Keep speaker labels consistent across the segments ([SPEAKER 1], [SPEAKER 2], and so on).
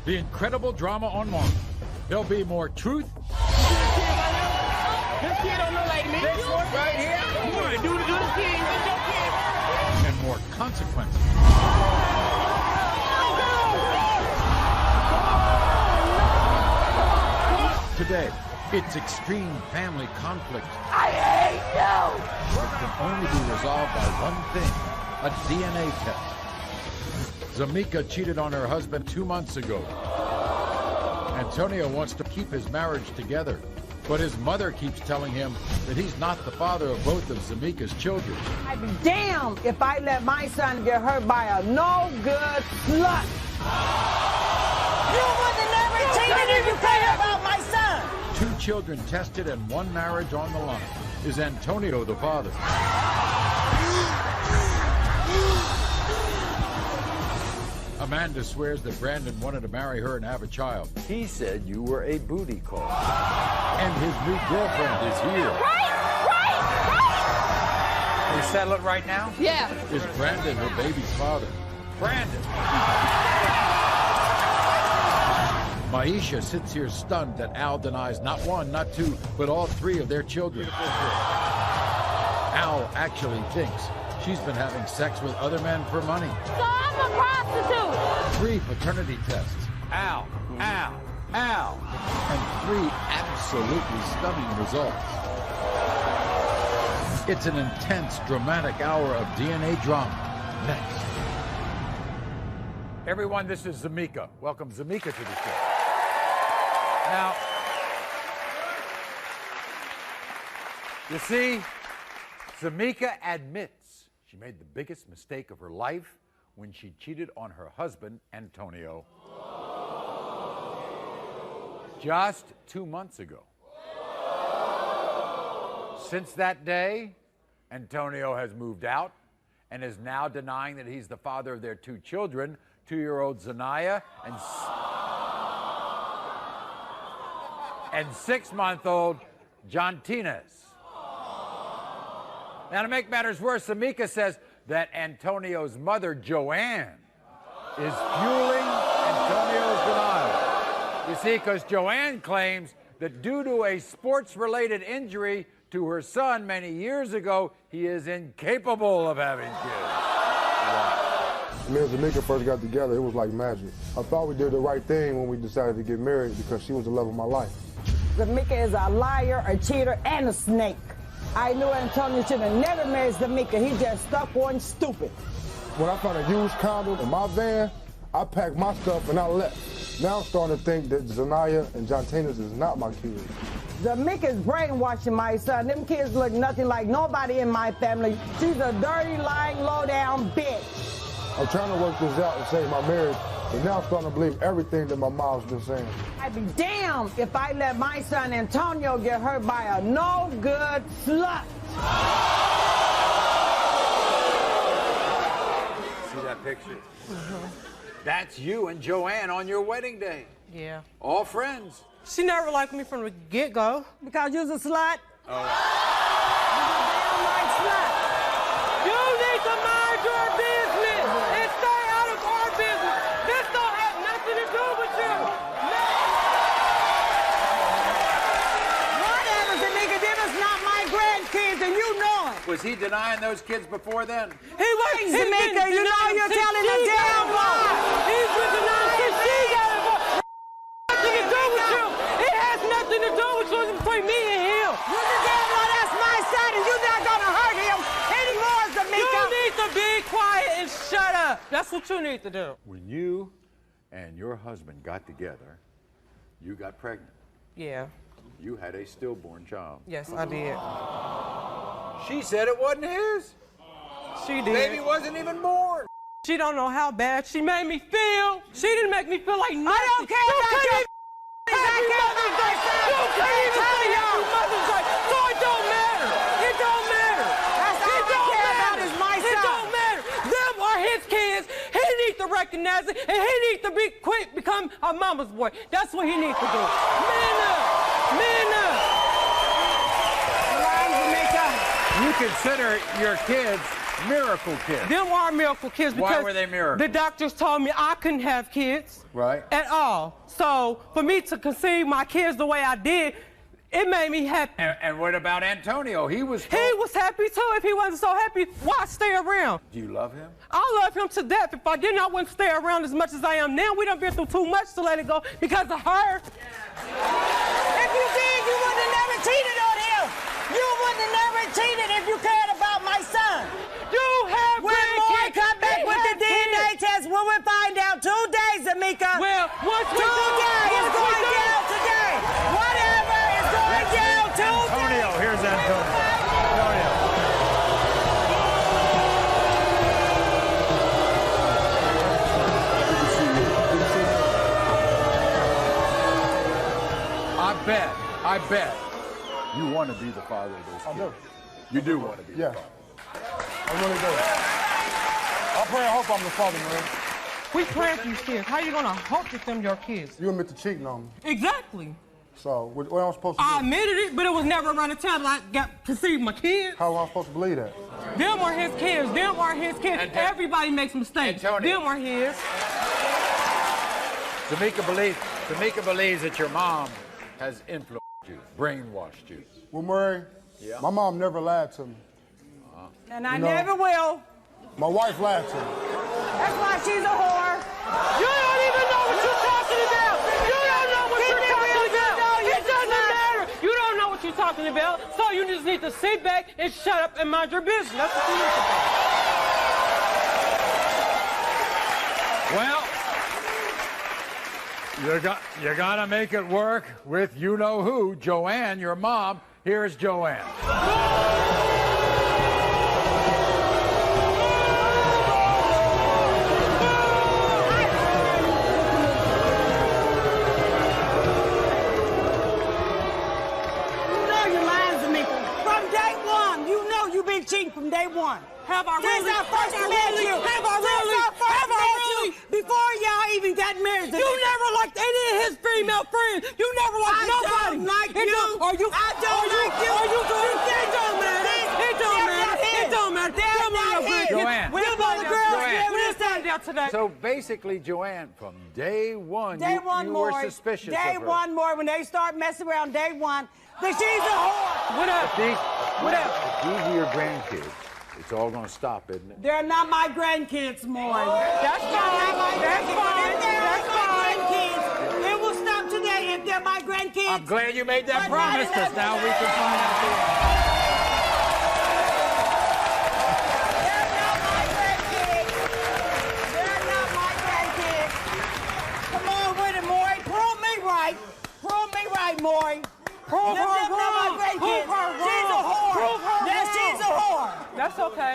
[SPEAKER 1] the incredible drama on Maury. There'll be more truth.
[SPEAKER 2] This kid don't look like me. This one right here. Maury, do the good kid. What's your kid?
[SPEAKER 1] And more consequences. Today, it's extreme family conflict.
[SPEAKER 2] I hate you!
[SPEAKER 1] It can only be resolved by one thing, a DNA test. Zamika cheated on her husband 2 months ago. Antonio wants to keep his marriage together, but his mother keeps telling him that he's not the father of both of Zamika's children.
[SPEAKER 3] I'd be damned if I let my son get hurt by a no-good slut. You would have never cheated if you cared about my son.
[SPEAKER 1] 2 children tested and 1 marriage on the line. Is Antonio the father? Amanda swears that Brandon wanted to marry her and have a child.
[SPEAKER 4] He said you were a booty call.
[SPEAKER 1] And his new girlfriend is here.
[SPEAKER 2] Right!
[SPEAKER 4] Can we settle it right now?
[SPEAKER 2] Yeah.
[SPEAKER 1] Is Brandon her baby's father?
[SPEAKER 4] Brandon.
[SPEAKER 1] Maisha sits here stunned that Al denies not 1, not 2, but all 3 of their children. Al actually thinks she's been having sex with other men for money.
[SPEAKER 2] So I'm a prostitute.
[SPEAKER 1] 3 paternity tests.
[SPEAKER 4] Ow. Ow. Ow.
[SPEAKER 1] And 3 absolutely stunning results. It's an intense, dramatic hour of DNA drama. Next. Everyone, this is Zamika. Welcome Zamika to the show. Now, you see, Zamika admits she made the biggest mistake of her life when she cheated on her husband, Antonio, just 2 months ago. Since that day, Antonio has moved out and is now denying that he's the father of their 2 children, 2-year-old Zanaya and 6-month-old Jontines. Now, to make matters worse, Zamika says that Antonio's mother, Joanne, is fueling Antonio's denial. You see, because Joanne claims that due to a sports-related injury to her son many years ago, he is incapable of having kids.
[SPEAKER 5] Me and Zamika first got together, it was like magic. I thought we did the right thing when we decided to get married because she was the love of my life.
[SPEAKER 3] Zamika is a liar, a cheater, and a snake. I knew Antonio should have never married Zamika. He just stuck one stupid.
[SPEAKER 5] When I found a used condom in my van, I packed my stuff and I left. Now I'm starting to think that Zanaya and Jontines is not my kids.
[SPEAKER 3] Zamika's brainwashing my son. Them kids look nothing like nobody in my family. She's a dirty, lying, low-down bitch.
[SPEAKER 5] I'm trying to work this out and save my marriage, but now I'm starting to believe everything that my mom's been saying.
[SPEAKER 3] I'd be damned if I let my son Antonio get hurt by a no-good slut.
[SPEAKER 4] See that picture? That's you and Joanne on your wedding day.
[SPEAKER 6] Yeah.
[SPEAKER 4] All friends.
[SPEAKER 6] She never liked me from the get-go.
[SPEAKER 3] Because you's a slut?
[SPEAKER 4] Oh.
[SPEAKER 3] You's a damn right slut.
[SPEAKER 6] You need to mind your business and stay out of our business. This don't have nothing to do with you.
[SPEAKER 3] Whatever, Zamika, them is not my grandkids, and you know it.
[SPEAKER 4] Was he denying those kids before then?
[SPEAKER 6] He was.
[SPEAKER 3] Zamika, you know you're telling the damn lie.
[SPEAKER 6] He's been denying since she got involved. Nothing to do with you. It has nothing to do with you. It's between me and him.
[SPEAKER 3] You're the damn lie. That's my son, and you're not gonna hurt him anymore, Zamika.
[SPEAKER 6] You need to be quiet and shut up. That's what you need to do.
[SPEAKER 4] When you and your husband got together, you got pregnant.
[SPEAKER 6] Yeah.
[SPEAKER 4] You had a stillborn child.
[SPEAKER 6] Yes, I did.
[SPEAKER 4] She said it wasn't his.
[SPEAKER 6] She did.
[SPEAKER 4] Baby wasn't even born.
[SPEAKER 6] She don't know how bad she made me feel. She didn't make me feel like nothing.
[SPEAKER 3] I don't care about your
[SPEAKER 6] Happy Mother's Day. You can't even say Happy Mother's Day. So it don't matter. It don't matter.
[SPEAKER 3] That's all I care about is my son.
[SPEAKER 6] It don't matter. Them are his kids. He needs to recognize it, and he needs to become a mama's boy. That's what he needs to do. Man up. Man up.
[SPEAKER 4] You consider your kids
[SPEAKER 1] miracle kids.
[SPEAKER 6] Them are miracle kids because
[SPEAKER 1] Why were they miracles?
[SPEAKER 6] the doctors told me I couldn't have kids.
[SPEAKER 1] Right.
[SPEAKER 6] At all. So for me to conceive my kids the way I did, it made me happy.
[SPEAKER 1] And what about Antonio? He was
[SPEAKER 6] happy too. If he wasn't so happy, why stay around?
[SPEAKER 1] Do you love him?
[SPEAKER 6] I love him to death. If I didn't, I wouldn't stay around as much as I am now. We done been through too much to let it go because of her.
[SPEAKER 3] If you did, you would have never cheated on him. You would have never cheated if you cared about my son.
[SPEAKER 6] You have
[SPEAKER 3] When Maury come back with the DNA test, we will find out 2 days, Amika.
[SPEAKER 6] Well, once we
[SPEAKER 3] today is going down today. Whatever is going down today.
[SPEAKER 1] Antonio, here's Antonio. Antonio. I bet you want to be the father of those kids.
[SPEAKER 5] I do.
[SPEAKER 1] You do want to be
[SPEAKER 5] Yeah.
[SPEAKER 1] the father.
[SPEAKER 5] I really do. I pray and hope I'm the father, man.
[SPEAKER 6] We plant these kids. How you gonna hope that them your kids?
[SPEAKER 5] You admit to cheating on me.
[SPEAKER 6] Exactly.
[SPEAKER 5] So, what am I supposed to do?
[SPEAKER 6] I admitted it, but it was never around the time I got conceived my kids.
[SPEAKER 5] How am I supposed to believe that?
[SPEAKER 6] Them are his kids. Them are his kids. Everybody makes mistakes.
[SPEAKER 1] Antonio.
[SPEAKER 6] Them are his.
[SPEAKER 1] Tamika believes that your mom has influenced you, brainwashed you.
[SPEAKER 5] Well, Maury, my mom never lied to me.
[SPEAKER 3] And I never will.
[SPEAKER 5] My wife lied to me.
[SPEAKER 3] That's why she's a whore.
[SPEAKER 6] You don't even know what you're talking about. You don't know what you're talking about. It doesn't matter. You don't know what you're talking about. So you just need to sit back and shut up and mind your business. That's what you need to do.
[SPEAKER 1] Well, you gotta make it work with you-know-who, Joanne, your mom. Here's Joanne.
[SPEAKER 3] Cheating from day one.
[SPEAKER 6] Have I really?
[SPEAKER 3] Since I first met you.
[SPEAKER 6] Have I really? Have I really?
[SPEAKER 3] Before y'all even got married.
[SPEAKER 6] You never liked any of his female friends. You never liked nobody.
[SPEAKER 3] I don't like you.
[SPEAKER 6] Are you?
[SPEAKER 3] I don't like you.
[SPEAKER 6] Are you good?
[SPEAKER 3] It don't matter.
[SPEAKER 6] It don't matter. It don't matter. Come on,
[SPEAKER 1] Joanne.
[SPEAKER 6] We'll find out today.
[SPEAKER 1] So basically, Joanne, from day one, you were suspicious
[SPEAKER 3] Day
[SPEAKER 1] of her.
[SPEAKER 3] one more, when they start messing around, day one, that she's a whore.
[SPEAKER 6] What up? What up?
[SPEAKER 1] If these are your grandkids, it's all going to stop, isn't it?
[SPEAKER 3] They're not my grandkids, Maury.
[SPEAKER 6] That's fine. That's fine.
[SPEAKER 3] If they're
[SPEAKER 6] That's
[SPEAKER 3] my
[SPEAKER 6] fine.
[SPEAKER 3] grandkids, it will stop today if they're my grandkids.
[SPEAKER 1] I'm glad you made that
[SPEAKER 3] But
[SPEAKER 1] promise, because now we can find out the answer.
[SPEAKER 3] They're not my grandkids. They're not my grandkids. Come on with it, Maury. Prove me right. Prove me right, Maury.
[SPEAKER 6] Prove her
[SPEAKER 3] They're not my
[SPEAKER 6] wrong.
[SPEAKER 3] grandkids.
[SPEAKER 6] Prove her wrong.
[SPEAKER 3] She's a whore.
[SPEAKER 6] Prove her
[SPEAKER 3] Yes,
[SPEAKER 6] wrong.
[SPEAKER 3] she's a whore.
[SPEAKER 6] That's okay.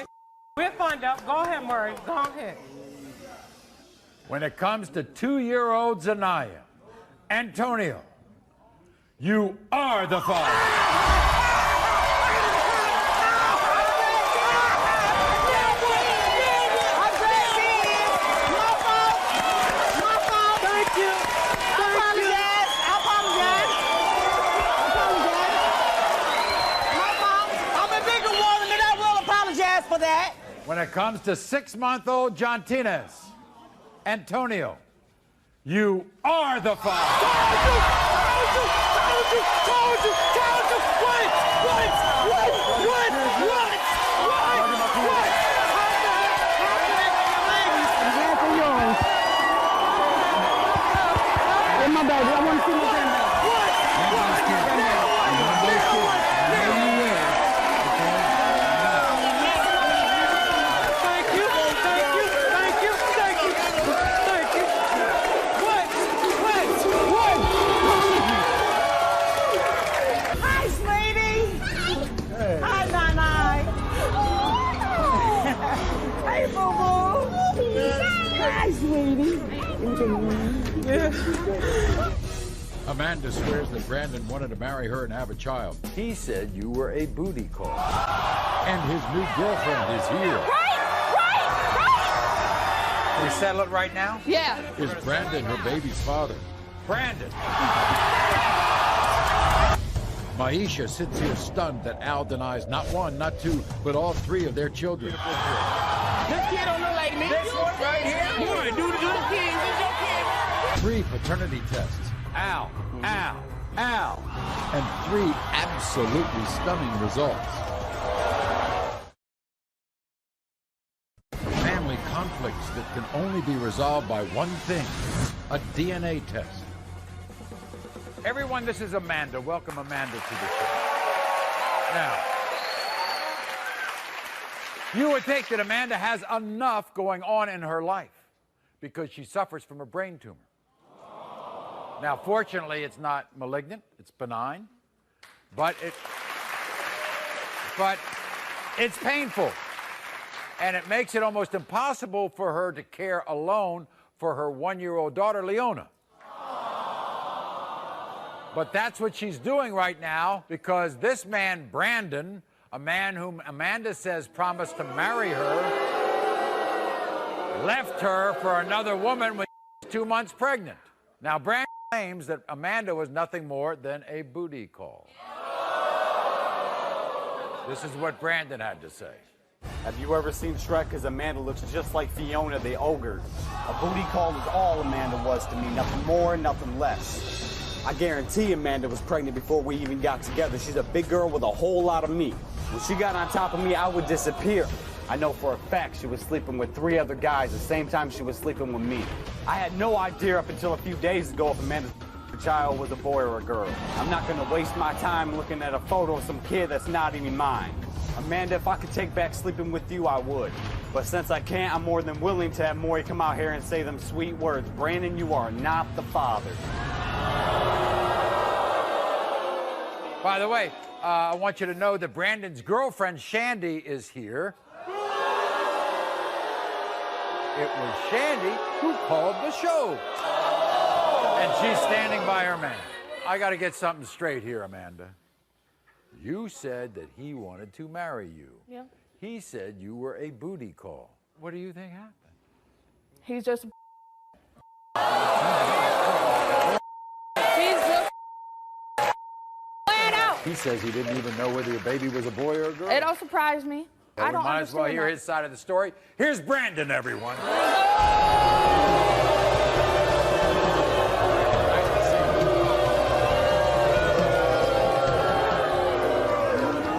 [SPEAKER 6] We'll find out. Go ahead, Maury. Go ahead.
[SPEAKER 1] When it comes to 2-year-old Zanaya, Antonio, you are the father. When it comes to 6-month-old Jontinez, Antonio, you are the father.
[SPEAKER 6] Told you.
[SPEAKER 3] My baby, I want to see my granddaughter. Hi, sweetie. Hi, Nana. Hey, boo-boo. Hi, sweetie.
[SPEAKER 1] Amanda swears that Brandon wanted to marry her and have a child. He said you were a booty call. And his new girlfriend is here.
[SPEAKER 4] Can we settle it right now?
[SPEAKER 7] Yeah.
[SPEAKER 1] Is Brandon her baby's father?
[SPEAKER 4] Brandon.
[SPEAKER 1] Maisha sits here stunned that Al denies not one, not two, but all three of their children.
[SPEAKER 2] This kid don't look like me.
[SPEAKER 3] This one right here.
[SPEAKER 2] Maury, do the little kid. This your kid.
[SPEAKER 1] 3 paternity tests. Al, and 3 absolutely stunning results. Family conflicts that can only be resolved by one thing, a DNA test. Everyone, this is Amanda. Welcome Amanda to the show. Now, you would think that Amanda has enough going on in her life because she suffers from a brain tumor. Now, fortunately, it's not malignant, it's benign, but it's painful. And it makes it almost impossible for her to care alone for her 1-year-old daughter, Leona. But that's what she's doing right now because this man, Brandon, a man whom Amanda says promised to marry her, left her for another woman when she was 2 months pregnant. Now, Brandon claims that Amanda was nothing more than a booty call. This is what Brandon had to say.
[SPEAKER 7] Have you ever seen Shrek? Because Amanda looks just like Fiona the ogre. A booty call is all Amanda was to me, nothing more, nothing less. I guarantee Amanda was pregnant before we even got together. She's a big girl with a whole lot of meat. When she got on top of me, I would disappear. I know for a fact she was sleeping with 3 other guys the same time she was sleeping with me. I had no idea up until a few days ago if Amanda's child was a boy or a girl. I'm not going to waste my time looking at a photo of some kid that's not even mine. Amanda, if I could take back sleeping with you, I would. But since I can't, I'm more than willing to have Maury come out here and say them sweet words. Brandon, you are not the father.
[SPEAKER 1] By the way, I want you to know that Brandon's girlfriend, Shandy, is here. It was Shandy who called the show. And she's standing by her man. I got to get something straight here, Amanda. You said that he wanted to marry you.
[SPEAKER 8] Yeah.
[SPEAKER 1] He said you were a booty call. What do you think happened?
[SPEAKER 8] He's just flat out.
[SPEAKER 1] He says he didn't even know whether your baby was a boy or a girl.
[SPEAKER 8] It don't surprise me.
[SPEAKER 1] Well,
[SPEAKER 8] I don't
[SPEAKER 1] we might as well
[SPEAKER 8] understand
[SPEAKER 1] hear
[SPEAKER 8] that.
[SPEAKER 1] his side of the story. Here's Brandon, everyone.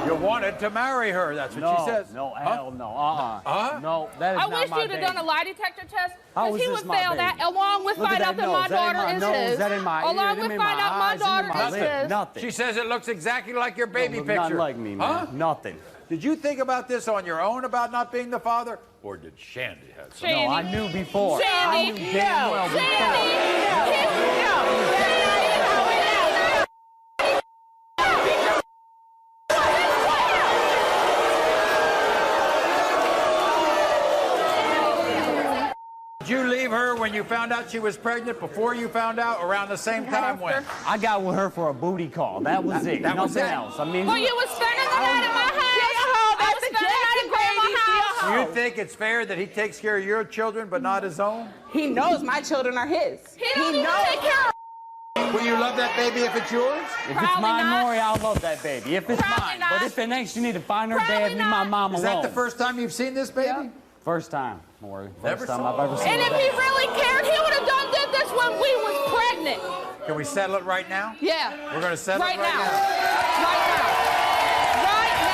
[SPEAKER 1] You wanted to marry her, that's what she says.
[SPEAKER 7] No,
[SPEAKER 1] Huh?
[SPEAKER 7] hell no. No, that is
[SPEAKER 8] I
[SPEAKER 7] not
[SPEAKER 8] wish
[SPEAKER 7] my
[SPEAKER 8] you'd have
[SPEAKER 7] baby.
[SPEAKER 8] done a lie detector test
[SPEAKER 7] How
[SPEAKER 8] because
[SPEAKER 7] is
[SPEAKER 8] he
[SPEAKER 7] this
[SPEAKER 8] would
[SPEAKER 7] my
[SPEAKER 8] fail that
[SPEAKER 7] baby?
[SPEAKER 8] along with
[SPEAKER 7] Look at
[SPEAKER 8] find
[SPEAKER 7] that
[SPEAKER 8] out that
[SPEAKER 7] nose.
[SPEAKER 8] my
[SPEAKER 7] That ain't
[SPEAKER 8] daughter
[SPEAKER 7] my
[SPEAKER 8] is
[SPEAKER 7] nose.
[SPEAKER 8] his.
[SPEAKER 7] That ain't my ear.
[SPEAKER 8] Along
[SPEAKER 7] That
[SPEAKER 8] with
[SPEAKER 7] ain't my
[SPEAKER 8] find out my
[SPEAKER 7] eyes. That ain't
[SPEAKER 8] daughter
[SPEAKER 7] my
[SPEAKER 8] is
[SPEAKER 7] lip.
[SPEAKER 8] his.
[SPEAKER 7] Nothing.
[SPEAKER 1] She says it looks exactly like your baby
[SPEAKER 7] Don't look
[SPEAKER 1] picture.
[SPEAKER 7] Not like me, man.
[SPEAKER 1] Huh?
[SPEAKER 7] Nothing.
[SPEAKER 1] Did you think about this on your own about not being the father? Or did Shandy have something?
[SPEAKER 7] No, I knew before. I
[SPEAKER 8] Shandy,
[SPEAKER 7] knew damn well before.
[SPEAKER 1] Did you leave her when you found out she was pregnant, before you found out, around the same time when?
[SPEAKER 7] I got with her for a booty call. That was it.
[SPEAKER 1] that was
[SPEAKER 7] Nothing
[SPEAKER 1] it?
[SPEAKER 7] else. I mean,
[SPEAKER 8] Well, you was spending the night at my house. I was spending the night at Grandma's house.
[SPEAKER 1] Do you think it's fair that he takes care of your children but not his own?
[SPEAKER 3] He knows my children are his.
[SPEAKER 8] He don't even take care of
[SPEAKER 1] Will you love that baby if it's yours?
[SPEAKER 7] if it's
[SPEAKER 8] Probably
[SPEAKER 7] mine,
[SPEAKER 8] not.
[SPEAKER 7] Maury, I'll love that baby. If it's
[SPEAKER 8] Probably
[SPEAKER 7] mine.
[SPEAKER 8] not.
[SPEAKER 7] But if it ain't, she need to find her
[SPEAKER 8] Probably
[SPEAKER 7] dad, leave my
[SPEAKER 8] not.
[SPEAKER 7] mom
[SPEAKER 1] Is
[SPEAKER 7] alone.
[SPEAKER 1] that the first time you've seen this baby?
[SPEAKER 7] First time, Maury.
[SPEAKER 1] Never
[SPEAKER 7] First time
[SPEAKER 1] saw
[SPEAKER 7] I've ever seen
[SPEAKER 8] And if
[SPEAKER 7] her.
[SPEAKER 8] he really cared, he would have did this when we was pregnant.
[SPEAKER 1] Can we settle it right now?
[SPEAKER 8] Yeah.
[SPEAKER 1] We're going to settle
[SPEAKER 8] right
[SPEAKER 1] it right
[SPEAKER 8] now.
[SPEAKER 1] now.
[SPEAKER 8] Right now. Right now.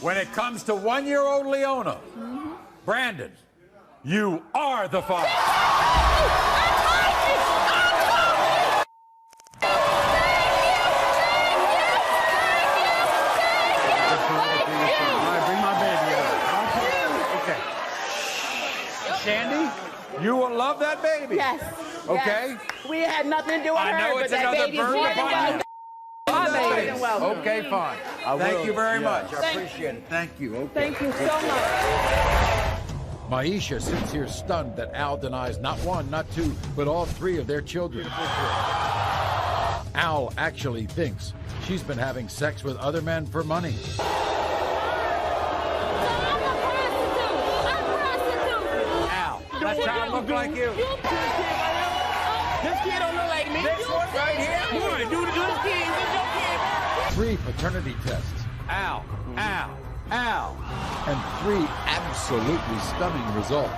[SPEAKER 1] When it comes to 1-year-old Leona, Brandon, you are the father.
[SPEAKER 7] Bring my baby out.
[SPEAKER 1] Okay. Shandy, you will love that baby.
[SPEAKER 3] Yes.
[SPEAKER 1] Okay?
[SPEAKER 3] Yes. We had nothing to do with
[SPEAKER 1] I
[SPEAKER 3] her,
[SPEAKER 1] know
[SPEAKER 3] but
[SPEAKER 1] it's
[SPEAKER 3] that
[SPEAKER 1] another
[SPEAKER 3] baby's
[SPEAKER 1] burden
[SPEAKER 3] more than
[SPEAKER 1] upon
[SPEAKER 3] welcome.
[SPEAKER 1] you.
[SPEAKER 3] My baby. Welcome.
[SPEAKER 1] Okay, fine.
[SPEAKER 7] I
[SPEAKER 1] Thank
[SPEAKER 7] will.
[SPEAKER 1] you very
[SPEAKER 7] Yeah.
[SPEAKER 1] much. I appreciate it. Thank you. Okay.
[SPEAKER 8] Thank you so much.
[SPEAKER 1] Maisha sits here stunned that Al denies not one, not two, but all 3 of their children. Al actually thinks she's been having sex with other men for money.
[SPEAKER 8] So I'm a
[SPEAKER 1] I'm not trying to look like you.
[SPEAKER 2] This kid don't look like me.
[SPEAKER 1] This one right here.
[SPEAKER 2] Maury, do the good kid. Get your kid.
[SPEAKER 1] 3 paternity tests. Al, Al, Al. And 3 absolutely stunning results.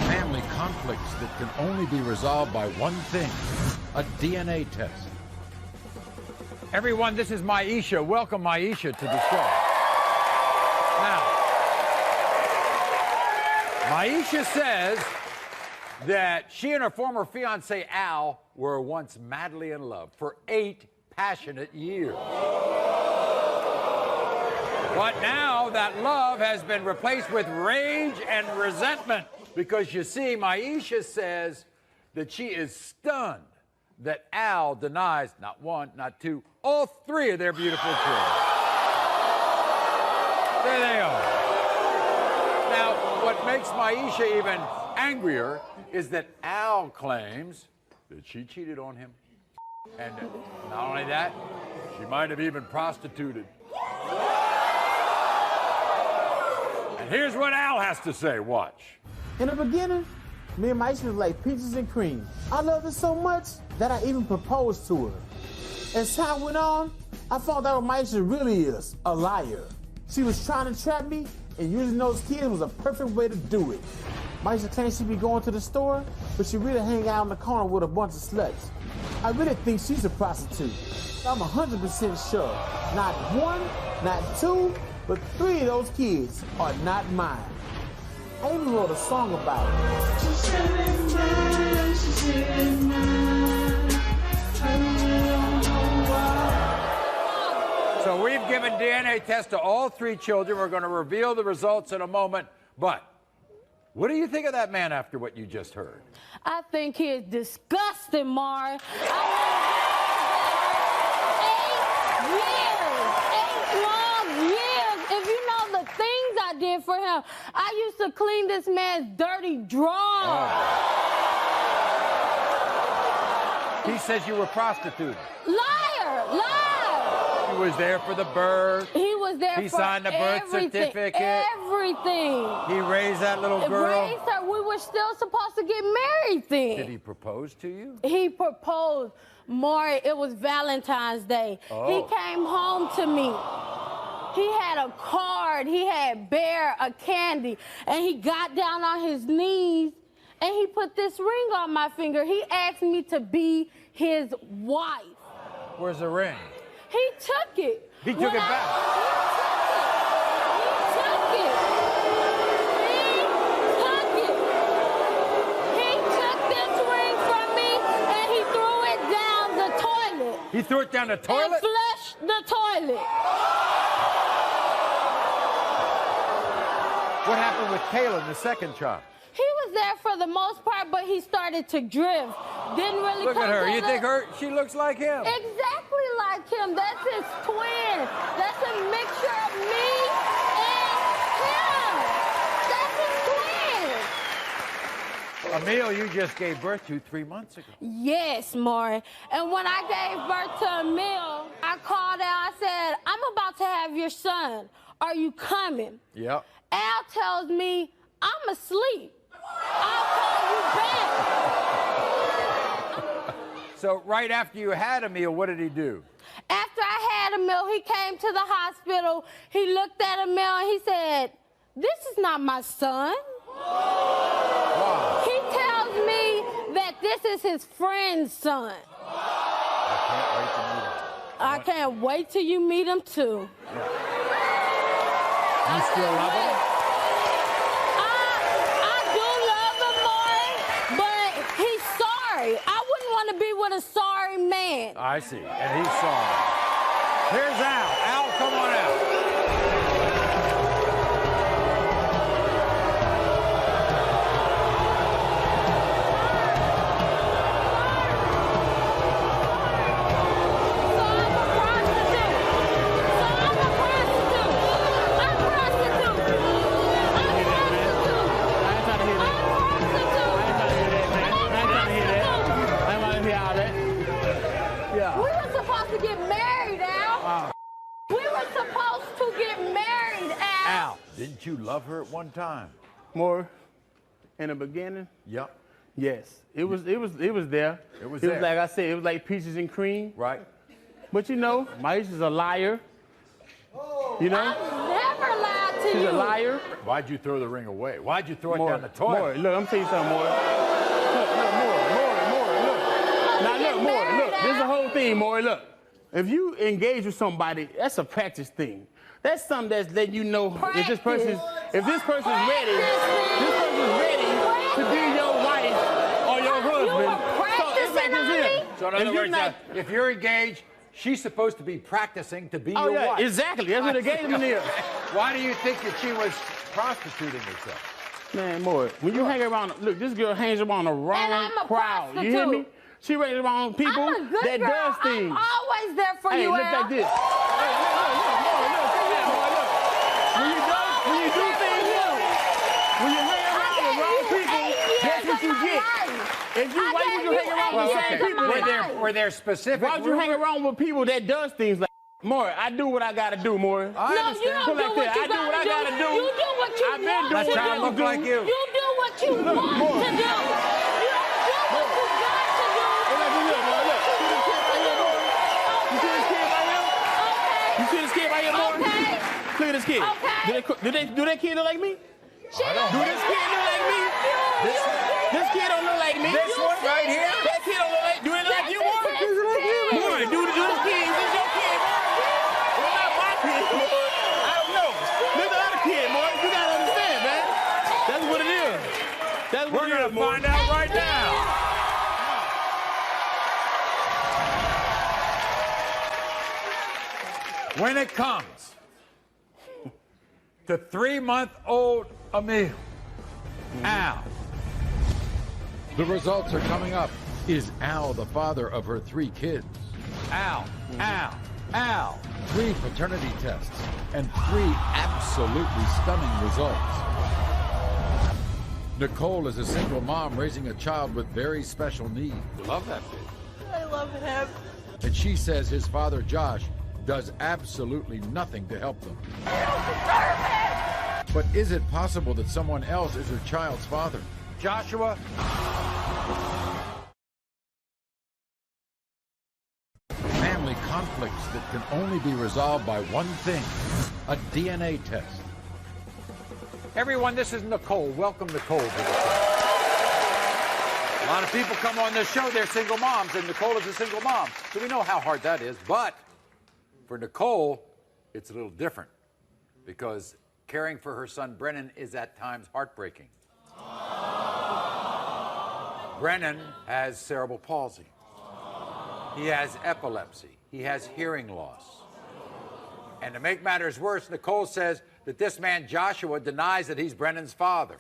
[SPEAKER 1] Family conflicts that can only be resolved by one thing, a DNA test. Everyone, this is Maisha. Welcome, Maisha, to the show. Now, Maisha says that she and her former fiancé, Al, were once madly in love for 8 passionate years. But now that love has been replaced with rage and resentment because, you see, Maisha says that she is stunned that Al denies not 1, not 2, all 3 of their beautiful children. There they are. Now, what makes Maisha even angrier is that Al claims that she cheated on him. And not only that, she might have even prostituted. And here's what Al has to say. Watch.
[SPEAKER 9] In the beginning, me and Maisha was like peaches and cream. I loved her so much that I even proposed to her. As time went on, I found out what Maisha really is, a liar. She was trying to trap me, and using those kids was a perfect way to do it. Maisha claims she be going to the store, but she really hang out in the corner with a bunch of sluts. I really think she's a prostitute. I'm 100% sure. Not 1, not 2, but 3 of those kids are not mine. I even wrote a song about it.
[SPEAKER 1] So we've given DNA tests to all 3 children. We're going to reveal the results in a moment. But what do you think of that man after what you just heard?
[SPEAKER 8] I think he is disgusting, Maury. 8 long years. If you know the things I did for him, I used to clean this man's dirty drawers.
[SPEAKER 1] He says you were prostituted.
[SPEAKER 8] Liar, liar.
[SPEAKER 1] He was there for the birth.
[SPEAKER 8] He was there
[SPEAKER 1] He
[SPEAKER 8] for
[SPEAKER 1] signed the birth certificate.
[SPEAKER 8] Everything.
[SPEAKER 1] He raised that little girl.
[SPEAKER 8] Raised her. We were still supposed to get married then.
[SPEAKER 1] Did he propose to you?
[SPEAKER 8] He proposed. Maury, it was Valentine's Day.
[SPEAKER 1] Oh.
[SPEAKER 8] He came home to me. He had a card. He had bear, a candy, and he got down on his knees and he put this ring on my finger. He asked me to be his wife.
[SPEAKER 1] Where's the ring?
[SPEAKER 8] He took it.
[SPEAKER 1] He took it back.
[SPEAKER 8] He took it. He took this ring from me and he threw it down the toilet.
[SPEAKER 1] He threw it down the toilet?
[SPEAKER 8] And flushed the toilet.
[SPEAKER 1] What happened with Kaylin, the second child?
[SPEAKER 8] He was there for the most part, but he started to drift. Didn't really
[SPEAKER 1] Look
[SPEAKER 8] come
[SPEAKER 1] at her.
[SPEAKER 8] to
[SPEAKER 1] You think she looks like him?
[SPEAKER 8] Exactly like him. That's his twin. That's a mixture of me and him. That's his twin.
[SPEAKER 1] Emil, you just gave birth to 3 months ago.
[SPEAKER 8] Yes, Maury. And when I gave birth to Emil, I called out. I said, I'm about to have your son. Are you coming?
[SPEAKER 1] Yep.
[SPEAKER 8] Al tells me, I'm asleep. I'll call you back.
[SPEAKER 1] So right after you had Emil, what did he do?
[SPEAKER 8] After I had Emil, he came to the hospital. He looked at Emil and he said, this is not my son.
[SPEAKER 1] Wow.
[SPEAKER 8] He tells me that this is his friend's son.
[SPEAKER 1] I can't wait to meet him.
[SPEAKER 8] I can't wait till you meet him too.
[SPEAKER 1] Yeah. You still love him?
[SPEAKER 8] I do love him, Maury, but he's sorry. I wouldn't want to be with a sorry man.
[SPEAKER 1] I see, and he's sorry. Here's Al. Al, come on out.
[SPEAKER 8] We were supposed to get married, Al. We were supposed to get married, Al.
[SPEAKER 1] Al, Didn't you love her at one time?
[SPEAKER 9] More in the beginning.
[SPEAKER 1] Yep.
[SPEAKER 9] Yes, it was there.
[SPEAKER 1] It was there.
[SPEAKER 9] Like I said, it was like peaches and cream.
[SPEAKER 1] Right.
[SPEAKER 9] But you know, Maisha's a liar. You know?
[SPEAKER 8] I never lied to you.
[SPEAKER 9] She's a liar.
[SPEAKER 1] Why'd you throw the ring away? Why'd you throw it
[SPEAKER 9] More,
[SPEAKER 1] down the toilet?
[SPEAKER 9] More, look, I'm telling you something, more. Look. Now look, more, look. This is the whole thing, more, look. If you engage with somebody, that's a practice thing. That's something that's letting you know if this person's ready to be your wife or your husband. So it's like this here.
[SPEAKER 1] So in other words, if you're engaged, she's supposed to be practicing to be your wife.
[SPEAKER 9] Exactly. That's what engagement is.
[SPEAKER 1] Why do you think that she was prostituting herself?
[SPEAKER 9] Man, more. When you hang around, look, this girl hangs around the wrong crowd. You hear me? She hangs around people that does things.
[SPEAKER 8] I'm always there for you,
[SPEAKER 9] look
[SPEAKER 8] Al.
[SPEAKER 9] like this. When you do things, when you hang around the wrong people, that's what you get. If you why would you hang around with the same people?
[SPEAKER 1] Were there specific?
[SPEAKER 9] Why would you hang around with people that does things like more? I do what I gotta do, more.
[SPEAKER 1] I understand.
[SPEAKER 8] You don't do what you gotta do. You do what you
[SPEAKER 9] I've been
[SPEAKER 8] want
[SPEAKER 9] doing
[SPEAKER 8] to
[SPEAKER 9] what
[SPEAKER 1] I
[SPEAKER 8] do.
[SPEAKER 1] look like you.
[SPEAKER 8] You do what you want to do. You don't do what you got to do.
[SPEAKER 9] You see this kid right here, boy?
[SPEAKER 8] Okay.
[SPEAKER 9] Look at this kid.
[SPEAKER 8] Okay.
[SPEAKER 9] Do that kid look like me?
[SPEAKER 8] She don't
[SPEAKER 9] Do this kid look like me? This kid don't look like me.
[SPEAKER 1] This one right here?
[SPEAKER 9] That kid don't look like. Do it like you, boy? Boy, do this kid. This your kid, boy. It's not my kid, boy. I don't know. This the other kid, boy. You gotta understand, man. That's what it is. That's what
[SPEAKER 1] We're
[SPEAKER 9] it is,
[SPEAKER 1] gonna find out right now. When it comes to 3-month-old Emil, Al, the results are coming up. Is Al the father of her 3 kids? Al. 3 paternity tests and 3 absolutely stunning results. Nicole is a single mom raising a child with very special needs. Love that baby.
[SPEAKER 3] I love him.
[SPEAKER 1] And she says his father, Josh, does absolutely nothing to help them. But is it possible that someone else is her child's father? Joshua? Family conflicts that can only be resolved by one thing, a DNA test. Everyone, this is Nicole. Welcome, Nicole, to the show. A lot of people come on this show, they're single moms, and Nicole is a single mom. So we know how hard that is, but for Nicole, it's a little different because caring for her son Brennan is at times heartbreaking. Brennan has cerebral palsy. He has epilepsy. He has hearing loss. And to make matters worse, Nicole says that this man Joshua denies that he's Brennan's father.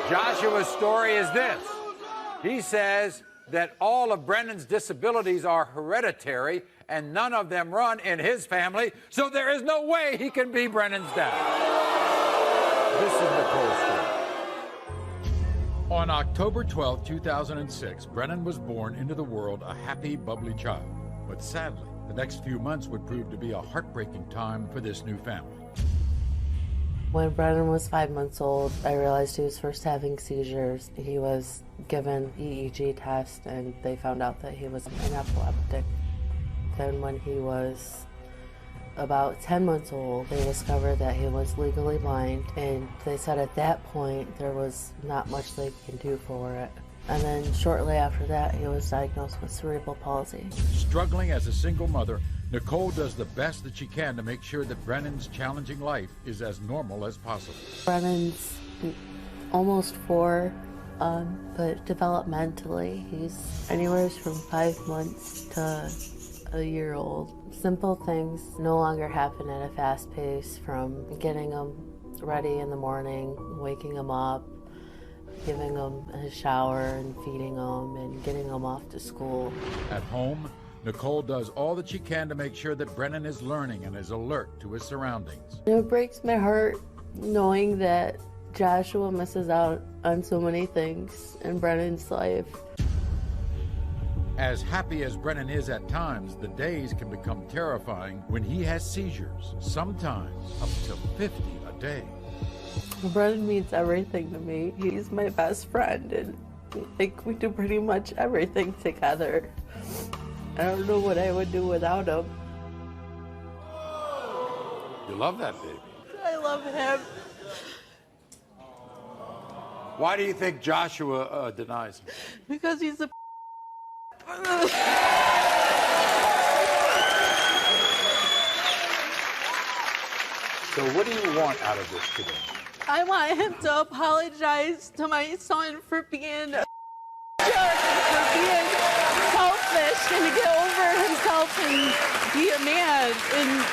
[SPEAKER 1] Joshua's story is this. He says that all of Brennan's disabilities are hereditary and none of them run in his family, so there is no way he can be Brennan's dad. This is Nicole's story. On October 12, 2006, Brennan was born into the world a happy, bubbly child. But sadly, the next few months would prove to be a heartbreaking time for this new family.
[SPEAKER 10] When Brennan was 5 months old, I realized he was first having seizures. He was given EEG test and they found out that he was an epileptic. Then when he was about 10 months old, they discovered that he was legally blind, and they said at that point there was not much they can do for it. And then shortly after that, he was diagnosed with cerebral palsy.
[SPEAKER 1] Struggling as a single mother, Nicole does the best that she can to make sure that Brennan's challenging life is as normal as possible.
[SPEAKER 10] Brennan's almost 4, but developmentally, he's anywhere from 5 months to a year old. Simple things no longer happen at a fast pace, from getting him ready in the morning, waking him up, giving him a shower and feeding him and getting him off to school.
[SPEAKER 1] At home, Nicole does all that she can to make sure that Brennan is learning and is alert to his surroundings.
[SPEAKER 10] It breaks my heart knowing that Joshua misses out on so many things in Brennan's life.
[SPEAKER 1] As happy as Brennan is at times, the days can become terrifying when he has seizures, sometimes up to 50 a day.
[SPEAKER 10] Brennan means everything to me. He's my best friend, and like we do pretty much everything together. I don't know what I would do without him.
[SPEAKER 1] You love that baby.
[SPEAKER 10] I love him.
[SPEAKER 1] Why do you think Joshua denies him?
[SPEAKER 10] Because he's a
[SPEAKER 1] So what do you want out of this today?
[SPEAKER 10] I want him to apologize to my son for being a jerk, for being selfish, and to get over himself and be a man and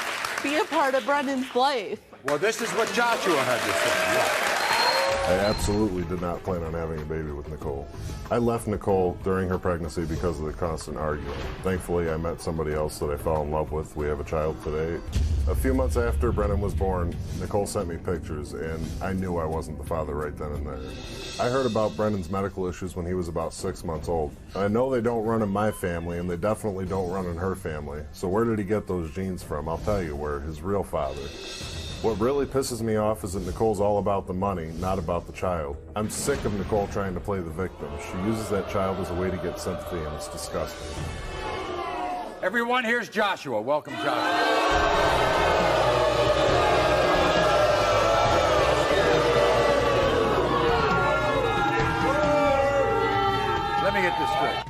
[SPEAKER 10] be a part of Brennan's life.
[SPEAKER 1] Well, this is what Joshua had to say. Yeah.
[SPEAKER 11] I absolutely did not plan on having a baby with Nicole. I left Nicole during her pregnancy because of the constant arguing. Thankfully, I met somebody else that I fell in love with. We have a child today. A few months after Brennan was born, Nicole sent me pictures, and I knew I wasn't the father right then and there. I heard about Brennan's medical issues when he was about 6 months old. I know they don't run in my family, and they definitely don't run in her family. So where did he get those genes from? I'll tell you where, his real father. What really pisses me off is that Nicole's all about the money, not about the child. I'm sick of Nicole trying to play the victim. She uses that child as a way to get sympathy, and it's disgusting.
[SPEAKER 1] Everyone, here's Joshua. Welcome, Joshua. Let me get this straight.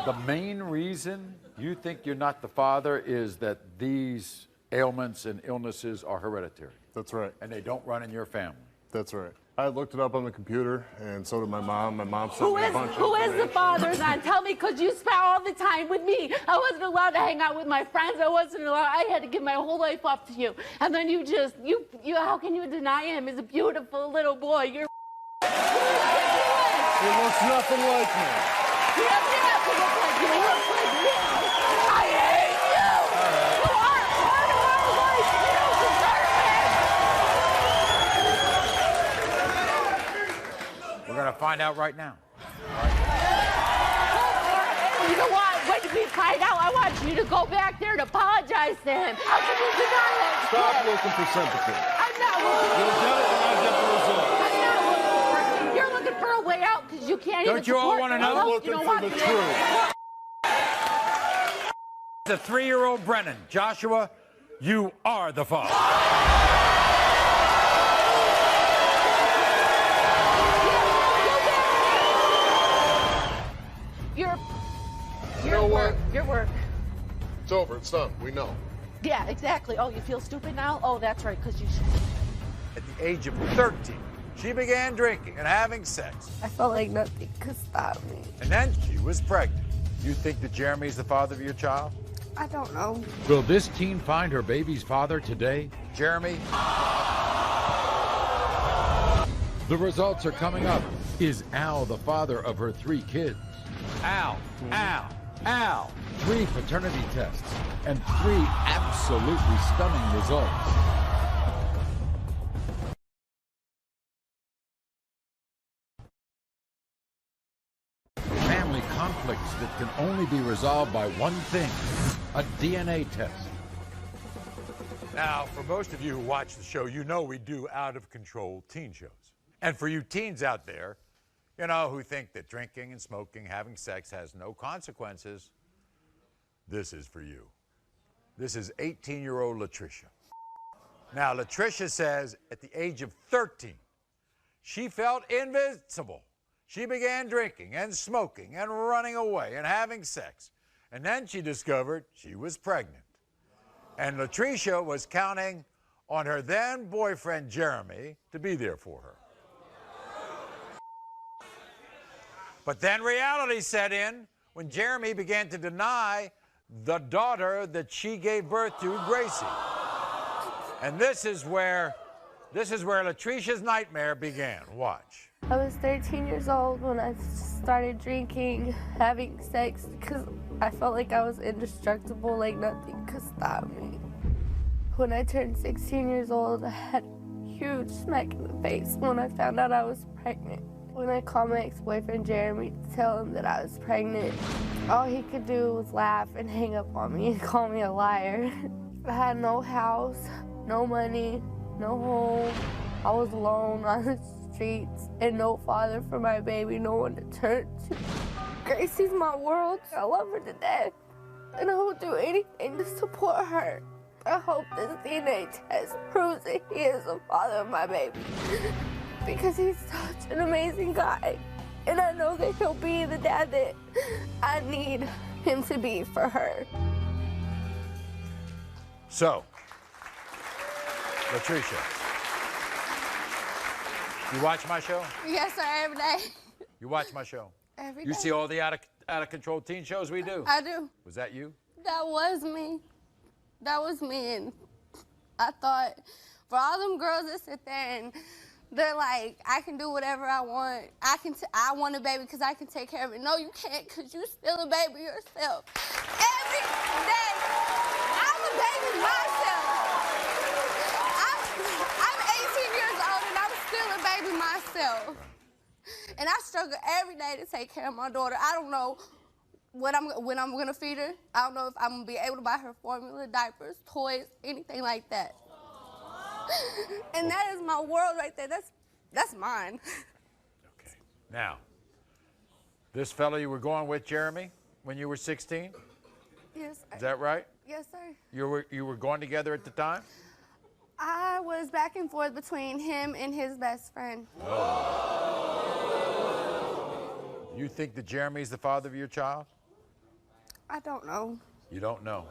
[SPEAKER 1] The main reason you think you're not the father is that these ailments and illnesses are hereditary.
[SPEAKER 11] That's right.
[SPEAKER 1] And they don't run in your family.
[SPEAKER 11] That's right. I looked it up on the computer, and so did my mom. My mom sent me a bunch of
[SPEAKER 8] Who is the
[SPEAKER 11] information.
[SPEAKER 8] father then? Tell me, because you spent all the time with me. I wasn't allowed to hang out with my friends. I wasn't allowed. I had to give my whole life up to you. And then you just, how can you deny him? He's a beautiful little boy. You're
[SPEAKER 5] He looks nothing like me.
[SPEAKER 8] He doesn't have to look like you. He looks like me. I hate you. You are part of our life. You don't deserve it.
[SPEAKER 1] We're going to find out right now.
[SPEAKER 8] You know what? When we find out, I want you to go back there and apologize to him. How can you deny it?
[SPEAKER 5] Stop looking for sympathy.
[SPEAKER 8] I'm not looking.
[SPEAKER 5] You'll get it when I get the result.
[SPEAKER 8] I'm not looking for. You're looking for a way out because you can't even.
[SPEAKER 1] Don't you all want to know?
[SPEAKER 5] I'm looking for the truth.
[SPEAKER 1] The 3-year-old Brennan. Joshua, you are the father.
[SPEAKER 5] You know what?
[SPEAKER 8] Your work.
[SPEAKER 5] It's over. It's done. We know.
[SPEAKER 8] Yeah, exactly. Oh, you feel stupid now? Oh, that's right, because you should.
[SPEAKER 1] At the age of 13, she began drinking and having sex.
[SPEAKER 10] I felt like nothing could stop me.
[SPEAKER 1] And then she was pregnant. You think that Jeremy's the father of your child?
[SPEAKER 10] I don't know.
[SPEAKER 1] Will this teen find her baby's father today? Jeremy? The results are coming up. Is Al the father of her 3 kids? Al. 3 paternity tests and 3 absolutely stunning results. Family conflicts that can only be resolved by one thing, a DNA test. Now, for most of you who watch the show, you know we do out-of-control teen shows. And for you teens out there, you know, who think that drinking and smoking, having sex has no consequences, this is for you. This is 18-year-old Latricia. Now, Latricia says at the age of 13, she felt invincible. She began drinking and smoking and running away and having sex. And then she discovered she was pregnant. And Latricia was counting on her then boyfriend, Jeremy, to be there for her. But then reality set in when Jeremy began to deny the daughter that she gave birth to, Gracie. And this is where Latricia's nightmare began. Watch.
[SPEAKER 10] I was 13 years old when I started drinking, having sex, because I felt like I was indestructible, like nothing could stop me. When I turned 16 years old, I had a huge smack in the face when I found out I was pregnant.
[SPEAKER 8] When I called my ex-boyfriend Jeremy to tell him that I was pregnant, all he could do was laugh and hang up on me and call me a liar. I had no house, no money, no home. I was alone on the streets and no father for my baby, no one to turn to. Gracie's my world. I love her to death, and I will do anything to support her. I hope this DNA test proves that he is the father of my baby, because he's such an amazing guy, and I know that he'll be the dad that I need him to be for her.
[SPEAKER 1] So, Latricia, you watch my show?
[SPEAKER 8] Yes, sir, every day.
[SPEAKER 1] You watch my show?
[SPEAKER 8] Every
[SPEAKER 1] You
[SPEAKER 8] day.
[SPEAKER 1] see all the out of control teen shows we do?
[SPEAKER 8] I do.
[SPEAKER 1] Was that you?
[SPEAKER 8] That was me. That was me, and I thought, for all them girls that sit there and they're like, I can do whatever I want. I want a baby because I can take care of it. No, you can't, because you still a baby yourself. Every day, I'm a baby myself. I'm 18 years old, and I'm still a baby myself. And I struggle every day to take care of my daughter. I don't know when I'm gonna feed her. I don't know if I'm gonna be able to buy her formula, diapers, toys, anything like that. And that is my world right there. That's mine.
[SPEAKER 1] Okay. Now, this fellow you were going with, Jeremy, when you were 16?
[SPEAKER 8] Yes, sir.
[SPEAKER 1] Is that right?
[SPEAKER 8] Yes, sir.
[SPEAKER 1] You were going together at the time?
[SPEAKER 8] I was back and forth between him and his best friend.
[SPEAKER 1] You think that Jeremy's the father of your child?
[SPEAKER 8] I don't know.
[SPEAKER 1] You don't know.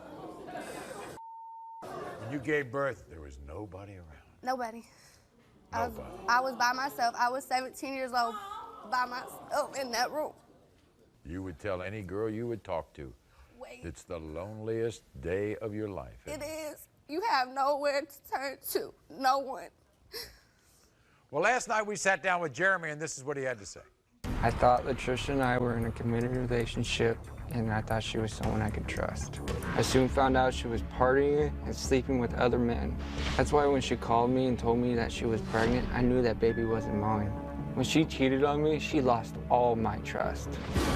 [SPEAKER 1] When you gave birth, there was nobody around.
[SPEAKER 8] Nobody.
[SPEAKER 1] Nobody.
[SPEAKER 8] I was by myself. I was 17 years old by myself in that room.
[SPEAKER 1] You would tell any girl you would talk to,
[SPEAKER 8] Wait.
[SPEAKER 1] it's the loneliest day of your life.
[SPEAKER 8] It is. You have nowhere to turn to. No one.
[SPEAKER 1] Well, last night we sat down with Jeremy, and this is what he had to say.
[SPEAKER 12] I thought Latricia and I were in a committed relationship, and I thought she was someone I could trust. I soon found out she was partying and sleeping with other men. That's why when she called me and told me that she was pregnant, I knew that baby wasn't mine. When she cheated on me, she lost all my trust.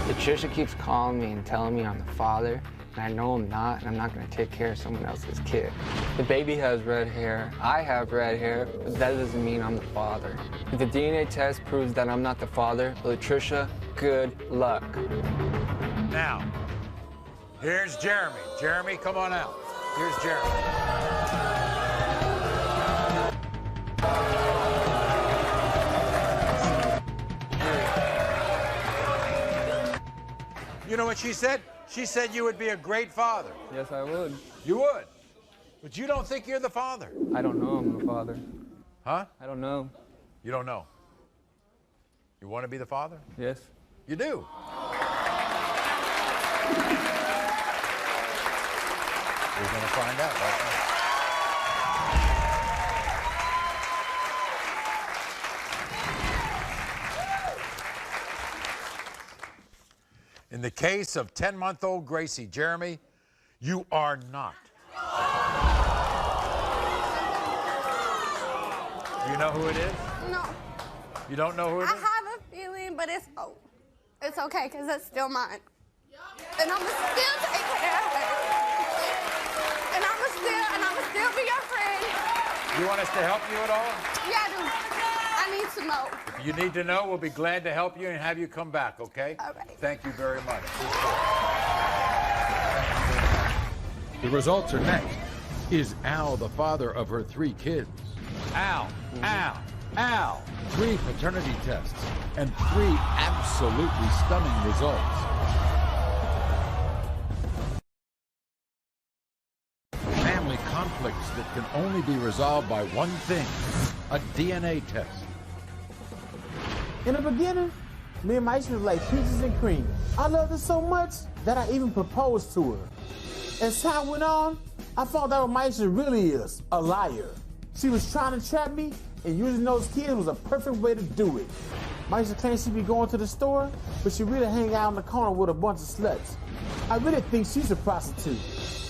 [SPEAKER 12] Latricia keeps calling me and telling me I'm the father, and I know I'm not, and I'm not gonna take care of someone else's kid. The baby has red hair, I have red hair, but that doesn't mean I'm the father. If the DNA test proves that I'm not the father, Latricia, good luck.
[SPEAKER 1] Now, here's Jeremy. Jeremy, come on out. Here's Jeremy. You know what she said? She said you would be a great father.
[SPEAKER 12] Yes, I would.
[SPEAKER 1] You would. But you don't think you're the father.
[SPEAKER 12] I don't know I'm the father.
[SPEAKER 1] Huh?
[SPEAKER 12] I don't know.
[SPEAKER 1] You don't know. You want to be the father?
[SPEAKER 12] Yes.
[SPEAKER 1] You do. We're going to find out right now. In the case of 10-month-old Gracie, Jeremy, you are not. You know who it is?
[SPEAKER 8] No.
[SPEAKER 1] You don't know who it is?
[SPEAKER 8] I have a feeling, but it's okay, because it's still mine. And I'm gonna still take care of it. And I'm gonna still be your friend.
[SPEAKER 1] You want us to help you at all?
[SPEAKER 8] Yeah, I do. I need to know.
[SPEAKER 1] If you need to know, we'll be glad to help you and have you come back, okay?
[SPEAKER 8] All right.
[SPEAKER 1] Thank you very much.
[SPEAKER 13] The results are next. Is Al the father of her 3 kids?
[SPEAKER 1] Al, Al.
[SPEAKER 13] 3 paternity tests and 3 absolutely stunning results. Family conflicts that can only be resolved by one thing, a DNA test.
[SPEAKER 9] In the beginning, me and Maisha was like peaches and cream. I loved her so much that I even proposed to her. As time went on, I found out what Maisha really is, a liar. She was trying to trap me, and using those kids was a perfect way to do it. Maisha claims she be going to the store, but she really hang out in the corner with a bunch of sluts. I really think she's a prostitute.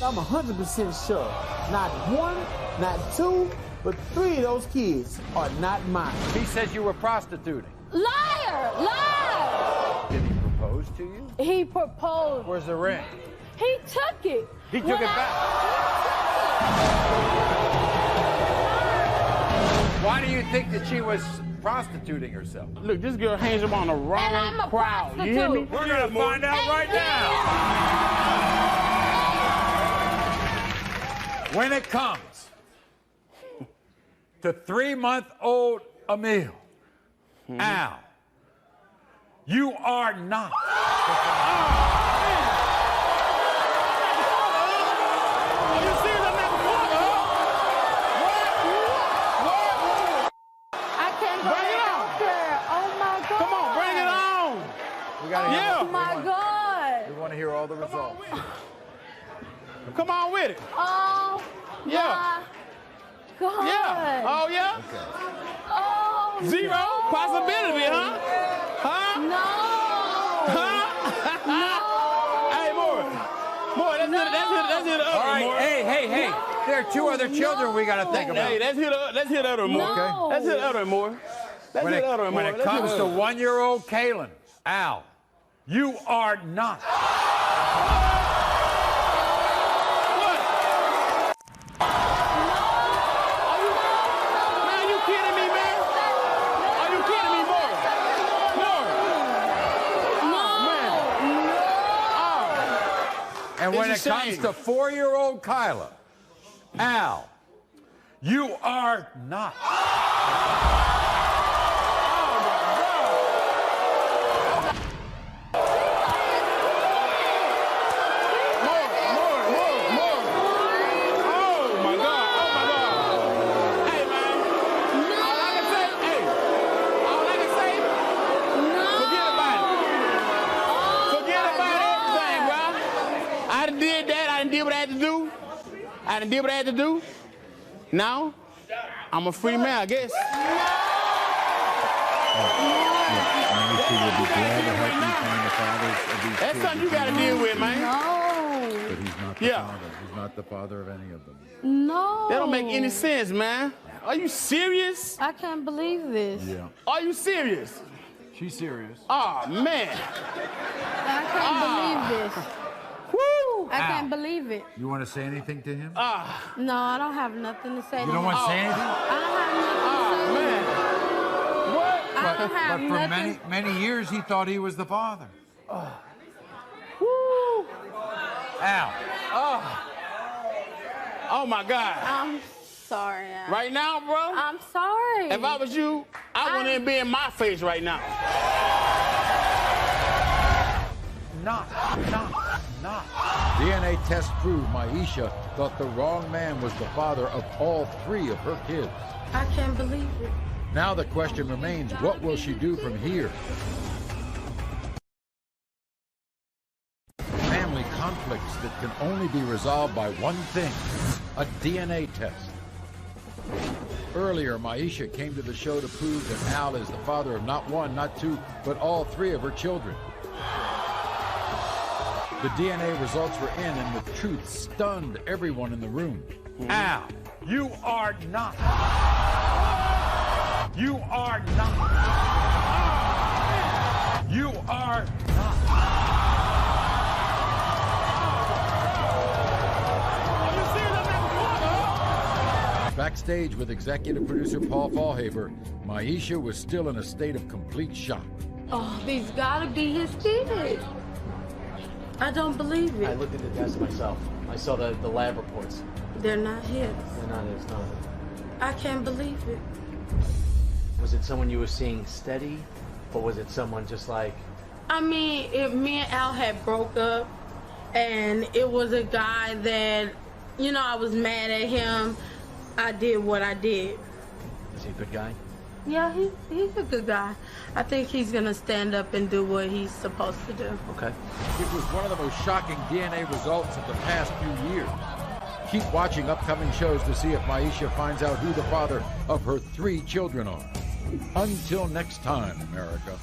[SPEAKER 9] I'm 100% sure. Not 1, not 2, but 3 of those kids are not mine.
[SPEAKER 1] He says you were prostituting.
[SPEAKER 8] Liar! Live.
[SPEAKER 1] Did he propose to you?
[SPEAKER 8] He proposed.
[SPEAKER 1] Where's the ring?
[SPEAKER 8] He took it.
[SPEAKER 1] He took it back. Why do you think that she was prostituting herself?
[SPEAKER 2] Look, this girl hangs up on the
[SPEAKER 8] And I'm
[SPEAKER 2] wrong
[SPEAKER 8] a
[SPEAKER 2] crowd. You hear me?
[SPEAKER 1] We're gonna find out right now. When it comes to 3-month-old Emil, Al, you are not. We gotta hear
[SPEAKER 8] Oh my God.
[SPEAKER 1] We want to hear all the results.
[SPEAKER 2] Come on with it.
[SPEAKER 8] Oh
[SPEAKER 2] Yeah.
[SPEAKER 8] my God.
[SPEAKER 2] Yeah. Oh, yeah?
[SPEAKER 1] Okay.
[SPEAKER 8] Oh,
[SPEAKER 2] Zero
[SPEAKER 8] no.
[SPEAKER 2] possibility, huh? Huh?
[SPEAKER 8] No.
[SPEAKER 2] Huh?
[SPEAKER 8] No.
[SPEAKER 2] Hey, Maury, let's hit the
[SPEAKER 1] All
[SPEAKER 2] other
[SPEAKER 1] right,
[SPEAKER 2] Maury.
[SPEAKER 1] hey. There are 2 other children we got to think about.
[SPEAKER 2] Hey, let's hit the other Maury.
[SPEAKER 8] No.
[SPEAKER 2] Let's hit the other Maury. Let's hit the other Maury.
[SPEAKER 1] When it comes to 1-year-old Kaylin, Al, you are not. And when it comes to 4-year-old Kyla, Al, you are not.
[SPEAKER 2] I done did what I had to do. Now, I'm a free man, I guess. That's something you gotta deal with, man.
[SPEAKER 8] No.
[SPEAKER 13] But he's not the father. He's not the father of any of them.
[SPEAKER 8] No.
[SPEAKER 2] That don't make any sense, man. Are you serious?
[SPEAKER 8] I can't believe this.
[SPEAKER 13] Yeah.
[SPEAKER 2] Are you serious?
[SPEAKER 13] She's serious.
[SPEAKER 2] Oh, man.
[SPEAKER 8] I can't believe this.
[SPEAKER 2] Woo!
[SPEAKER 8] I can't believe it.
[SPEAKER 1] You want to say anything to him?
[SPEAKER 8] No, I don't have nothing to say.
[SPEAKER 1] You don't want to say anything?
[SPEAKER 8] I don't have nothing to say.
[SPEAKER 2] Man. What?
[SPEAKER 8] I don't have
[SPEAKER 1] But for
[SPEAKER 8] nothing.
[SPEAKER 1] many years, he thought he was the father.
[SPEAKER 2] Woo!
[SPEAKER 1] Al.
[SPEAKER 2] Oh, my God.
[SPEAKER 8] I'm sorry. Al.
[SPEAKER 2] Right now, bro?
[SPEAKER 8] I'm sorry.
[SPEAKER 2] If I was you, I wouldn't even be in my face right now.
[SPEAKER 1] Not. DNA test proved Maisha thought the wrong man was the father of all 3 of her kids.
[SPEAKER 8] I can't believe it.
[SPEAKER 1] Now the question remains, what will she do from here? Family conflicts that can only be resolved by one thing, a DNA test. Earlier, Maisha came to the show to prove that Al is the father of not 1, not 2, but all 3 of her children. The DNA results were in, and the truth stunned everyone in the room. Al, you are not. You are not. You are not. Backstage with executive producer Paul Fallhaver, Maisha was still in a state of complete shock.
[SPEAKER 8] Oh, these gotta be his kids. I don't believe it.
[SPEAKER 14] I looked at the test myself. I saw the lab reports.
[SPEAKER 8] They're not his.
[SPEAKER 14] They're not his, no.
[SPEAKER 8] I can't believe it.
[SPEAKER 14] Was it someone you were seeing steady, or was it someone just like...
[SPEAKER 8] I mean, me and Al had broke up, and it was a guy that, you know, I was mad at him. I did what I did.
[SPEAKER 14] Is he a good guy?
[SPEAKER 8] Yeah, he's a good guy. I think he's gonna stand up and do what he's supposed to do.
[SPEAKER 14] Okay.
[SPEAKER 1] It was one of the most shocking DNA results of the past few years. Keep watching upcoming shows to see if Maisha finds out who the father of her 3 children are. Until next time, America.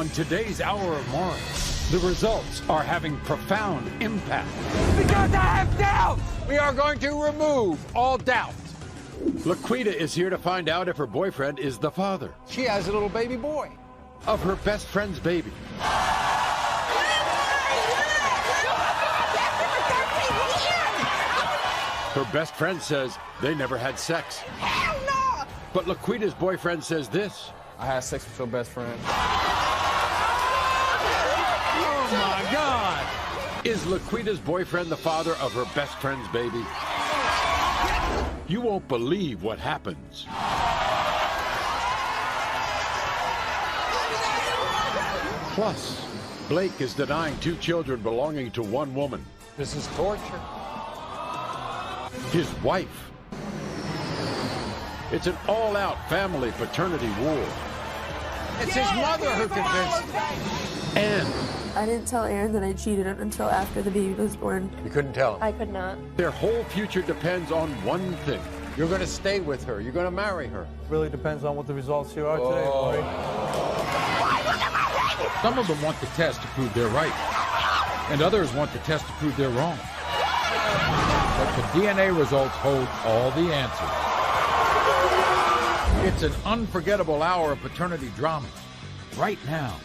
[SPEAKER 13] On today's Hour of Maury, the results are having profound impact.
[SPEAKER 1] Because I have doubt! We are going to remove all doubt.
[SPEAKER 13] Laquita is here to find out if her boyfriend is the father
[SPEAKER 1] She has a little baby boy.
[SPEAKER 13] of her best friend's baby. Her best friend says they never had sex.
[SPEAKER 3] Hell no!
[SPEAKER 13] But Laquita's boyfriend says this.
[SPEAKER 15] I had sex with your best friend.
[SPEAKER 1] Oh my God!
[SPEAKER 13] Is Laquita's boyfriend the father of her best friend's baby? You won't believe what happens. Plus, Blake is denying 2 children belonging to one woman.
[SPEAKER 1] This is torture.
[SPEAKER 13] His wife. It's an all-out family paternity war.
[SPEAKER 1] It's his mother who convinced him.
[SPEAKER 13] And
[SPEAKER 10] I didn't tell Aaron that I cheated until after the baby was born.
[SPEAKER 1] You couldn't tell him.
[SPEAKER 10] I could not.
[SPEAKER 13] their whole future depends on one thing.
[SPEAKER 1] You're going to stay with her. You're going to marry her.
[SPEAKER 15] Really depends on what the results here are today, Maury.
[SPEAKER 13] Some of them want the test to prove they're right, and others want the test to prove they're wrong.
[SPEAKER 1] But the DNA results hold all the answers.
[SPEAKER 13] It's an unforgettable hour of paternity drama right now.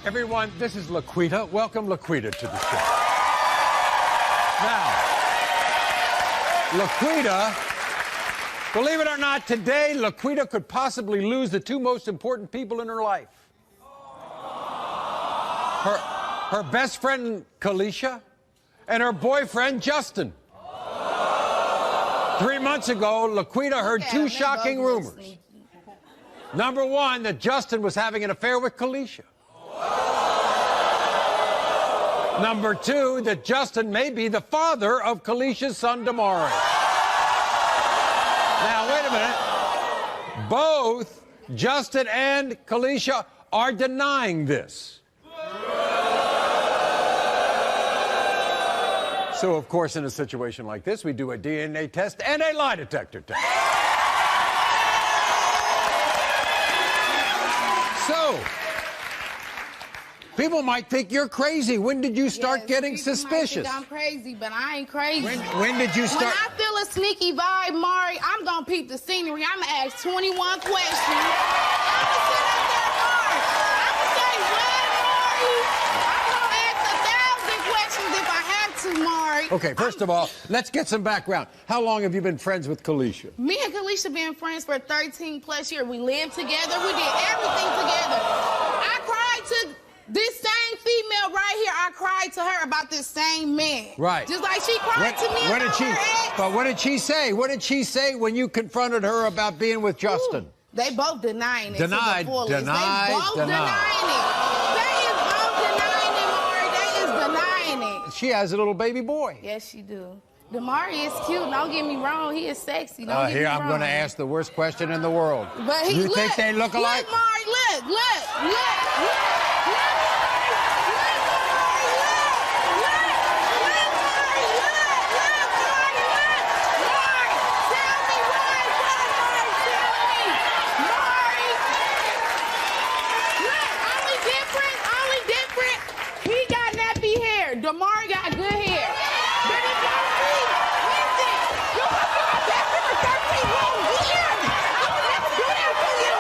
[SPEAKER 1] Everyone, this is Laquita. Welcome Laquita to the show. Now, Laquita, believe it or not, today Laquita could possibly lose the 2 most important people in her life. Her best friend, Kalisha, and her boyfriend, Justin. 3 months ago, Laquita heard 2 shocking rumors. Number 1, that Justin was having an affair with Kalisha. Number 2, that Justin may be the father of Kalisha's son, Maury. Now, wait a minute. Both Justin and Kalisha are denying this. So, of course, in a situation like this, we do a DNA test and a lie detector test. So, people might think you're crazy. When did you start getting suspicious?
[SPEAKER 16] I'm crazy, but I ain't crazy.
[SPEAKER 1] When did you start?
[SPEAKER 16] When I feel a sneaky vibe, Maury, I'm gonna peep the scenery. I'm gonna ask 21 questions. I'm gonna sit up there, Maury. I'm gonna say, what, Maury? I'm gonna ask 1,000 questions if I have to, Maury.
[SPEAKER 1] Okay, first of all, let's get some background. How long have you been friends with Kalisha?
[SPEAKER 16] Me and Kalisha been friends for 13 plus years. We lived together. We did everything together. I cried to this same female right here. I cried to her about this same man.
[SPEAKER 1] Right.
[SPEAKER 16] Just like she cried to me about her ex.
[SPEAKER 1] But what did she say? What did she say when you confronted her about being with Justin?
[SPEAKER 16] Ooh, they both denying it.
[SPEAKER 1] Denied,
[SPEAKER 16] to the fullest.
[SPEAKER 1] denied,
[SPEAKER 16] They both
[SPEAKER 1] denied.
[SPEAKER 16] denying it. They is both denying it, Maury. They is denying it.
[SPEAKER 1] She has a little baby boy.
[SPEAKER 16] Yes, she do. Damari is cute. Don't get me wrong. He is sexy. Don't get me
[SPEAKER 1] Here,
[SPEAKER 16] wrong.
[SPEAKER 1] I'm going to ask the worst question in the world.
[SPEAKER 16] But he,
[SPEAKER 1] you think they look alike?
[SPEAKER 16] Look, Maury, look. Damari got good hair. But he got feet. Listen, you want to be best for 13 whole years. I would never do that for you.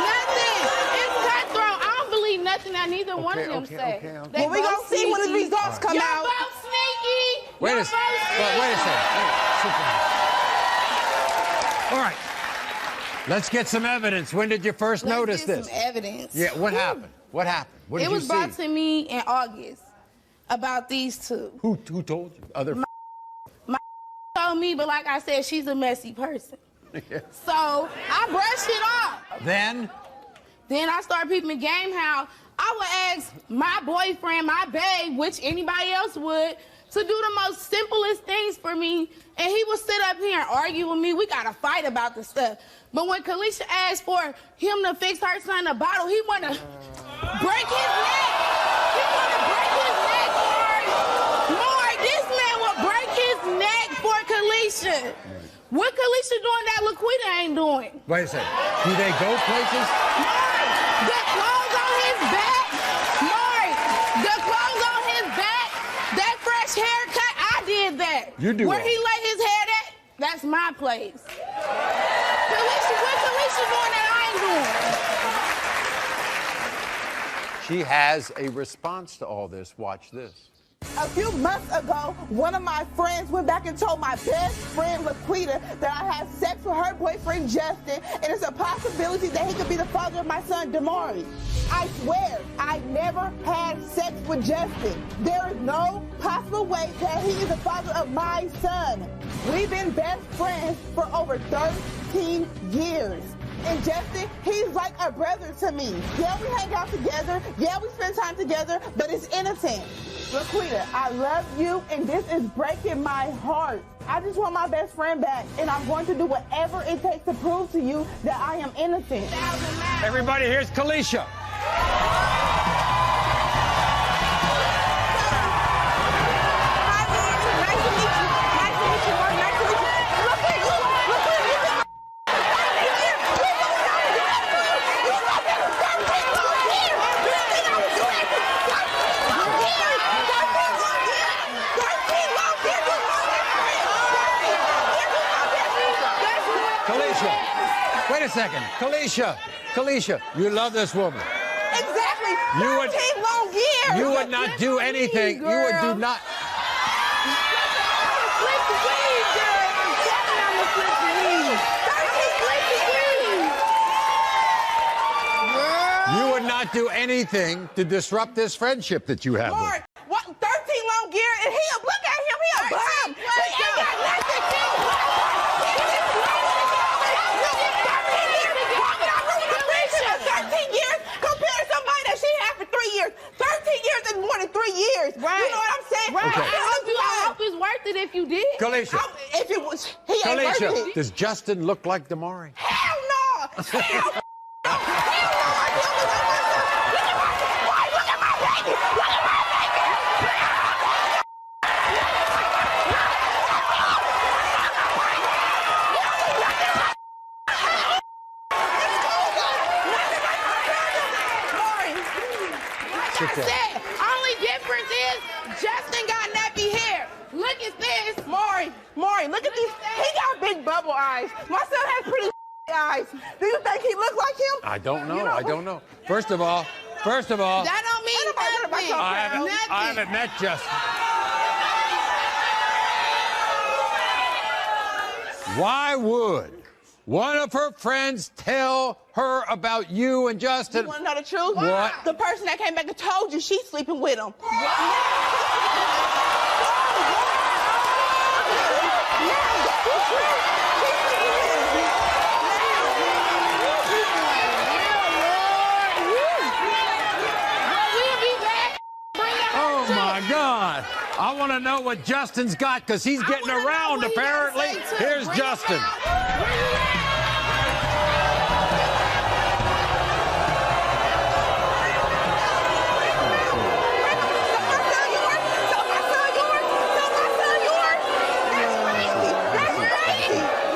[SPEAKER 16] Nothing. It's cutthroat. I don't believe nothing that neither one of them say.
[SPEAKER 3] Well, we gonna see when the results come out.
[SPEAKER 16] Y'all both sneaky.
[SPEAKER 1] Wait a second. All right. Let's get some evidence. When did you first notice this?
[SPEAKER 16] Some evidence.
[SPEAKER 1] Yeah, what happened? What happened? What did
[SPEAKER 16] It
[SPEAKER 1] you
[SPEAKER 16] was
[SPEAKER 1] see?
[SPEAKER 16] brought to me in August about these 2.
[SPEAKER 1] Who told you?
[SPEAKER 16] My told me, but like I said, she's a messy person. So I brushed it off.
[SPEAKER 1] Then
[SPEAKER 16] I started peeping the game how I would ask my boyfriend, my babe, which anybody else would, to do the most simplest things for me, and he would sit up here and argue with me. We got to fight about the stuff. But when Kalisha asked for him to fix her son a bottle, he want to break his neck. He want to break his neck, Maury. Maury, this man will break his neck for Kalisha. What Kalisha doing that Laquita ain't doing?
[SPEAKER 1] Wait a second. Do they go places?
[SPEAKER 16] Maury, the clothes on his back. Maury, the clothes on his back. That fresh haircut, I did that.
[SPEAKER 1] You do
[SPEAKER 16] Where
[SPEAKER 1] all.
[SPEAKER 16] he lay his head at, that's my place. Kalisha, what Kalisha doing that I ain't doing?
[SPEAKER 4] She has a response to all this. Watch this.
[SPEAKER 3] A few months ago, one of my friends went back and told my best friend, Laquita, that I had sex with her boyfriend, Justin, and it's a possibility that he could be the father of my son, Maury. I swear, I never had sex with Justin. There is no possible way that he is the father of my son. We've been best friends for over 13 years. And Justin, he's like a brother to me. Yeah, we hang out together. Yeah, we spend time together, but it's innocent. Laquita, I love you, and this is breaking my heart. I just want my best friend back, and I'm going to do whatever it takes to prove to you that I am innocent.
[SPEAKER 1] Everybody, here's Kalisha. Wait a second. Kalisha, you love this woman.
[SPEAKER 3] Exactly.
[SPEAKER 1] You would,
[SPEAKER 3] 13 long years.
[SPEAKER 1] You would not do anything. You would do not. You would not do anything to disrupt this friendship that you have.
[SPEAKER 3] Lord, what, 13 long years, and look at him, he a bum. He ain't got nothing to do. 13 years compared to somebody that she had for 3 years. 13 years is more than 3 years.
[SPEAKER 16] Right.
[SPEAKER 3] You know what I'm saying?
[SPEAKER 16] Right.
[SPEAKER 1] Okay.
[SPEAKER 16] I hope it's worth it if you did.
[SPEAKER 1] Kalisha.
[SPEAKER 3] If it was, he ain't worth
[SPEAKER 1] Kalisha,
[SPEAKER 3] it.
[SPEAKER 1] does Justin look like Maury?
[SPEAKER 3] Hell no! Hell no! Look at my baby! Look at my baby!
[SPEAKER 16] Like I said, only difference is Justin got nappy hair. Look at this.
[SPEAKER 3] Maury, look at these. He got big bubble eyes. My son has pretty eyes. Do you think he look like him?
[SPEAKER 1] I don't know.
[SPEAKER 3] You know,
[SPEAKER 1] I don't know. First of all,
[SPEAKER 16] That don't mean nothing.
[SPEAKER 1] I haven't met Justin. Why would one of her friends tell her about you and Justin?
[SPEAKER 3] You want to know the truth?
[SPEAKER 1] What?
[SPEAKER 3] The person that came back and told you she's sleeping with him.
[SPEAKER 1] Oh my God. I want to know what Justin's got because he's getting around apparently. Here's Justin.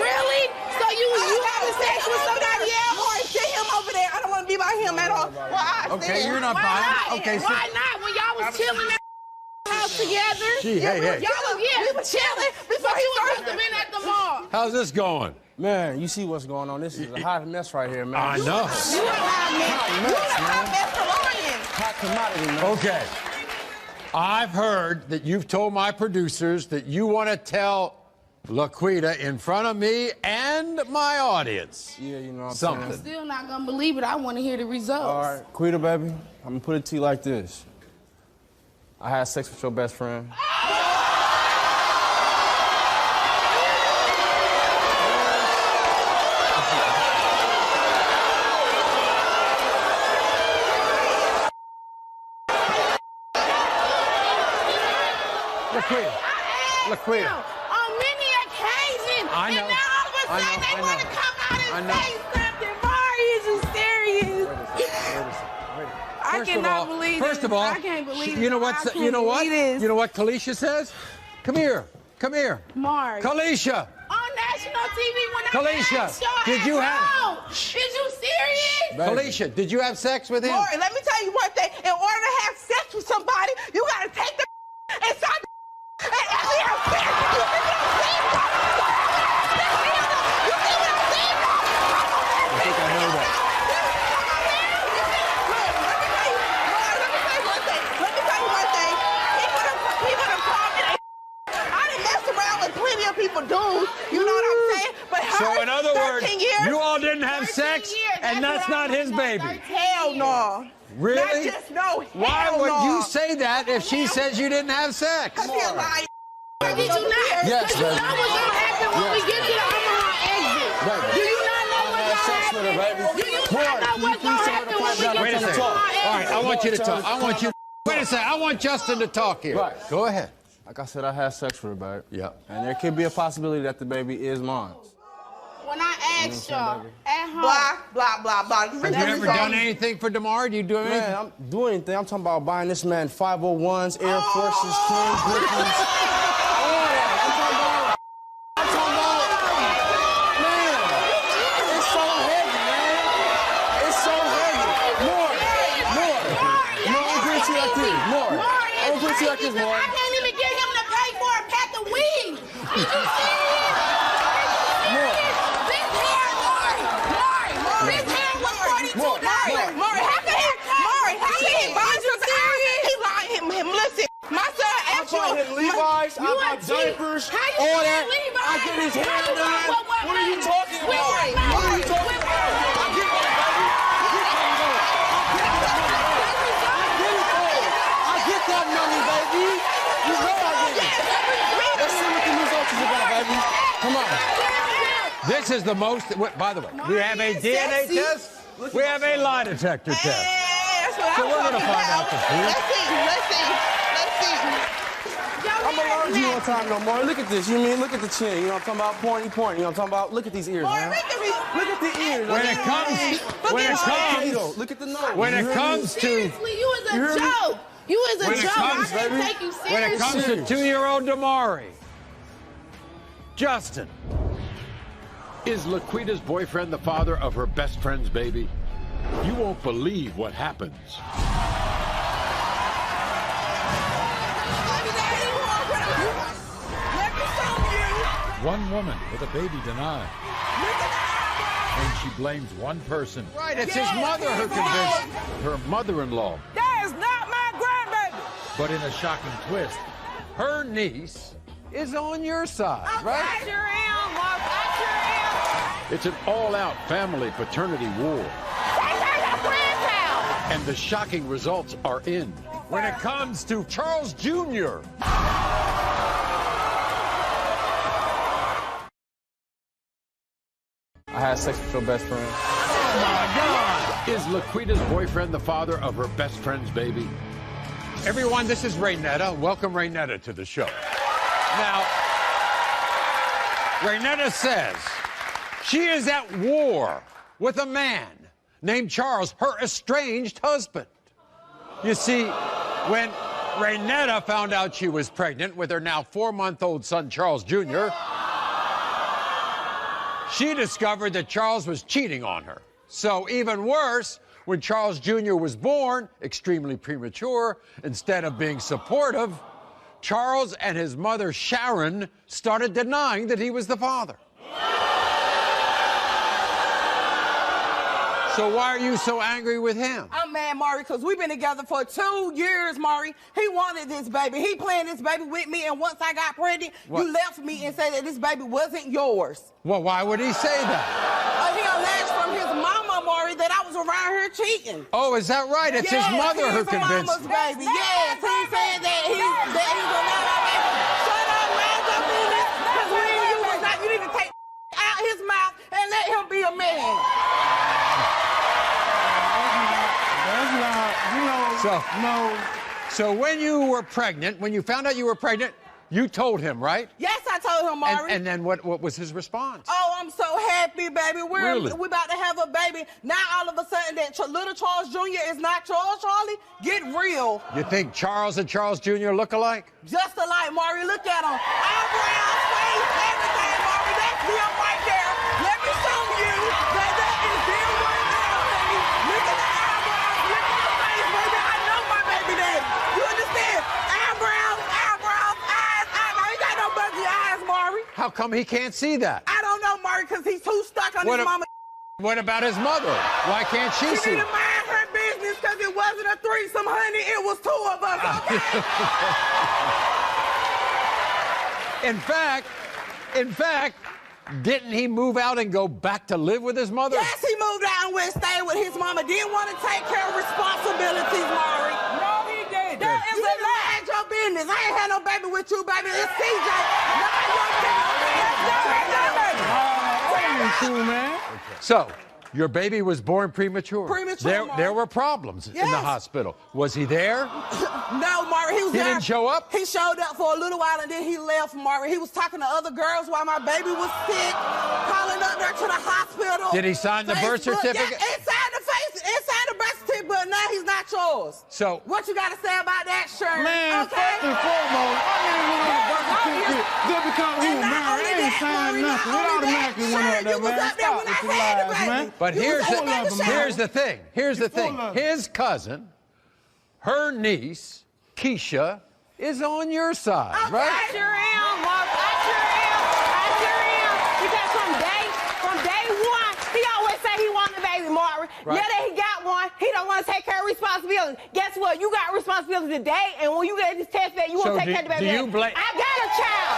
[SPEAKER 16] Really? So you having sex with somebody else?
[SPEAKER 3] Maury, sit him over there. I don't want to be by him at all.
[SPEAKER 1] Okay, you're not
[SPEAKER 16] Why
[SPEAKER 1] buying.
[SPEAKER 16] not?
[SPEAKER 1] Okay, so
[SPEAKER 16] Why not? When y'all was chilling at the house together.
[SPEAKER 1] Gee, hey.
[SPEAKER 16] We were chilling before he was supposed to been at the mall.
[SPEAKER 1] How's this going?
[SPEAKER 15] Man, you see what's going on. This is a hot mess right here, man.
[SPEAKER 1] I know.
[SPEAKER 3] You a hot mess for lying.
[SPEAKER 15] Hot commodity, man.
[SPEAKER 1] Okay. I've heard that you've told my producers that you want to tell Laquita in front of me and my audience.
[SPEAKER 15] Yeah, you know what I'm
[SPEAKER 1] something.
[SPEAKER 15] saying?
[SPEAKER 16] Still not gonna believe it. I want to hear the results.
[SPEAKER 15] All right, Quita, baby, I'm gonna put it to you like this. I had sex with your best friend.
[SPEAKER 1] Laquita.
[SPEAKER 16] On many occasions.
[SPEAKER 1] I know.
[SPEAKER 16] And now all of a sudden they want to come out and say something. Maury is serious. I cannot believe this.
[SPEAKER 1] First of all,
[SPEAKER 16] I can't believe
[SPEAKER 1] you know
[SPEAKER 16] it.
[SPEAKER 1] what?
[SPEAKER 16] I can't
[SPEAKER 1] You know what?
[SPEAKER 16] believe this.
[SPEAKER 1] You know what Kalisha says? Come here.
[SPEAKER 16] Maury.
[SPEAKER 1] Kalisha.
[SPEAKER 16] On national on TV when I
[SPEAKER 1] Kalisha,
[SPEAKER 16] asked your
[SPEAKER 1] did you
[SPEAKER 16] ass
[SPEAKER 1] have-
[SPEAKER 16] out. Is you serious?
[SPEAKER 1] Felicia, did you have sex with him?
[SPEAKER 3] Maury, let me tell you one thing. In order to have sex with somebody, you gotta take the inside the and actually have sex. You see what I'm saying? You see what I'm saying?
[SPEAKER 1] I think I know that.
[SPEAKER 3] Let me tell you one thing. He would have called me. I done messed around with plenty of people, dudes. You know what I'm saying? But her,
[SPEAKER 1] So in other words,
[SPEAKER 3] 13 years,
[SPEAKER 1] you all didn't have sex, and that's not his baby.
[SPEAKER 3] Hell no.
[SPEAKER 1] Really?
[SPEAKER 3] Not just no.
[SPEAKER 1] Why
[SPEAKER 3] hell
[SPEAKER 1] would
[SPEAKER 3] no.
[SPEAKER 1] you say that if she says you didn't have sex?
[SPEAKER 3] Cause he a liar.
[SPEAKER 16] Did you not?
[SPEAKER 5] Yes,
[SPEAKER 16] Because you know what's gonna happen when we get to the Omaha exit. Do you not know what's gonna happen? Do you not know what's gonna happen when we get
[SPEAKER 1] Wait a
[SPEAKER 16] to the
[SPEAKER 1] second.
[SPEAKER 16] Omaha exit?
[SPEAKER 1] All right, I want you to talk. I want you. Wait a second. I want Justin to talk here.
[SPEAKER 15] Right.
[SPEAKER 1] Go ahead.
[SPEAKER 15] Like I said, I had sex with her, babe.
[SPEAKER 1] Yeah.
[SPEAKER 15] And there could be a possibility that the baby is mine.
[SPEAKER 16] When I asked y'all at home.
[SPEAKER 3] Blah, blah, blah, blah.
[SPEAKER 1] Have you ever done anything for DeMar? Do you do anything?
[SPEAKER 15] Man, I'm doing anything. I'm talking about buying this man 501s, Air Forces, King Griffins. All that. I'm talking about, man, it's so heavy, man. It's so heavy. More. I'm gonna put it to you like this. More. I'm gonna put it to you like this, more.
[SPEAKER 16] I can't even get him to pay for a pack of weed. Is you serious?
[SPEAKER 15] More.
[SPEAKER 16] This hair, Maury. This hair was $42.
[SPEAKER 3] Maury, how can he buy you serious? He lied him. Listen, my son
[SPEAKER 15] I
[SPEAKER 3] asked you.
[SPEAKER 15] bought him Levi's, I bought diapers, all that. I get his hair done. What are you talking about? What are you talking about? I get that, baby. I get that money, baby. You know I get it. Let's see what the results is about, baby. Come on.
[SPEAKER 1] This is the most. By the way, we have a DNA test. We have a lie detector test.
[SPEAKER 3] That's what
[SPEAKER 1] So
[SPEAKER 3] I'm
[SPEAKER 1] we're gonna
[SPEAKER 3] talking
[SPEAKER 1] find
[SPEAKER 3] about.
[SPEAKER 1] out the truth.
[SPEAKER 3] Let's see.
[SPEAKER 15] I'm gonna learn you one time no more. Look at this. You mean look at the chin. You know what I'm talking about? Pointy. You know what I'm talking about? Look at these ears, man. Look at the ears.
[SPEAKER 1] When it comes,
[SPEAKER 15] look at the nose.
[SPEAKER 1] when it comes to,
[SPEAKER 16] Seriously, you is a joke. You is a
[SPEAKER 1] when it
[SPEAKER 16] joke.
[SPEAKER 1] comes,
[SPEAKER 16] I can't take you seriously.
[SPEAKER 1] when it comes to 2-year-old DeMar, Justin.
[SPEAKER 13] Is Laquita's boyfriend the father of her best friend's baby? You won't believe what happens.
[SPEAKER 1] One woman with a baby denied. And she blames one person. Right, it's his mother who convinced
[SPEAKER 13] Her mother-in-law.
[SPEAKER 3] That is not my grandbaby.
[SPEAKER 1] But in a shocking twist, her niece is on your side, right?
[SPEAKER 3] I sure am, Mark. I sure am.
[SPEAKER 13] It's an all-out family paternity war. And the shocking results are in.
[SPEAKER 1] When it comes to Charles Jr.,
[SPEAKER 15] I had sex with your best friend.
[SPEAKER 13] Is Laquita's boyfriend the father of her best friend's baby?
[SPEAKER 1] everyone, this is Raynetta. Welcome Raynetta to the show. Now, Raynetta says she is at war with a man named Charles, her estranged husband. You see, when Raynetta found out she was pregnant with her now 4-month-old son, Charles Jr., she discovered that Charles was cheating on her. So even worse, when Charles Jr. was born, extremely premature, instead of being supportive, Charles and his mother, Sharon, started denying that he was the father. So why are you so angry with him?
[SPEAKER 3] I'm mad, Maury, because we've been together for 2 years, Maury. He wanted this baby. He planned this baby with me, and once I got pregnant, you left me and said that this baby wasn't yours.
[SPEAKER 1] Well, why would he say that?
[SPEAKER 3] He alleged from his mama, Maury, that I was around here cheating.
[SPEAKER 1] Oh, is that right? It's his mother who convinced
[SPEAKER 3] him. Baby. Yes, he said that he's allowed my baby. Shut up, man, up in this, because when you was not, you need to take out his mouth and let him be a man.
[SPEAKER 1] So when you were pregnant, when you found out you were pregnant, you told him, right?
[SPEAKER 3] Yes, I told him, Maury.
[SPEAKER 1] And then what was his response?
[SPEAKER 3] Oh, I'm so happy, baby. We're
[SPEAKER 1] Really?
[SPEAKER 3] about to have a baby. Now all of a sudden that little Charles Jr. is not Charlie. Get real.
[SPEAKER 1] You think Charles and Charles Jr. look alike?
[SPEAKER 3] Just alike, Maury. Look at him. Eyebrows, face, everything, Maury. That's him right
[SPEAKER 1] come he can't see that?
[SPEAKER 3] I don't know, Maury, because he's too stuck on his mama.
[SPEAKER 1] What about his mother? Why can't she see?
[SPEAKER 3] She need to mind her business because it wasn't a threesome, honey. It was 2 of us,
[SPEAKER 1] okay? In fact, didn't he move out and go back to live with his mother?
[SPEAKER 3] Yes, he moved out and went stay with his mama. Didn't want to take care of responsibilities, Maury.
[SPEAKER 2] No, he didn't.
[SPEAKER 3] That is a mind your business. I ain't had no baby with you, baby. It's TJ. Mind your business.
[SPEAKER 2] Man.
[SPEAKER 1] So, your baby was born premature.
[SPEAKER 3] Premature,
[SPEAKER 1] There were problems in the hospital. Was he there?
[SPEAKER 3] No, Maury, he was there.
[SPEAKER 1] He didn't show up?
[SPEAKER 3] He showed up for a little while and then he left, Maury. He was talking to other girls while my baby was sick, calling up there to the hospital.
[SPEAKER 1] Did he sign the birth certificate?
[SPEAKER 3] Yeah, inside the birth certificate, but now he's not yours.
[SPEAKER 1] So,
[SPEAKER 3] what you got to say about that, Sharon?
[SPEAKER 2] Man,
[SPEAKER 3] okay?
[SPEAKER 2] first and foremost, I didn't want to birth certificate just because he was married. I ain't signed nothing. It automatically went up there, man. Stop with your lies, man.
[SPEAKER 1] But here's the thing. Here's the thing. His cousin, her niece, Keisha, is on your side, right?
[SPEAKER 6] I sure am, Mark. I sure am. Because from day one, he always say he wanted a baby, Maury.
[SPEAKER 1] Right.
[SPEAKER 6] Yeah, that he got one. He don't want to take care of responsibility. Guess what? You got responsibility today, and when you get this test back, you won't take care of the baby.
[SPEAKER 1] Do you blame?
[SPEAKER 6] I got a child.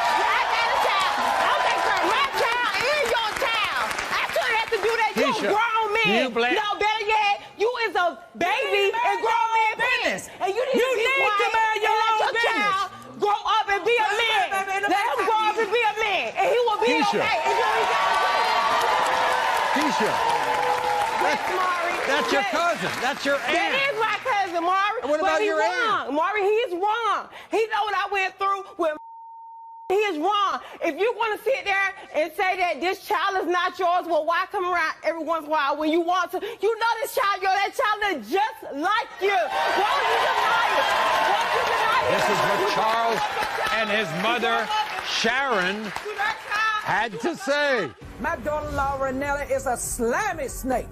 [SPEAKER 6] I'll take care of my child and your child. I shouldn't have to do that. You a grown man.
[SPEAKER 1] Do you blame?
[SPEAKER 6] No, better yet, you is a baby and grown man business. And you need to mind your own business. Grow up and be a man. Let him grow up and be a man, and he will be
[SPEAKER 1] Keisha.
[SPEAKER 6] okay. And you ain't got to
[SPEAKER 1] Keisha.
[SPEAKER 6] Maury.
[SPEAKER 1] That's your cousin. That's your aunt.
[SPEAKER 6] That is my cousin, Maury.
[SPEAKER 1] What about
[SPEAKER 6] but
[SPEAKER 1] your
[SPEAKER 6] wrong.
[SPEAKER 1] aunt?
[SPEAKER 6] Maury, he is wrong. He know what I went through with. He is wrong. If you want to sit there and say that this child is not yours, well, why come around every once in a while when you want to? You know this child, that child is just like you. Won't you deny it? Won't you deny it?
[SPEAKER 1] This is what Charles and his mother, Sharon, had to say.
[SPEAKER 2] My daughter-in-law, Renella, is a slimy snake.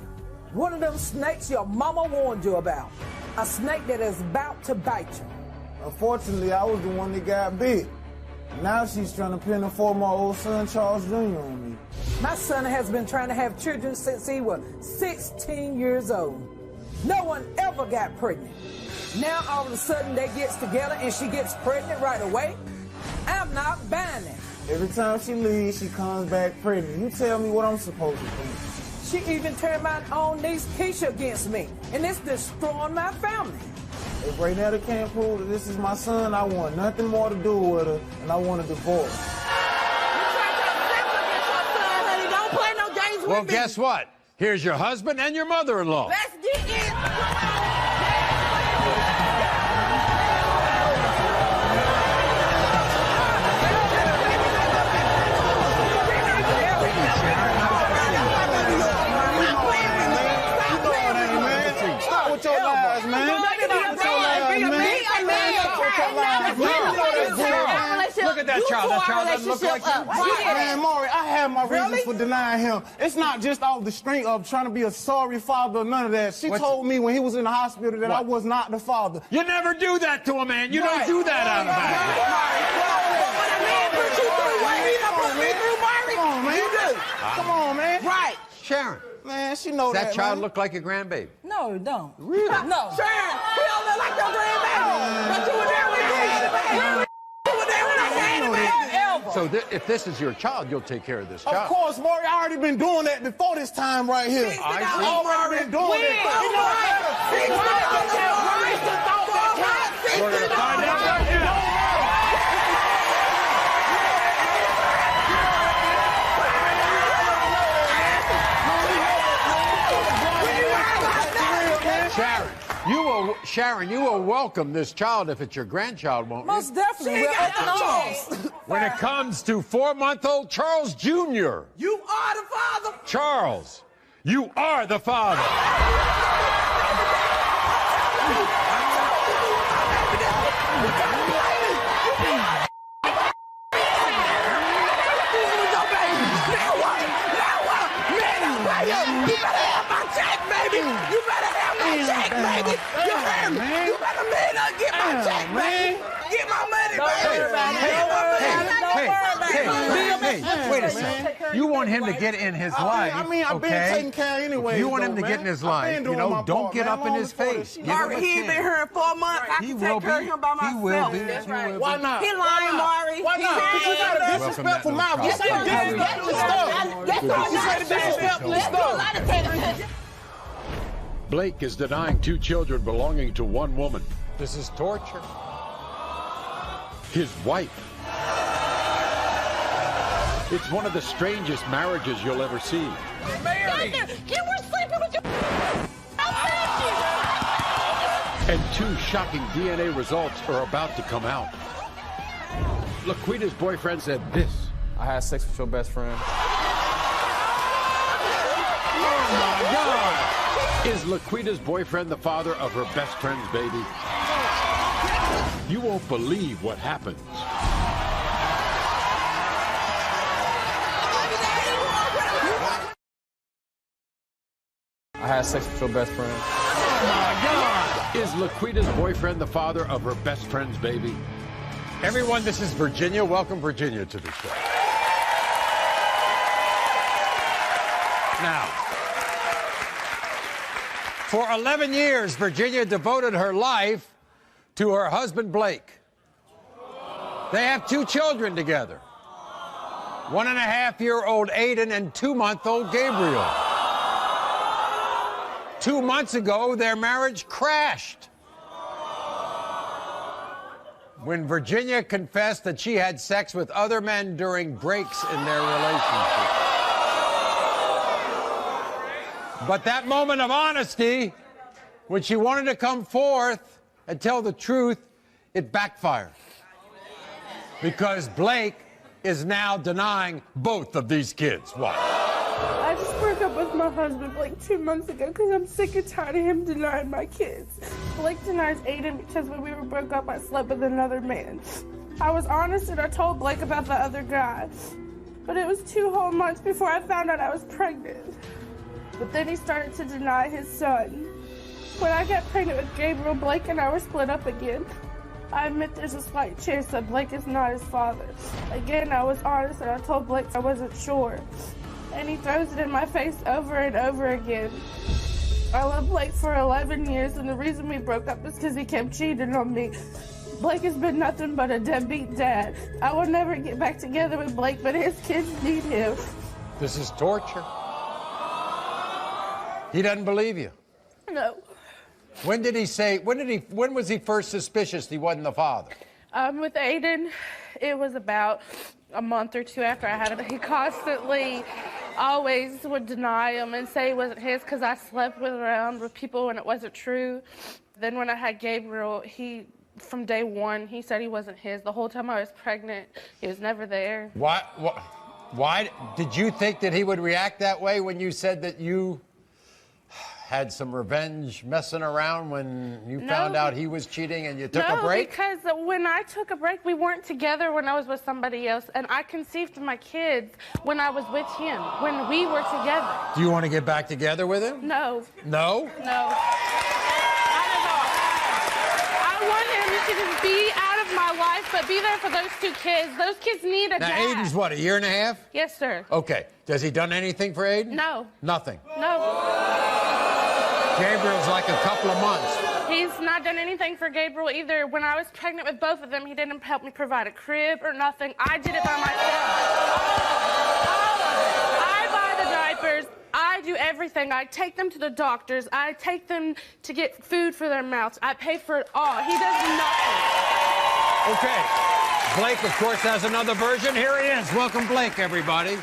[SPEAKER 2] One of them snakes your mama warned you about. A snake that is about to bite you.
[SPEAKER 9] Unfortunately, I was the one that got bit. Now she's trying to pin a 4-month-old son, Charles Jr. on me.
[SPEAKER 2] My son has been trying to have children since he was 16 years old. No one ever got pregnant. Now all of a sudden they gets together and she gets pregnant right away. I'm not buying it.
[SPEAKER 9] Every time she leaves, she comes back pregnant. You tell me what I'm supposed to think.
[SPEAKER 2] She even turned my own niece Keisha against me, and it's destroying my family.
[SPEAKER 9] If Raynetta can't prove that this is my son, I want nothing more to do with her, and I want a divorce.
[SPEAKER 3] Don't play no games with me.
[SPEAKER 1] Well, guess what? Here's your husband and your mother-in-law.
[SPEAKER 3] Let's get it.
[SPEAKER 9] Stop with your lies, man.
[SPEAKER 1] Look at that child. That child doesn't look like you.
[SPEAKER 9] Man, Maury, I have my reasons for denying him. It's not just off the strength of trying to be a sorry father or none of that. She told me when he was in the hospital that I was not the father.
[SPEAKER 1] You never do that to a man. You don't do that out of bag.
[SPEAKER 3] When a man puts you through what he done put me through, Maury,
[SPEAKER 9] Come on, man.
[SPEAKER 3] you do.
[SPEAKER 9] Come on, man.
[SPEAKER 3] Right.
[SPEAKER 1] Sharon,
[SPEAKER 9] Man, she know
[SPEAKER 1] does that child
[SPEAKER 9] man.
[SPEAKER 1] look like a grandbaby?
[SPEAKER 2] No, it don't.
[SPEAKER 1] Really?
[SPEAKER 2] No.
[SPEAKER 3] Sharon, he don't look like your grandbaby. But you were there with me. You were there when I had him, baby.
[SPEAKER 1] So if this is your child, you'll take care of this
[SPEAKER 9] Of
[SPEAKER 1] child.
[SPEAKER 9] course, Maury, I already been doing that before this time right here.
[SPEAKER 1] I see.
[SPEAKER 9] I already been doing that.
[SPEAKER 1] We're going to find out right now. Sharon, you will welcome this child if it's your grandchild, won't you?
[SPEAKER 2] Most definitely. We're open arms.
[SPEAKER 1] When it comes to 4-month-old Charles Jr.
[SPEAKER 3] You are the father.
[SPEAKER 1] Charles, you are the father.
[SPEAKER 3] You better have my check, baby. You better have my check, baby. You heard me? You better man up, get my check, baby. Get my money, baby.
[SPEAKER 1] Hey, wait a second. You want him to get in his life,
[SPEAKER 15] I've been
[SPEAKER 1] okay?
[SPEAKER 15] taking care of anyway.
[SPEAKER 1] You want him to get in his life, you know, don't get up in his face. Give him a
[SPEAKER 3] Maury, he ain't been
[SPEAKER 1] chance.
[SPEAKER 3] here in 4 months. I can take care of him by myself.
[SPEAKER 1] He will be.
[SPEAKER 3] That's
[SPEAKER 1] He
[SPEAKER 3] right.
[SPEAKER 1] will
[SPEAKER 15] Why
[SPEAKER 1] be.
[SPEAKER 15] not?
[SPEAKER 3] He lying, Maury.
[SPEAKER 15] Why not? Because you got a disrespectful mouth. You say disrespectful stuff. You say disrespectful stuff.
[SPEAKER 13] Blake is denying 2 children belonging to one woman.
[SPEAKER 1] This is torture.
[SPEAKER 13] His wife. It's one of the strangest marriages you'll ever see.
[SPEAKER 6] Mary! You were sleeping with your...
[SPEAKER 13] And 2 shocking DNA results are about to come out. Laquita's boyfriend said this.
[SPEAKER 17] I had sex with your best friend.
[SPEAKER 13] Oh my God! Is Laquita's boyfriend the father of her best friend's baby? You won't believe what happens.
[SPEAKER 17] I had sex with your best friend.
[SPEAKER 13] Oh my God! Is Laquita's boyfriend the father of her best friend's baby?
[SPEAKER 1] Everyone, this is Virginia. Welcome, Virginia, to the show. Now, for 11 years, Virginia devoted her life to her husband, Blake. They have 2 children together. 1.5-year-old Aiden and 2-month-old Gabriel. 2 months ago, their marriage crashed when Virginia confessed that she had sex with other men during breaks in their relationship. But that moment of honesty, when she wanted to come forth and tell the truth, it backfired. Because Blake is now denying both of these kids. Why?
[SPEAKER 18] I just broke up with my husband like 2 months ago because I'm sick and tired of him denying my kids. Blake denies Aiden because when we were broke up, I slept with another man. I was honest and I told Blake about the other guy. But it was 2 whole months before I found out I was pregnant. But then he started to deny his son. When I got pregnant with Gabriel, Blake and I were split up again. I admit there's a slight chance that Blake is not his father. Again, I was honest and I told Blake I wasn't sure. And he throws it in my face over and over again. I loved Blake for 11 years, and the reason we broke up is because he kept cheating on me. Blake has been nothing but a deadbeat dad. I will never get back together with Blake, but his kids need him.
[SPEAKER 1] This is torture. He doesn't believe you.
[SPEAKER 18] No.
[SPEAKER 1] When was he first suspicious he wasn't the father?
[SPEAKER 18] With Aiden, it was about a month or 2 after I had him. He constantly always would deny him and say it wasn't his because I slept around with people and it wasn't true. Then when I had Gabriel, from day one, he said he wasn't his. The whole time I was pregnant, he was never there.
[SPEAKER 1] Why did you think that he would react that way when you said that you had some revenge messing around when you found out he was cheating and you took a break?
[SPEAKER 18] No, because when I took a break, we weren't together when I was with somebody else, and I conceived my kids when I was with him, when we were together.
[SPEAKER 1] Do you want to get back together with him?
[SPEAKER 18] No.
[SPEAKER 1] No?
[SPEAKER 18] No. I want him to just be out of my life, but be there for those 2 kids. Those kids need a dad.
[SPEAKER 1] Now, Aiden's what, 1.5 years?
[SPEAKER 18] Yes, sir.
[SPEAKER 1] Okay. Has he done anything for Aiden?
[SPEAKER 18] No.
[SPEAKER 1] Nothing?
[SPEAKER 18] No.
[SPEAKER 1] Gabriel's like a couple of months.
[SPEAKER 18] He's not done anything for Gabriel either. When I was pregnant with both of them, he didn't help me provide a crib or nothing. I did it by myself. I buy the diapers. I do everything. I take them to the doctors. I take them to get food for their mouths. I pay for it all. He does nothing.
[SPEAKER 1] Okay. Blake, of course, has another version. Here he is. Welcome, Blake, everybody.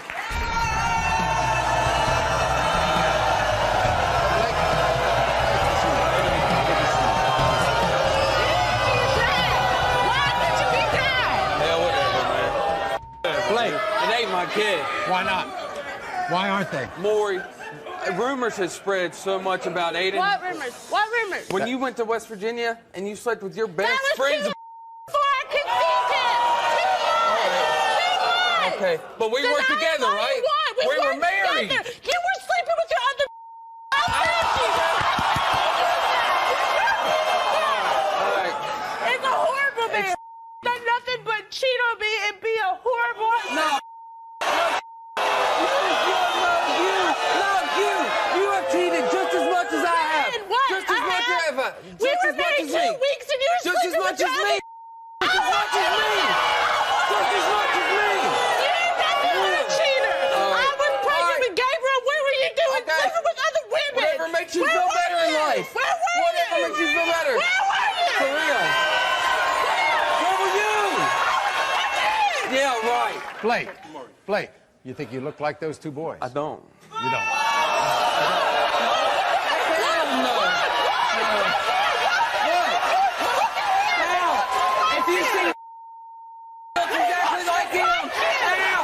[SPEAKER 1] Blake.
[SPEAKER 12] It ain't my kid.
[SPEAKER 1] Why not? Why aren't they?
[SPEAKER 12] Maury, rumors have spread so much about Aiden.
[SPEAKER 18] What rumors? What rumors?
[SPEAKER 12] When you went to West Virginia and you slept with your best friends.
[SPEAKER 18] Before I conceived him.
[SPEAKER 12] Okay, but we were together, right?
[SPEAKER 18] We
[SPEAKER 12] were married.
[SPEAKER 18] Together. You were sleeping with your other. It's a horrible man. Done nothing but cheat on me and be a horrible.
[SPEAKER 12] No,
[SPEAKER 6] We were married 2 weeks and you were
[SPEAKER 15] Just as
[SPEAKER 6] sleeping
[SPEAKER 15] much
[SPEAKER 6] with
[SPEAKER 15] as
[SPEAKER 6] Johnny.
[SPEAKER 15] me. Just as much as me. Just as much as me.
[SPEAKER 6] You ain't nothing but a cheater. I was pregnant with Gabriel. What were you doing? Living with other women.
[SPEAKER 15] Whatever makes you feel better in life.
[SPEAKER 6] Where were you?
[SPEAKER 15] Whatever makes you feel better.
[SPEAKER 6] Where were you?
[SPEAKER 15] For real. Where were you? Yeah, right.
[SPEAKER 1] Blake, you think you look like those two boys?
[SPEAKER 15] I don't.
[SPEAKER 1] You don't.
[SPEAKER 15] Hell no. If you see look exactly like him. Ow.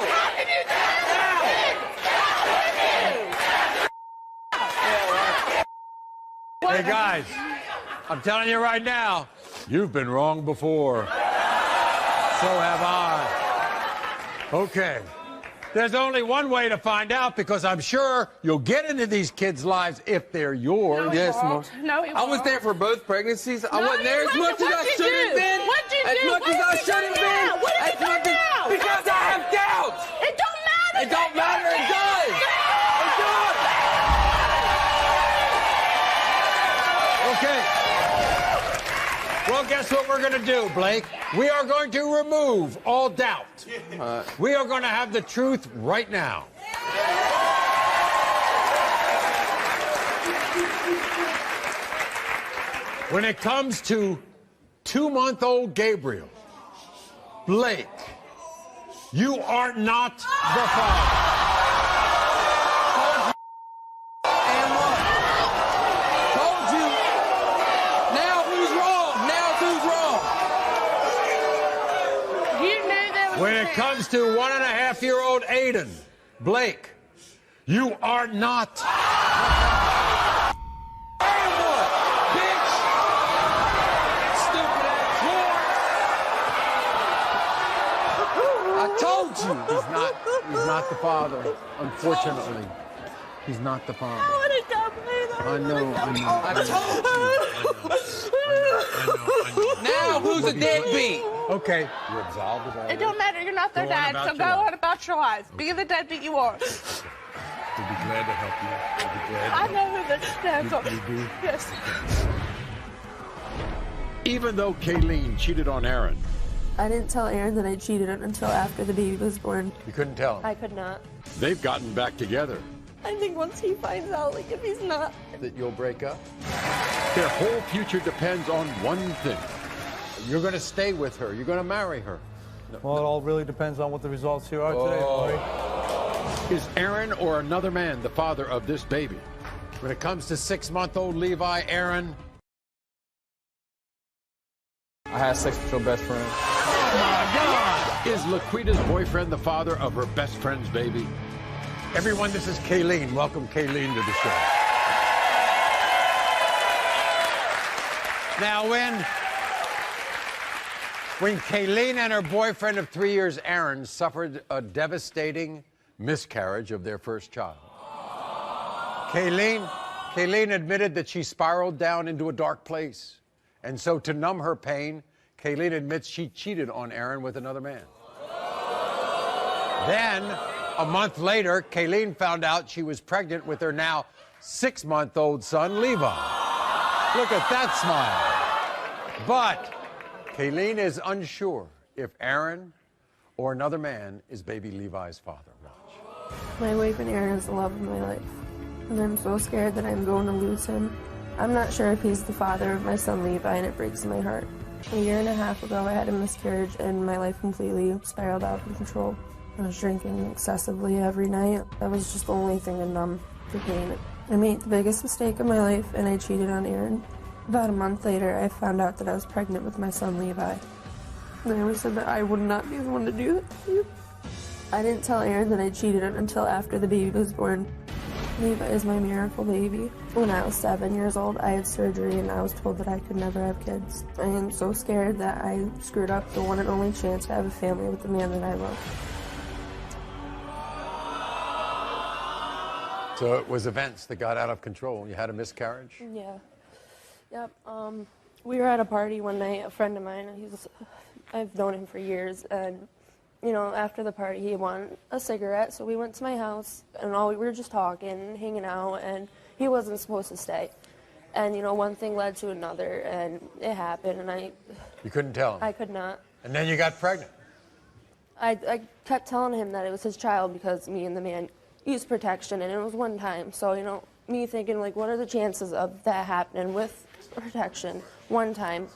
[SPEAKER 1] Hey guys, I'm telling you right now, you've been wrong before. So have I. Okay. There's only one way to find out, because I'm sure you'll get into these kids' lives if they're yours.
[SPEAKER 15] Yes, Mom.
[SPEAKER 18] No, he
[SPEAKER 15] I was
[SPEAKER 18] won't.
[SPEAKER 15] there for both pregnancies. I
[SPEAKER 6] No,
[SPEAKER 15] wasn't there as
[SPEAKER 6] you
[SPEAKER 15] much as
[SPEAKER 6] wasn't.
[SPEAKER 15] I
[SPEAKER 6] What'd you
[SPEAKER 15] should have
[SPEAKER 6] do?
[SPEAKER 15] been.
[SPEAKER 6] What'd you
[SPEAKER 15] As
[SPEAKER 6] do?
[SPEAKER 15] much
[SPEAKER 6] What
[SPEAKER 15] as I
[SPEAKER 6] have you
[SPEAKER 15] should
[SPEAKER 6] done
[SPEAKER 15] have been.
[SPEAKER 6] now? What have
[SPEAKER 15] As
[SPEAKER 6] you done
[SPEAKER 15] much as-
[SPEAKER 6] now?
[SPEAKER 15] Because I have doubts.
[SPEAKER 6] It don't matter.
[SPEAKER 15] It don't matter. It does. It does.
[SPEAKER 1] Okay. Well, guess what we're going to do, Blake? We are going to remove all doubt. We are going to have the truth right now. When it comes to 2-month-old Gabriel, Blake, you are not the father.
[SPEAKER 15] And what? Told you. Now who's wrong? Now who's wrong?
[SPEAKER 6] You knew there was
[SPEAKER 1] When it comes to 1.5-year-old Aiden, Blake, you are not.
[SPEAKER 15] And what? Bitch. Stupid ass whore.
[SPEAKER 1] I told you. He's not the father, unfortunately. He's not the father. I know.
[SPEAKER 15] I told you. Now who's a deadbeat?
[SPEAKER 1] Okay, you're absolved of all
[SPEAKER 18] It don't matter. You're not their
[SPEAKER 1] Go on
[SPEAKER 18] dad,
[SPEAKER 1] about
[SPEAKER 18] so
[SPEAKER 1] your
[SPEAKER 18] go
[SPEAKER 1] life.
[SPEAKER 18] on about your lives. Be the deadbeat you are.
[SPEAKER 1] We'll be glad to help you. We'll be glad to
[SPEAKER 18] I
[SPEAKER 1] help
[SPEAKER 18] know who the dads are.
[SPEAKER 1] You do?
[SPEAKER 18] Yes.
[SPEAKER 13] Even though Kayleen cheated on Aaron,
[SPEAKER 10] I didn't tell Aaron that I cheated until after the baby was born.
[SPEAKER 1] You couldn't tell him
[SPEAKER 10] I could not.
[SPEAKER 13] they've gotten back together.
[SPEAKER 10] I think once he finds out, like, if he's not.
[SPEAKER 1] that you'll break up.
[SPEAKER 13] Their whole future depends on one thing.
[SPEAKER 1] You're going to stay with her. You're going to marry her.
[SPEAKER 17] Well, it all really depends on what the results here are today, Maury.
[SPEAKER 13] Is Aaron or another man the father of this baby?
[SPEAKER 1] When it comes to 6-month-old Levi, Aaron.
[SPEAKER 17] I had sex with your best friend.
[SPEAKER 13] Is Laquita's boyfriend the father of her best friend's baby?
[SPEAKER 1] Everyone, this is Kayleen. Welcome Kayleen to the show. Now, when Kayleen and her boyfriend of 3 years, Aaron, suffered a devastating miscarriage of their first child, Kayleen admitted that she spiraled down into a dark place. And so to numb her pain, Kayleen admits she cheated on Aaron with another man. Then, a month later, Kayleen found out she was pregnant with her now 6-month-old son, Levi. Look at that smile. But Kayleen is unsure if Aaron or another man is baby Levi's father. Watch.
[SPEAKER 10] My boyfriend Aaron is the love of my life, and I'm so scared that I'm going to lose him. I'm not sure if he's the father of my son Levi, and it breaks my heart. A year and a half ago, I had a miscarriage, and my life completely spiraled out of control. I was drinking excessively every night. That was just the only thing to numb the pain. I made the biggest mistake of my life, and I cheated on Aaron. About a month later, I found out that I was pregnant with my son Levi. And I always said that I would not be the one to do that to you. I didn't tell Aaron that I cheated until after the baby was born. Levi is my miracle baby. When I was 7 years old, I had surgery and I was told that I could never have kids. I am so scared that I screwed up the one and only chance to have a family with the man that I love.
[SPEAKER 1] So it was events that got out of control. You had a miscarriage?
[SPEAKER 10] Yeah. Yep. We were at a party one night, a friend of mine, I've known him for years, and after the party, he wanted a cigarette, so we went to my house, and we were just talking, hanging out, and he wasn't supposed to stay. And, you know, one thing led to another, and it happened, and
[SPEAKER 1] You couldn't tell him?
[SPEAKER 10] I could not.
[SPEAKER 1] And then you got pregnant?
[SPEAKER 10] I kept telling him that it was his child because me and the man used protection, and it was one time. So, you know, me thinking, like, what are the chances of that happening with protection one time?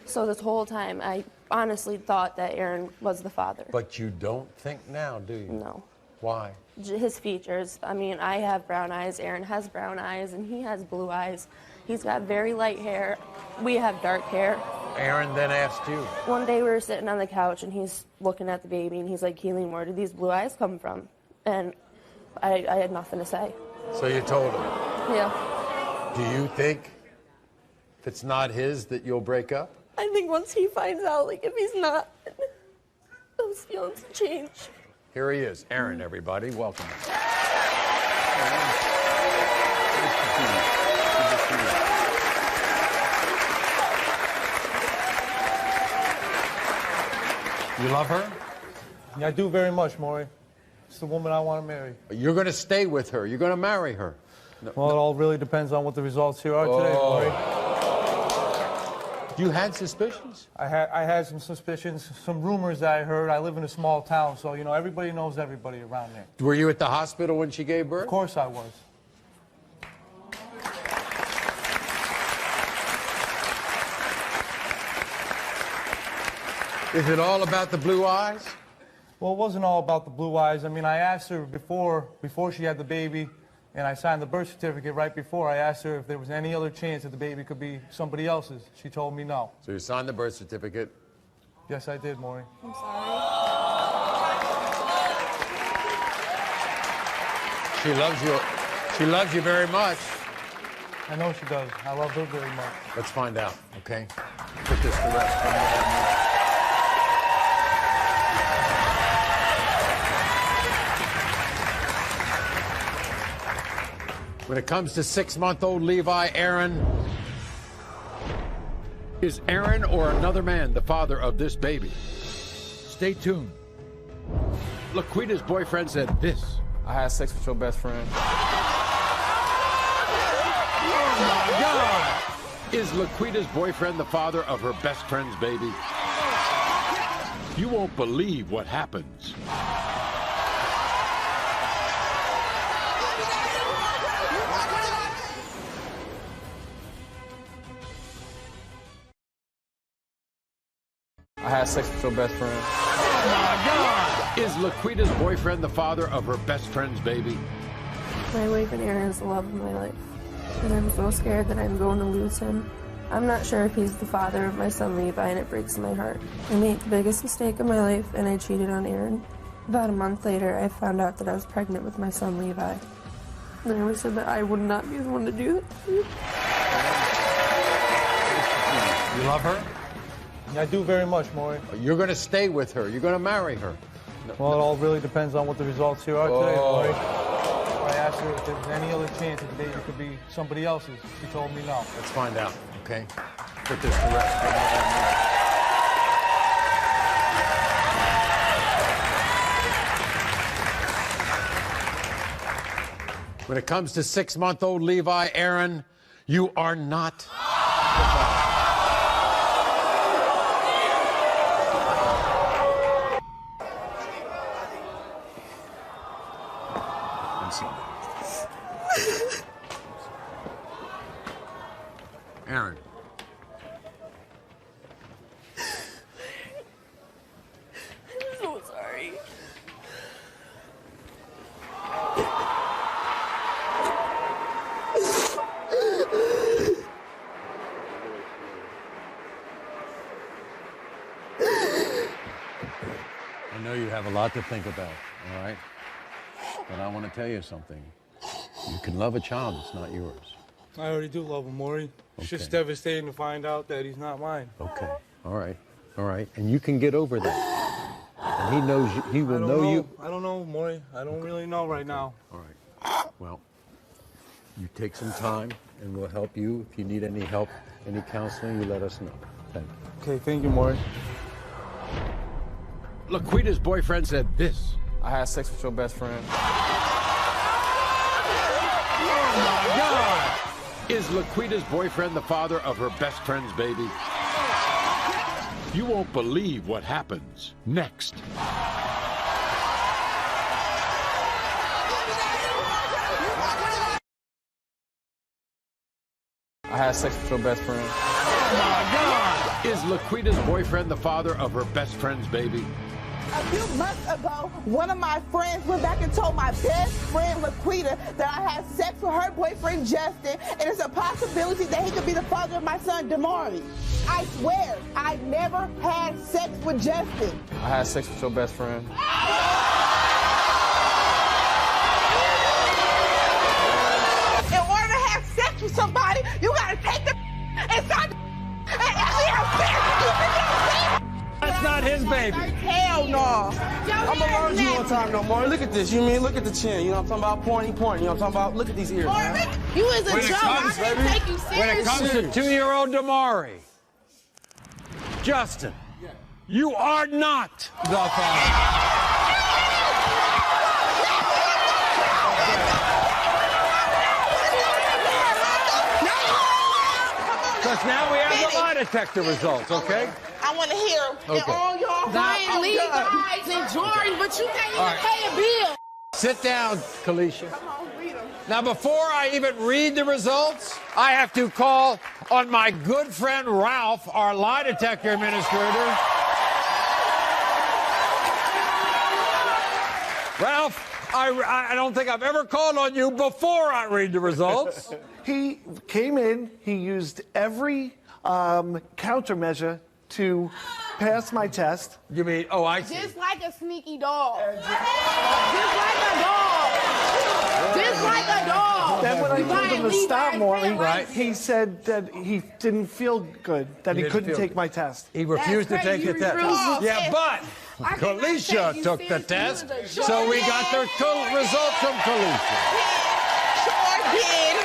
[SPEAKER 10] So this whole time, I honestly thought that Aaron was the father.
[SPEAKER 1] But you don't think now, do you?
[SPEAKER 10] No.
[SPEAKER 1] Why?
[SPEAKER 10] His features. I mean, I have brown eyes, Aaron has brown eyes, and he has blue eyes. He's got very light hair. We have dark hair.
[SPEAKER 1] Aaron then asked you.
[SPEAKER 10] One day we were sitting on the couch, and he's looking at the baby, and he's like, Keeling, where did these blue eyes come from? And I had nothing to say.
[SPEAKER 1] So you told him?
[SPEAKER 10] Yeah.
[SPEAKER 1] Do you think if it's not his that you'll break up?
[SPEAKER 10] I think once he finds out, like, if he's not, those feelings change.
[SPEAKER 1] Here he is, Aaron, everybody. Welcome. You love her?
[SPEAKER 17] Yeah, I do very much, Maury. It's the woman I want to marry.
[SPEAKER 1] You're going to stay with her. You're going to marry her.
[SPEAKER 17] Well, it all really depends on what the results here are today, Maury.
[SPEAKER 1] You had suspicions?
[SPEAKER 17] I had some suspicions, some rumors that I heard. I live in a small town, so, you know, everybody knows everybody around there.
[SPEAKER 1] Were you at the hospital when she gave birth?
[SPEAKER 17] Of course I was.
[SPEAKER 1] Is it all about the blue eyes?
[SPEAKER 17] Well, it wasn't all about the blue eyes. I mean, I asked her before she had the baby, and I signed the birth certificate right before. I asked her if there was any other chance that the baby could be somebody else's. She told me no.
[SPEAKER 1] So you signed the birth certificate?
[SPEAKER 17] Yes, I did, Maury.
[SPEAKER 10] I'm sorry.
[SPEAKER 1] She loves you. She loves you very much.
[SPEAKER 17] I know she does. I love her very much.
[SPEAKER 1] Let's find out, okay? Put this to rest. When it comes to 6-month-old Levi, Aaron, is Aaron or another man the father of this baby? Stay tuned. Laquita's boyfriend said this.
[SPEAKER 19] I had sex with your best friend.
[SPEAKER 1] Oh my God! Is Laquita's boyfriend the father of her best friend's baby? You won't believe what happens.
[SPEAKER 19] I had sex with your best friend.
[SPEAKER 1] Oh my God! Is Laquita's boyfriend the father of her best friend's baby?
[SPEAKER 10] My boyfriend Aaron is the love of my life, and I'm so scared that I'm going to lose him. I'm not sure if he's the father of my son Levi, and it breaks my heart. I made the biggest mistake of my life, and I cheated on Aaron. About a month later, I found out that I was pregnant with my son Levi. And I always said that I would not be the one to do it.
[SPEAKER 1] You love her?
[SPEAKER 17] I do very much, Maury.
[SPEAKER 1] You're going to stay with her. You're going to marry her.
[SPEAKER 17] Well, it all really depends on what the results here are today, Maury. I asked her if there was any other chance that the baby could be somebody else's. She told me no.
[SPEAKER 1] Let's find out, okay? Put this to rest. When it comes to 6-month-old Levi, Aaron, you are not the father. Aaron.
[SPEAKER 10] I'm so sorry.
[SPEAKER 1] I know you have a lot to think about, all right? But I want to tell you something. You can love a child that's not yours.
[SPEAKER 17] I already do love him, Maury. It's
[SPEAKER 1] Okay.
[SPEAKER 17] just devastating to find out that he's not mine.
[SPEAKER 1] Okay. All right. All right. And you can get over that. And he knows you, he will know you.
[SPEAKER 17] I don't know, Maury. I don't really know right now.
[SPEAKER 1] All right. Well, you take some time and we'll help you. If you need any help, any counseling, you let us know. Thank you.
[SPEAKER 17] Okay, thank you, Maury.
[SPEAKER 1] Laquita's boyfriend said this.
[SPEAKER 19] I had sex with your best friend.
[SPEAKER 1] Oh my God!
[SPEAKER 13] Is Laquita's boyfriend the father of her best friend's baby? You won't believe what happens next.
[SPEAKER 19] I had sex with your best friend.
[SPEAKER 13] Oh my God! Is Laquita's boyfriend the father of her best friend's baby?
[SPEAKER 3] A few months ago, one of my friends went back and told my best friend, Laquita, that I had sex with her boyfriend, Justin, and it's a possibility that he could be the father of my son, Maury. I swear, I never had sex with Justin.
[SPEAKER 19] I had sex with your best friend.
[SPEAKER 3] In order to have sex with somebody, you gotta take the inside the and actually have sex.
[SPEAKER 1] That's not his baby.
[SPEAKER 3] Hell no.
[SPEAKER 15] I'm gonna learn you one time no more. Look at this. You mean look at the chin. You know what I'm talking about? Pointy. You know what I'm talking about? Look at these ears. Man.
[SPEAKER 16] You is a joke. I didn't take you seriously.
[SPEAKER 1] When it comes to 2-year-old Maury, Justin, you are not the father. Because now we have the lie detector results, okay?
[SPEAKER 3] I want to hear them.
[SPEAKER 1] Okay.
[SPEAKER 3] All y'all
[SPEAKER 16] Brian, Levi's and Jordan, but you can't even pay a bill.
[SPEAKER 1] Sit down, Kalisha. Now, before I even read the results, I have to call on my good friend Ralph, our lie detector administrator. Ralph, I don't think I've ever called on you before I read the results.
[SPEAKER 20] He came in, he used every countermeasure to pass my test.
[SPEAKER 1] You mean, oh, I see.
[SPEAKER 16] Just like a sneaky dog. Just like a dog. Just like a dog.
[SPEAKER 20] Then when I told him to stop, Maury,
[SPEAKER 1] Right.
[SPEAKER 20] he said that he didn't feel good, that he couldn't take my test.
[SPEAKER 1] He refused to take the test. Yeah, but Kalisha took the test, so we got the results from Kalisha.
[SPEAKER 3] Sure did.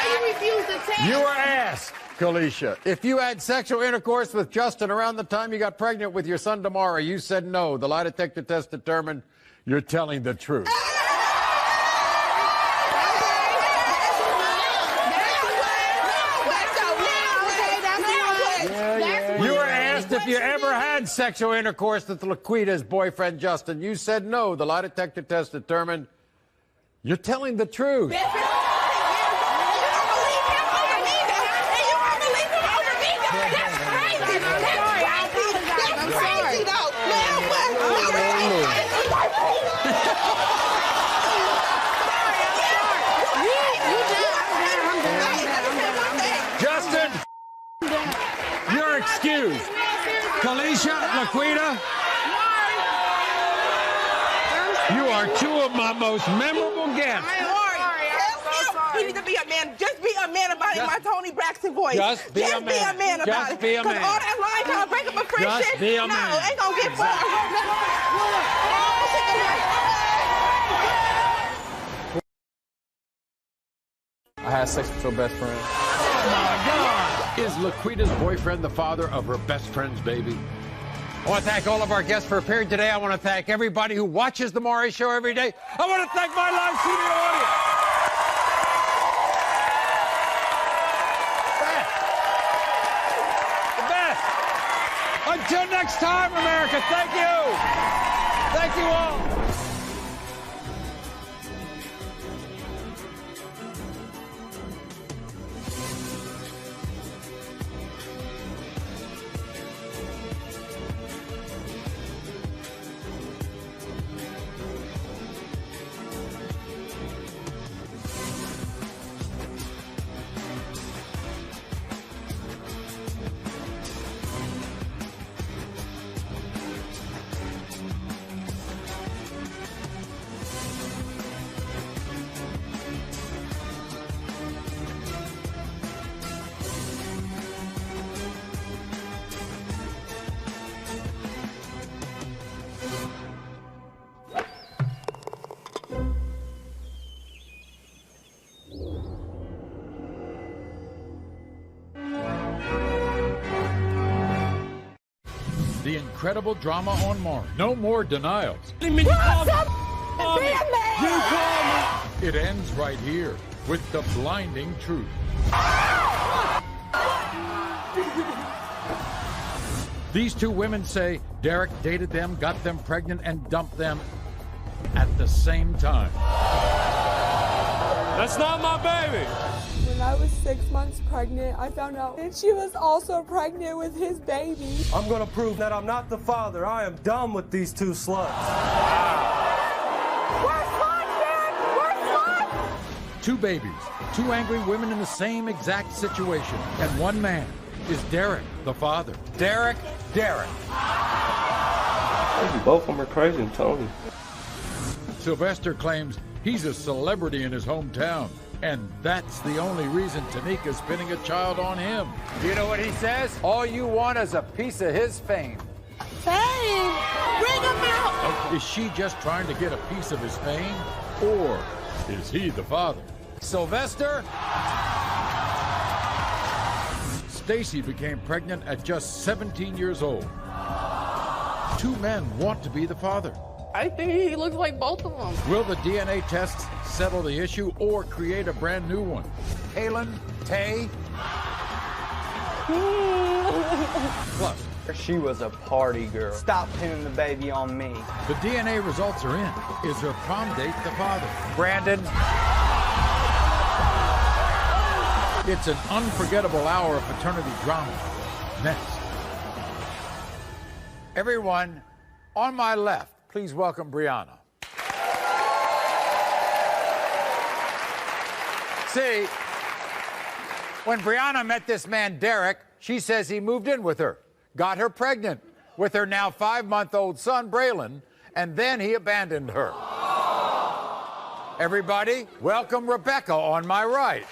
[SPEAKER 16] You refused the test.
[SPEAKER 1] You were asked, Kalisha, if you had sexual intercourse with Justin around the time you got pregnant with your son Maury. You said no. The lie detector test determined you're telling the truth. You were asked if you ever had sexual intercourse with Laquita's boyfriend, Justin. You said no. The lie detector test determined you're telling the truth. Justin, you're excused. Kalisha, Laquita, you are two of my most memorable guests.
[SPEAKER 3] He needs to be a man. Just be a man about it in my Tony Braxton voice.
[SPEAKER 1] Just be a man.
[SPEAKER 3] About
[SPEAKER 1] Just
[SPEAKER 3] it.
[SPEAKER 1] be a man.
[SPEAKER 3] Because all that lying trying to break up a friendship,
[SPEAKER 1] Just be a man.
[SPEAKER 3] no, ain't gonna get far.
[SPEAKER 19] I had sex with your best friend.
[SPEAKER 13] Oh my God! Is Laquita's boyfriend the father of her best friend's baby?
[SPEAKER 1] I want to thank all of our guests for appearing today. I want to thank everybody who watches The Maury Show every day. I want to thank my live studio audience. The best. Until next time, America, thank you. Thank you all.
[SPEAKER 13] The incredible drama on Maury. No more denials.
[SPEAKER 1] It ends right here.
[SPEAKER 13] with the blinding truth. These two women say Derek dated them, got them pregnant, and dumped them at the same time.
[SPEAKER 6] That's not my baby.
[SPEAKER 18] When I was 6 months pregnant, I found out that she was also pregnant with his baby.
[SPEAKER 6] I'm gonna prove that I'm not the father. I am done with these two sluts.
[SPEAKER 13] Two babies, two angry women in the same exact situation, and one man is Derek, the father.
[SPEAKER 1] Derek.
[SPEAKER 6] Both of them are crazy, Tony.
[SPEAKER 13] Sylvester claims he's a celebrity in his hometown, and that's the only reason Tanika's pinning a child on him.
[SPEAKER 1] You know what he says? All you want is a piece of his fame.
[SPEAKER 16] Fame! Bring him out!
[SPEAKER 13] Is she just trying to get a piece of his fame, or is he the father?
[SPEAKER 1] Sylvester?
[SPEAKER 13] Stacy became pregnant at just 17 years old. Two men want to be the father.
[SPEAKER 16] I think he looks like both of them.
[SPEAKER 13] Will the DNA tests settle the issue or create a brand new one?
[SPEAKER 1] Kaylin, Tay.
[SPEAKER 12] Plus, she was a party girl. Stop pinning the baby on me.
[SPEAKER 13] The DNA results are in. Is her prom date the father?
[SPEAKER 1] Brandon.
[SPEAKER 13] It's an unforgettable hour of paternity drama. Next.
[SPEAKER 1] Everyone, on my left, please welcome Brianna. See, when Brianna met this man, Derek, she says he moved in with her, got her pregnant with her now 5-month-old son, Braylon, and then he abandoned her. Everybody, welcome Rebecca on my right.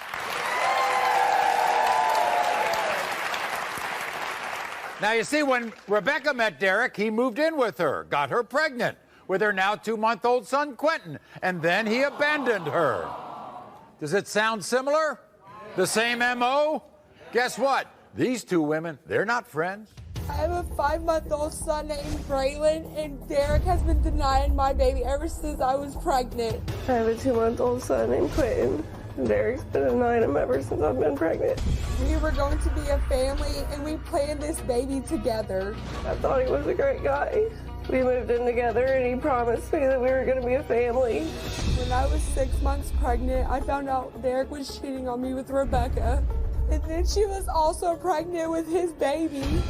[SPEAKER 1] Now, you see, when Rebecca met Derek, he moved in with her, got her pregnant with her now 2-month-old son, Quentin, and then he abandoned her. Does it sound similar? The same M.O.? Guess what? These two women, they're not friends.
[SPEAKER 18] I have a 5-month-old son named Braylon, and Derek has been denying my baby ever since I was pregnant.
[SPEAKER 21] I have a 2-month-old son named Quentin. Derek's been denying him ever since I've been pregnant.
[SPEAKER 18] We were going to be a family, and we planned this baby together.
[SPEAKER 21] I thought he was a great guy. We moved in together, and he promised me that we were going to be a family.
[SPEAKER 18] When I was 6 months pregnant, I found out Derek was cheating on me with Rebecca. And then she was also pregnant with his baby.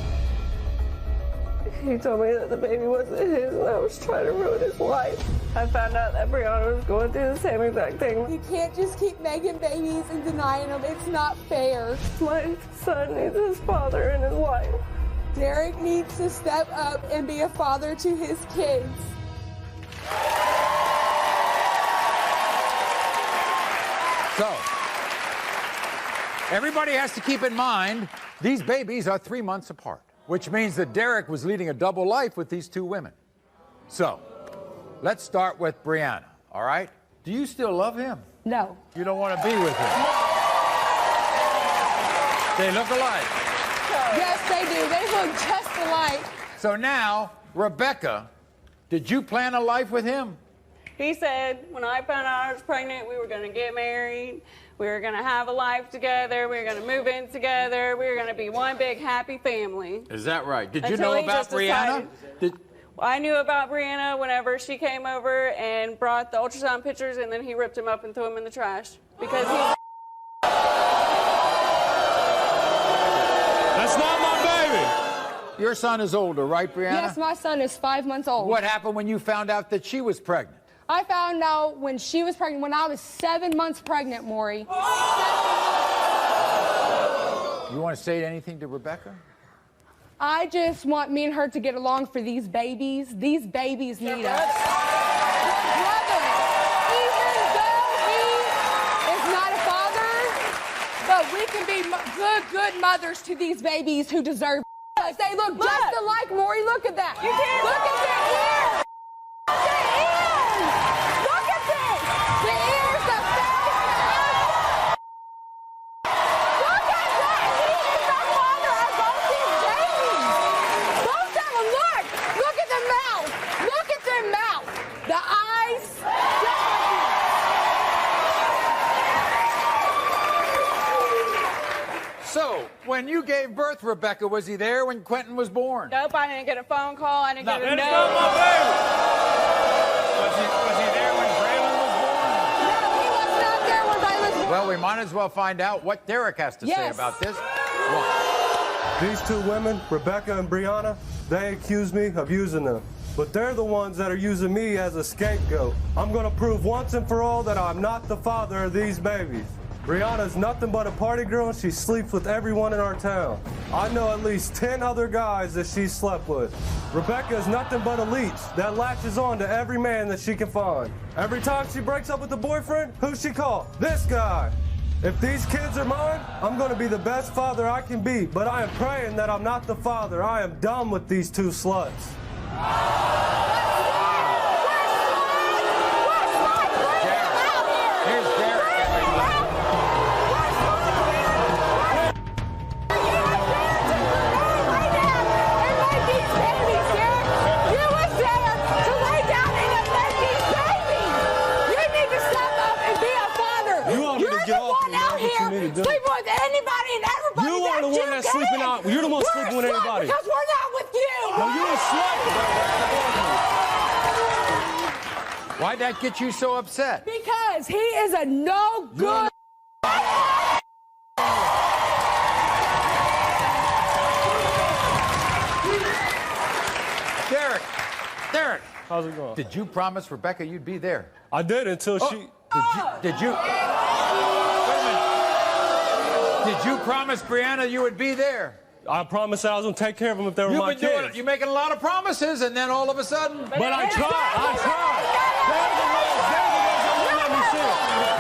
[SPEAKER 21] He told me that the baby wasn't his and I was trying to ruin his life. I found out that Brianna was going through the same exact thing.
[SPEAKER 18] You can't just keep making babies and denying them. It's not fair.
[SPEAKER 21] My son needs his father in his life.
[SPEAKER 18] Derek needs to step up and be a father to his kids.
[SPEAKER 1] So, everybody has to keep in mind, these babies are 3 months apart, which means that Derek was leading a double life with these two women. So, let's start with Brianna, all right? Do you still love him?
[SPEAKER 18] No.
[SPEAKER 1] You don't want to be with him? They look alike.
[SPEAKER 18] Yes, they do. They look just alike.
[SPEAKER 1] So now, Rebecca, did you plan a life with him?
[SPEAKER 22] He said when I found out I was pregnant, we were going to get married. We were going to have a life together. We were going to move in together. We were going to be one big happy family.
[SPEAKER 1] Is that right? Did you
[SPEAKER 22] Until
[SPEAKER 1] know
[SPEAKER 22] he
[SPEAKER 1] about
[SPEAKER 22] just
[SPEAKER 1] Brianna?
[SPEAKER 22] decided- I knew about Brianna whenever she came over and brought the ultrasound pictures, and then he ripped them up and threw them in the trash because he.
[SPEAKER 1] That's not my baby. Your son is older, right, Brianna?
[SPEAKER 18] Yes, my son is 5 months old.
[SPEAKER 1] What happened when you found out that she was pregnant?
[SPEAKER 18] I found out when she was pregnant, when I was 7 months pregnant, Maury.
[SPEAKER 1] You want to say anything to Rebecca?
[SPEAKER 18] I just want me and her to get along for these babies. These babies need us. Brother, even though he is not a father, but we can be good mothers to these babies who deserve us. They look just alike, Maury. Look at that. You can't look at their ears. The ears. Look at this. The ears, the face, the eyes. Look at that. He is the father of both these babies. Both of them. Look. Look at the mouth. Look at their mouth. The eyes.
[SPEAKER 1] So, when you gave birth, Rebecca, was he there when Quentin was born?
[SPEAKER 22] Nope, I didn't get a phone call. I didn't get a
[SPEAKER 1] Let it
[SPEAKER 22] note.
[SPEAKER 1] go, my baby! Was he there when Braylon was born?
[SPEAKER 22] No, he was not there when I was born.
[SPEAKER 1] Well, we might as well find out what Derek has to say
[SPEAKER 22] Yes.
[SPEAKER 1] about this.
[SPEAKER 7] These two women, Rebecca and Brianna, they accuse me of using them. But they're the ones that are using me as a scapegoat. I'm gonna prove once and for all that I'm not the father of these babies. Brianna's nothing but a party girl and she sleeps with everyone in our town. I know at least 10 other guys that she slept with. Rebecca is nothing but a leech that latches on to every man that she can find. Every time she breaks up with a boyfriend, who she call? This guy. If these kids are mine, I'm gonna be the best father I can be, but I am praying that I'm not the father. I am done with these two sluts.
[SPEAKER 1] Here's Derek.
[SPEAKER 7] Sleeping with anybody and everybody. You are the one that's sleeping out. You're the one sleeping with everybody.
[SPEAKER 2] Because we're not with you.
[SPEAKER 7] No, you're a slut.
[SPEAKER 1] Why'd that get you so upset?
[SPEAKER 2] Because he is a no good.
[SPEAKER 1] Derek.
[SPEAKER 7] How's it going?
[SPEAKER 1] Did you promise Rebecca you'd be there?
[SPEAKER 7] I did until she.
[SPEAKER 1] Did you promise Brianna you would be there?
[SPEAKER 7] I promised that I was going to take care of them if they were my kids.
[SPEAKER 1] You're making a lot of promises, and then all of a sudden...
[SPEAKER 7] But I tried.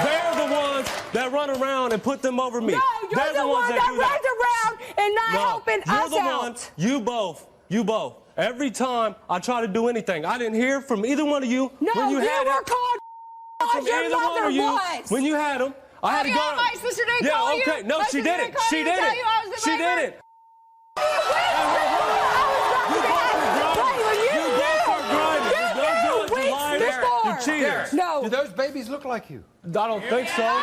[SPEAKER 7] They're the ones that run around and put them over me.
[SPEAKER 2] No, you're the one that runs around and not helping us out.
[SPEAKER 7] You're the one. You both. Every time I try to do anything, I didn't hear from either one of you when you had
[SPEAKER 2] were called
[SPEAKER 7] from
[SPEAKER 2] your
[SPEAKER 7] either one of you
[SPEAKER 2] was.
[SPEAKER 7] when you had them. I had to go.
[SPEAKER 22] My sister didn't call you.
[SPEAKER 7] No,
[SPEAKER 22] My
[SPEAKER 7] she
[SPEAKER 22] sister
[SPEAKER 7] didn't.
[SPEAKER 22] call
[SPEAKER 7] She
[SPEAKER 22] you and tell
[SPEAKER 7] didn't.
[SPEAKER 22] you I was the
[SPEAKER 7] She
[SPEAKER 22] baker?
[SPEAKER 7] didn't.
[SPEAKER 1] You cheaters.
[SPEAKER 2] No.
[SPEAKER 1] Do those babies look like you?
[SPEAKER 7] I don't think so. I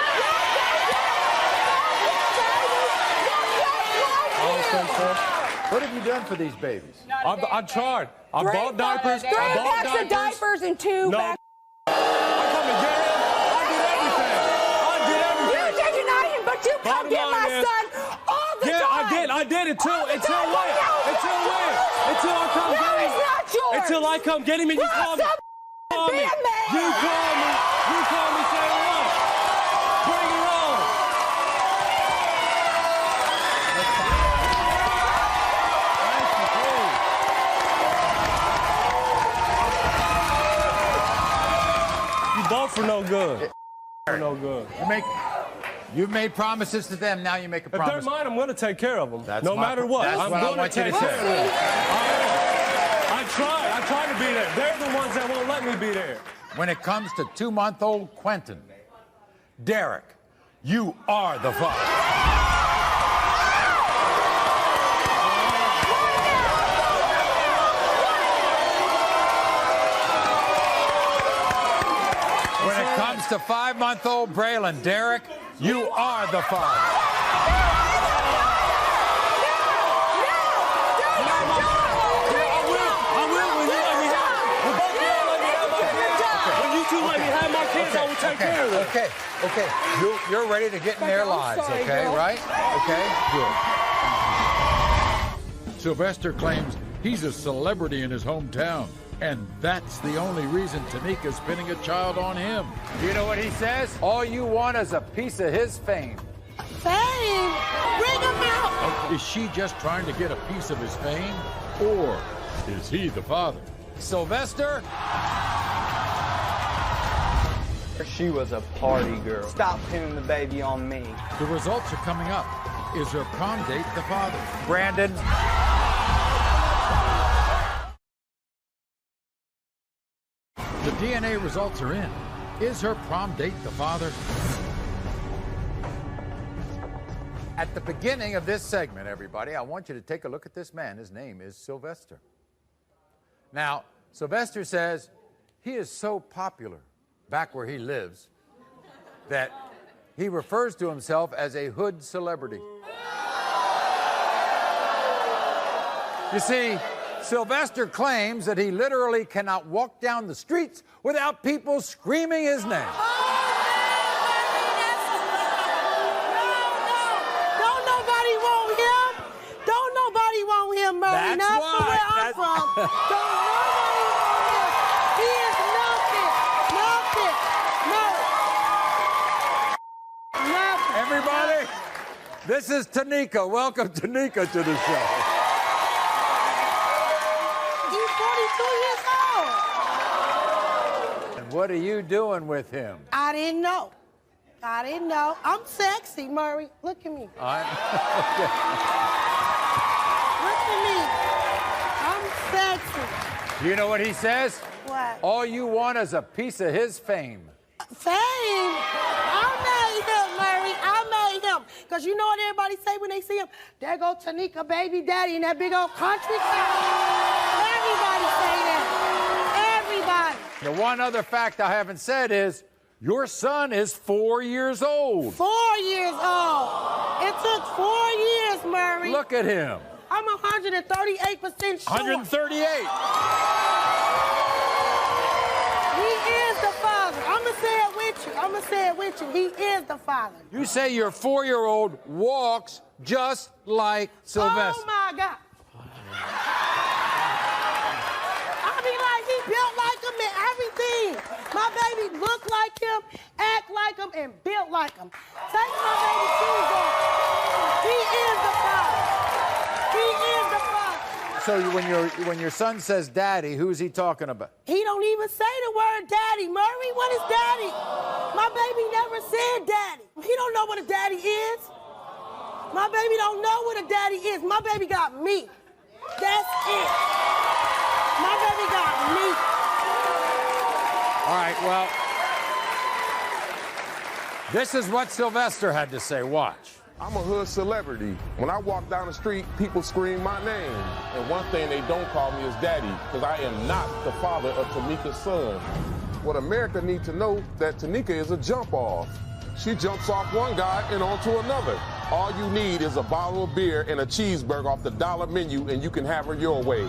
[SPEAKER 7] don't think so.
[SPEAKER 1] What have you done for these babies?
[SPEAKER 7] I tried. I bought diapers.
[SPEAKER 2] Three packs of diapers and two bags.
[SPEAKER 7] I come and get him. I did everything.
[SPEAKER 2] You did deny him, but you come get my son all the time.
[SPEAKER 7] I did until when? Until I come get him. Until I come get him and you call me. You call me saying what? Bring it on. You both are no good. No good.
[SPEAKER 1] You've made promises to them, now you make a promise.
[SPEAKER 7] If they're mine, I'm going to take care of them.
[SPEAKER 1] That's
[SPEAKER 7] no matter what.
[SPEAKER 1] That's
[SPEAKER 7] I'm
[SPEAKER 1] what I
[SPEAKER 7] going
[SPEAKER 1] want
[SPEAKER 7] to
[SPEAKER 1] you
[SPEAKER 7] take
[SPEAKER 1] to
[SPEAKER 7] care of them.
[SPEAKER 1] say.
[SPEAKER 7] I try to be there. They're the ones that won't let me be there.
[SPEAKER 1] When it comes to 2-month-old Quentin, Derek, you are the father. When it comes to 5-month-old Braylon, Derek, you are the father. Okay. You're ready to get in their lives, okay, right? Okay, good.
[SPEAKER 13] Sylvester claims he's a celebrity in his hometown, and that's the only reason Tanika's pinning a child on him.
[SPEAKER 1] You know what he says? All you want is a piece of his fame.
[SPEAKER 3] Fame? Bring him out!
[SPEAKER 13] Is she just trying to get a piece of his fame, or is he the father?
[SPEAKER 1] Sylvester?
[SPEAKER 11] She was a party girl. Stop pinning the baby on me.
[SPEAKER 13] The results are coming up. Is her prom date the father?
[SPEAKER 1] Brandon.
[SPEAKER 13] The DNA results are in. Is her prom date the father?
[SPEAKER 1] At the beginning of this segment, everybody, I want you to take a look at this man. His name is Sylvester. Now, Sylvester says he is so popular back where he lives that he refers to himself as a hood celebrity. You see, Sylvester claims that he literally cannot walk down the streets without people screaming his name.
[SPEAKER 8] Don't nobody want him. Don't nobody want him, Maury.
[SPEAKER 1] That's
[SPEAKER 8] Not
[SPEAKER 1] why.
[SPEAKER 8] from where I'm from. Don't nobody want him. He is nothing. Nothing. Nothing.
[SPEAKER 1] Everybody, this is Tanika. Welcome, Tanika, to the show.
[SPEAKER 8] He's 42 years old.
[SPEAKER 1] And what are you doing with him?
[SPEAKER 8] I didn't know. I didn't know. I'm sexy, Maury. Look at me. Look at me. I'm sexy.
[SPEAKER 1] You know what he says?
[SPEAKER 8] What?
[SPEAKER 1] All you want is a piece of his fame.
[SPEAKER 8] Fame? I made him, Maury. I made him. Because you know what everybody say when they see him? There go Tanika, baby daddy, in that big old country car. Everybody say that. Everybody.
[SPEAKER 1] The one other fact I haven't said is your son is 4 years old.
[SPEAKER 8] 4 years old. It took 4 years, Maury.
[SPEAKER 1] Look at him.
[SPEAKER 8] I'm 138% sure.
[SPEAKER 1] 138.
[SPEAKER 8] He is the father. I'm going to say it with you. I'm going to say it with you. He is the father.
[SPEAKER 1] You say your 4-year-old walks just like Sylvester.
[SPEAKER 8] Oh, my God. I mean, like, he built like him and everything. My baby look like him, act like him, and built like him. Take my baby shoes off. He is the father. He is the father.
[SPEAKER 1] So when your son says daddy, who's he talking about?
[SPEAKER 8] He don't even say the word daddy. Maury, what is daddy? My baby never said daddy. He don't know what a daddy is. My baby don't know what a daddy is. My baby got me. That's it. My baby got me.
[SPEAKER 1] All right, well, this is what Sylvester had to say. Watch.
[SPEAKER 14] I'm a hood celebrity. When I walk down the street, people scream my name. And one thing they don't call me is daddy, because I am not the father of Tanika's son. What America needs to know that Tanika is a jump off. She jumps off one guy and onto another. All you need is a bottle of beer and a cheeseburger off the dollar menu, and you can have her your way.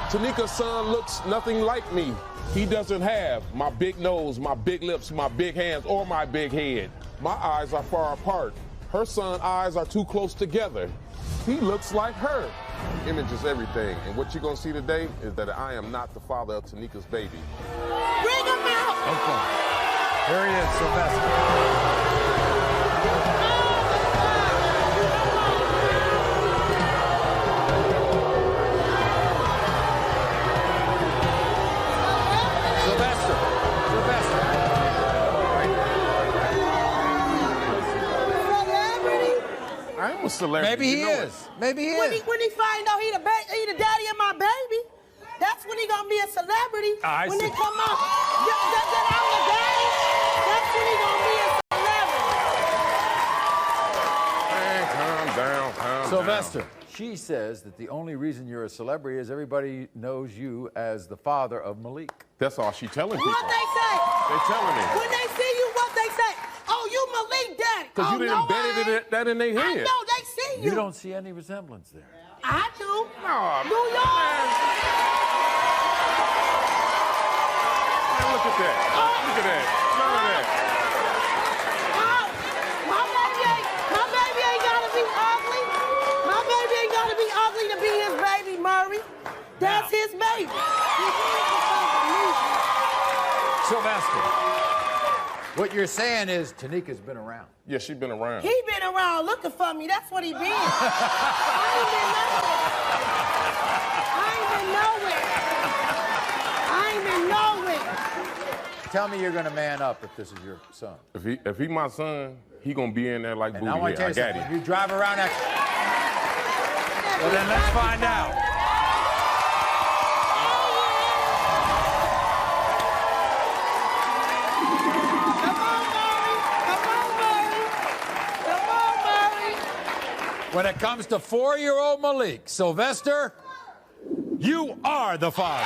[SPEAKER 14] Tanika's son looks nothing like me. He doesn't have my big nose, my big lips, my big hands, or my big head. My eyes are far apart. Her son's eyes are too close together. He looks like her. Image is everything, and what you're gonna see today is that I am not the father of Tanika's baby.
[SPEAKER 8] Bring him out.
[SPEAKER 1] Okay. Here he is, Sylvester.
[SPEAKER 14] I'm a celebrity.
[SPEAKER 1] Maybe he is. Maybe he
[SPEAKER 8] When
[SPEAKER 1] is.
[SPEAKER 8] he find out he the daddy of my baby, that's when he gonna be a celebrity.
[SPEAKER 1] I
[SPEAKER 8] when
[SPEAKER 1] see.
[SPEAKER 8] they come out, that I'm the daddy, that's when he gonna be a celebrity.
[SPEAKER 14] Man, calm down, calm
[SPEAKER 1] Sylvester,
[SPEAKER 14] down.
[SPEAKER 1] she says that the only reason you're a celebrity is everybody knows you as the father of Malik.
[SPEAKER 14] That's all she telling people.
[SPEAKER 8] What they say?
[SPEAKER 14] They telling me.
[SPEAKER 8] When they see you, what they say? Oh, you Malik daddy.
[SPEAKER 14] Because
[SPEAKER 8] oh,
[SPEAKER 14] you didn't embedded that in their
[SPEAKER 8] I
[SPEAKER 14] head.
[SPEAKER 8] know, they see you.
[SPEAKER 1] You don't see any resemblance there.
[SPEAKER 8] I do.
[SPEAKER 14] Aw,
[SPEAKER 8] New York.
[SPEAKER 14] Man, look at that. Look at that. None of that.
[SPEAKER 8] My baby ain't gotta be ugly. My baby ain't gotta be ugly to be his baby, Maury. That's his baby.
[SPEAKER 1] Sylvester, what you're saying is Tanika's been around.
[SPEAKER 14] Yeah, she's been around.
[SPEAKER 8] He been around looking for me. That's what he been. I ain't been nowhere.
[SPEAKER 1] Tell me you're going to man up if this is your son.
[SPEAKER 14] If he my son, he gonna be in there like
[SPEAKER 1] And
[SPEAKER 14] booty
[SPEAKER 1] I want to
[SPEAKER 14] head.
[SPEAKER 1] tell
[SPEAKER 14] I
[SPEAKER 1] you
[SPEAKER 14] got
[SPEAKER 1] something.
[SPEAKER 14] him.
[SPEAKER 1] You drive around that. Well, then let's find out. When it comes to 4-year-old Malik, Sylvester, you are the father.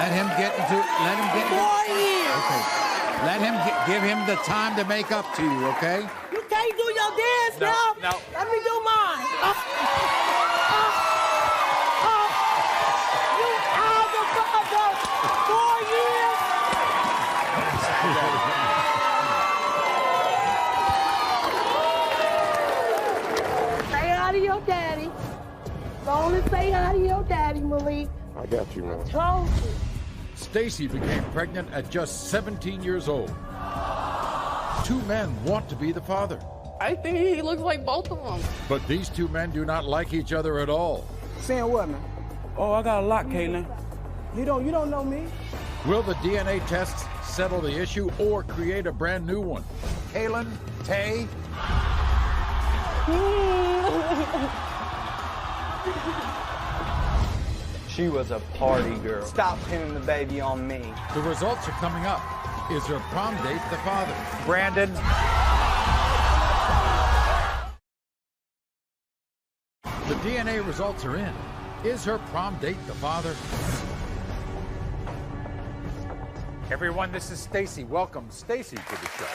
[SPEAKER 1] Let him get into.
[SPEAKER 8] 4 years.
[SPEAKER 1] Okay. Let him give him the time to make up to you. Okay.
[SPEAKER 8] You can't do your dance now.
[SPEAKER 1] No.
[SPEAKER 8] Let me do mine. You are the father. 4 years. Say hi to your daddy. Go on and say hi to your daddy, Malik.
[SPEAKER 14] I got you, man.
[SPEAKER 8] Told you.
[SPEAKER 13] Stacy became pregnant at just 17 years old. Two men want to be the father,
[SPEAKER 16] I think he looks like both of them.
[SPEAKER 13] but these two men do not like each other at all.
[SPEAKER 4] Saying what, man?
[SPEAKER 5] Oh, I got a lot, Caitlin.
[SPEAKER 4] You don't know me.
[SPEAKER 13] Will the DNA tests settle the issue or create a brand new one?
[SPEAKER 1] Kaylin, Tay.
[SPEAKER 11] She was a party girl. Stop pinning the baby on me.
[SPEAKER 13] The results are coming up. Is her prom date the father?
[SPEAKER 1] Brandon.
[SPEAKER 13] The DNA results are in. Is her prom date the father?
[SPEAKER 1] Everyone, this is Stacy. Welcome, Stacy, to the show.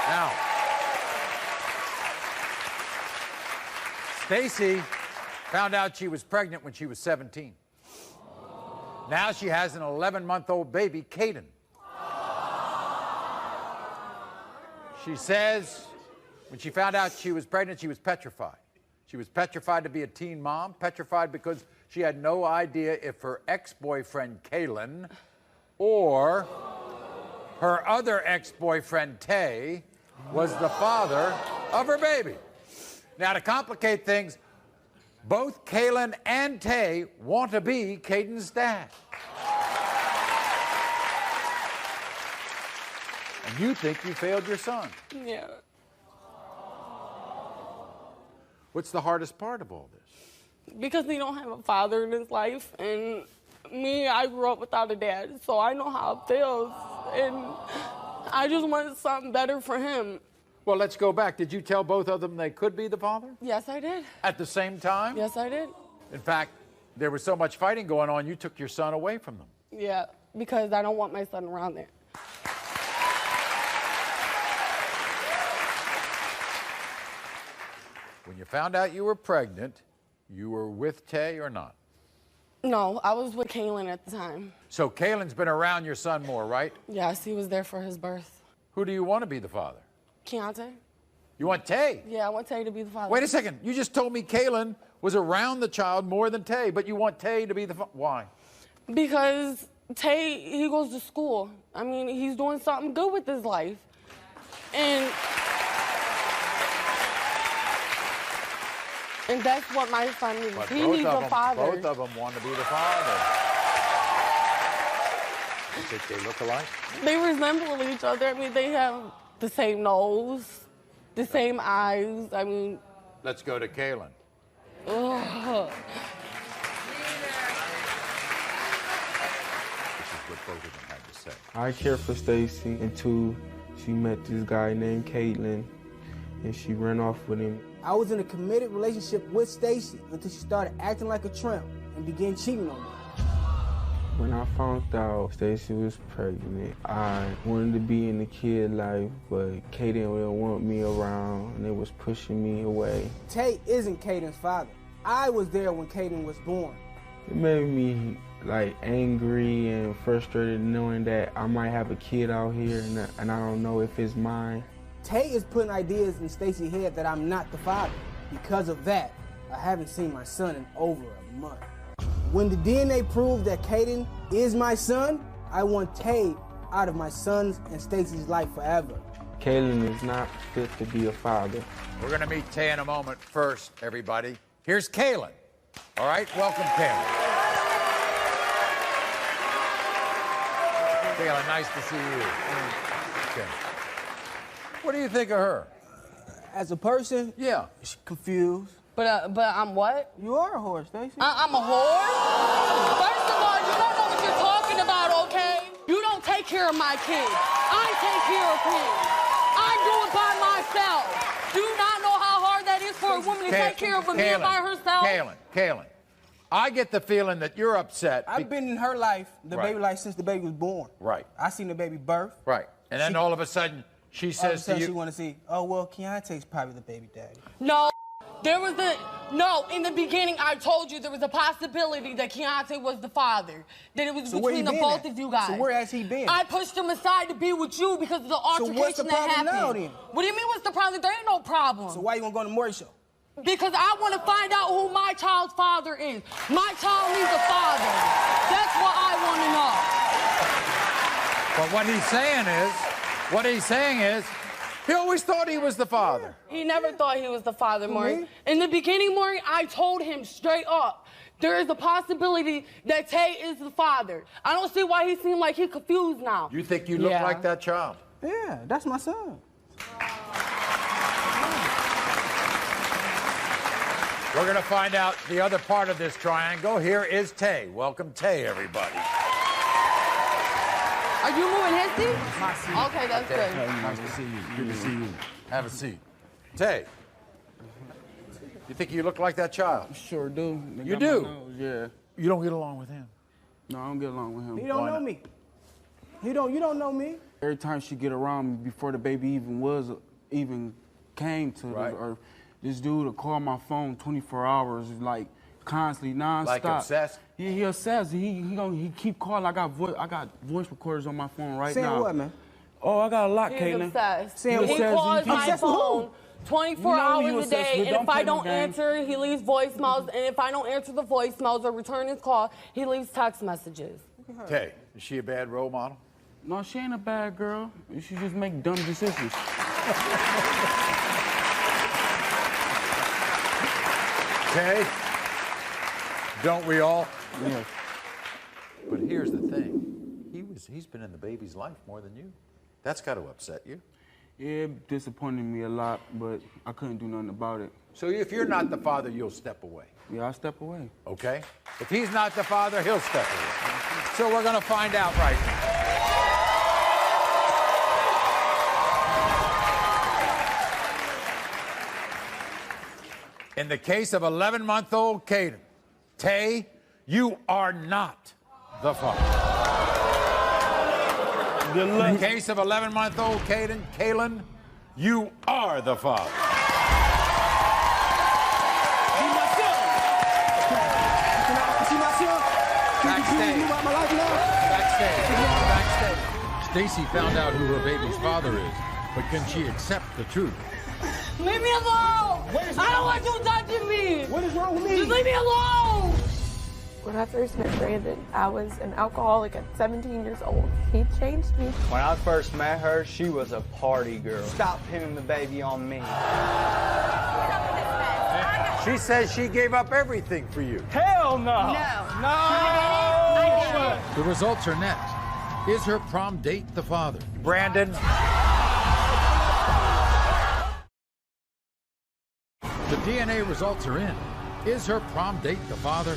[SPEAKER 1] Now, Stacy found out she was pregnant when she was 17. Now she has an 11-month-old baby, Caden. She says when she found out she was pregnant, she was petrified. She was petrified to be a teen mom, petrified because she had no idea if her ex-boyfriend, Kaylin, or her other ex-boyfriend, Tay, was the father of her baby. Now, to complicate things, both Kaylin and Tay want to be Caden's dad. And you think you failed your son.
[SPEAKER 16] Yeah.
[SPEAKER 1] What's the hardest part of all this?
[SPEAKER 16] Because he don't have a father in his life, and me, I grew up without a dad, so I know how it feels, and I just wanted something better for him.
[SPEAKER 1] Well, let's go back. Did you tell both of them they could be the father?
[SPEAKER 16] Yes, I did.
[SPEAKER 1] At the same time?
[SPEAKER 16] Yes, I did.
[SPEAKER 1] In fact, there was so much fighting going on, you took your son away from them.
[SPEAKER 16] Yeah, because I don't want my son around there.
[SPEAKER 1] When you found out you were pregnant, you were with Tay or not?
[SPEAKER 16] No, I was with Kaylin at the time.
[SPEAKER 1] So Kaylin's been around your son more, right?
[SPEAKER 16] Yes, he was there for his birth.
[SPEAKER 1] Who do you want to be the father?
[SPEAKER 16] Keontae?
[SPEAKER 1] You want Tay?
[SPEAKER 16] Yeah, I want Tay to be the father.
[SPEAKER 1] Wait a second. You just told me Kaylin was around the child more than Tay, but you want Tay to be the father. Why?
[SPEAKER 16] Because Tay, he goes to school. I mean, he's doing something good with his life. And that's what my son needs.
[SPEAKER 1] But
[SPEAKER 16] He needs a father.
[SPEAKER 1] Both of them want to be the father. You think they look alike?
[SPEAKER 16] They resemble each other. I mean, they have the same nose, the same eyes. I mean...
[SPEAKER 1] Let's go to Kaylin.
[SPEAKER 16] Ugh.
[SPEAKER 1] This is what both of them had to say.
[SPEAKER 12] I care for Stacy until she met this guy named Caitlin, and she ran off with him.
[SPEAKER 4] I was in a committed relationship with Stacy until she started acting like a tramp and began cheating on me.
[SPEAKER 12] When I found out Stacy was pregnant, I wanted to be in the kid life, but Caitlin didn't want me around, and it was pushing me away.
[SPEAKER 4] Tay isn't Caden's father. I was there when Caden was born.
[SPEAKER 12] It made me like angry and frustrated knowing that I might have a kid out here and I don't know if it's mine.
[SPEAKER 4] Tay is putting ideas in Stacy's head that I'm not the father. Because of that, I haven't seen my son in over a month. When the DNA proved that Caden is my son, I want Tay out of my son's and Stacy's life forever.
[SPEAKER 12] Kaylin is not fit to be a father.
[SPEAKER 1] We're going to meet Tay in a moment. First, everybody, here's Kaylin. All right, welcome, Kaylin. Kaylin, nice to see you. Okay. What do you think of her?
[SPEAKER 4] As a person,
[SPEAKER 1] yeah,
[SPEAKER 4] she's confused.
[SPEAKER 16] But I'm what?
[SPEAKER 4] You are a whore, Stacy.
[SPEAKER 16] I'm a whore? First of all, you don't know what you're talking about, okay? You don't take care of my kids. I take care of him. I do it by myself. Do you not know how hard that is for a woman to take care of a man by herself?
[SPEAKER 1] Kaylin, I get the feeling that you're upset.
[SPEAKER 4] I've been in her life, the baby life, since the baby was born.
[SPEAKER 1] Right.
[SPEAKER 4] I seen the baby birth.
[SPEAKER 1] Right. And then all of a sudden, she says to you,
[SPEAKER 4] she want to see, oh, well, Keontae's probably the baby daddy.
[SPEAKER 8] No, in the beginning, I told you there was a possibility that Keontae was the father. That it was between the both of you guys.
[SPEAKER 4] So where has he been?
[SPEAKER 8] I pushed him aside to be with you because of the altercation
[SPEAKER 4] so what's the problem
[SPEAKER 8] that happened.
[SPEAKER 4] now, then?
[SPEAKER 8] What do you mean what's the problem? There ain't no problem.
[SPEAKER 4] So why you want to go on the Maury show?
[SPEAKER 8] Because I want to find out who my child's father is. My child needs a father. That's what I want to know.
[SPEAKER 1] but what he's saying is, he always thought he was the father.
[SPEAKER 8] He never thought he was the father, Maury. In the beginning, Maury, I told him straight up, there is a possibility that Tay is the father. I don't see why he seemed like he's confused now.
[SPEAKER 1] You think you look like that child?
[SPEAKER 4] Yeah, that's my son.
[SPEAKER 1] We're going to find out the other part of this triangle. Here is Tay. Welcome, Tay, everybody.
[SPEAKER 8] Are you moving his seat?
[SPEAKER 1] My seat.
[SPEAKER 8] Okay, that's good.
[SPEAKER 1] Nice to see you. Good to see you. Have a seat. Tay, you think you look like that child?
[SPEAKER 5] Sure do.
[SPEAKER 1] You do?
[SPEAKER 5] Yeah.
[SPEAKER 1] You don't get along with him?
[SPEAKER 5] No, I don't get along with him.
[SPEAKER 4] He don't know me. You don't know me.
[SPEAKER 5] Every time she get around me, before the baby even came to the earth, this dude will call my phone 24 hours, like constantly, nonstop.
[SPEAKER 1] Like obsessed?
[SPEAKER 5] Yeah, he obsessed. He keep calling. I got voice recorders on my phone right now.
[SPEAKER 4] Saying what, man?
[SPEAKER 5] Oh, I got a lot,
[SPEAKER 8] He's
[SPEAKER 5] Caitlin.
[SPEAKER 8] obsessed.
[SPEAKER 4] Saying
[SPEAKER 8] He calls my phone 24 hours a day, and if I don't answer, he leaves voicemails, and if I don't answer the voicemails or return his call, he leaves text messages.
[SPEAKER 1] Tay, is she a bad role model?
[SPEAKER 5] No, she ain't a bad girl. She just make dumb decisions.
[SPEAKER 1] Tay, don't we all?
[SPEAKER 5] Yes.
[SPEAKER 1] But here's the thing. He's been in the baby's life more than you. That's got to upset you.
[SPEAKER 5] Yeah, it disappointed me a lot, but I couldn't do nothing about it.
[SPEAKER 1] So if you're not the father, you'll step away.
[SPEAKER 5] Yeah, I'll step away.
[SPEAKER 1] Okay? If he's not the father, he'll step away. So we're going to find out right now. In the case of 11-month-old Caden, Tay, you are not the father. In the case of 11-month-old Caden, Kaylin, you are the father.
[SPEAKER 13] Backstage. Stacy found out who her baby's father is, but can she accept the truth?
[SPEAKER 8] Leave me alone! I don't want you touching me!
[SPEAKER 4] What is wrong with me?
[SPEAKER 8] Just leave me alone!
[SPEAKER 21] When I first met Brandon, I was an alcoholic at 17 years old. He changed me.
[SPEAKER 11] When I first met her, she was a party girl. Stop pinning the baby on me.
[SPEAKER 1] She says she gave up everything for you.
[SPEAKER 11] Hell no!
[SPEAKER 21] No!
[SPEAKER 13] The results are next. Is her prom date the father?
[SPEAKER 1] Brandon.
[SPEAKER 13] The DNA results are in. Is her prom date the father?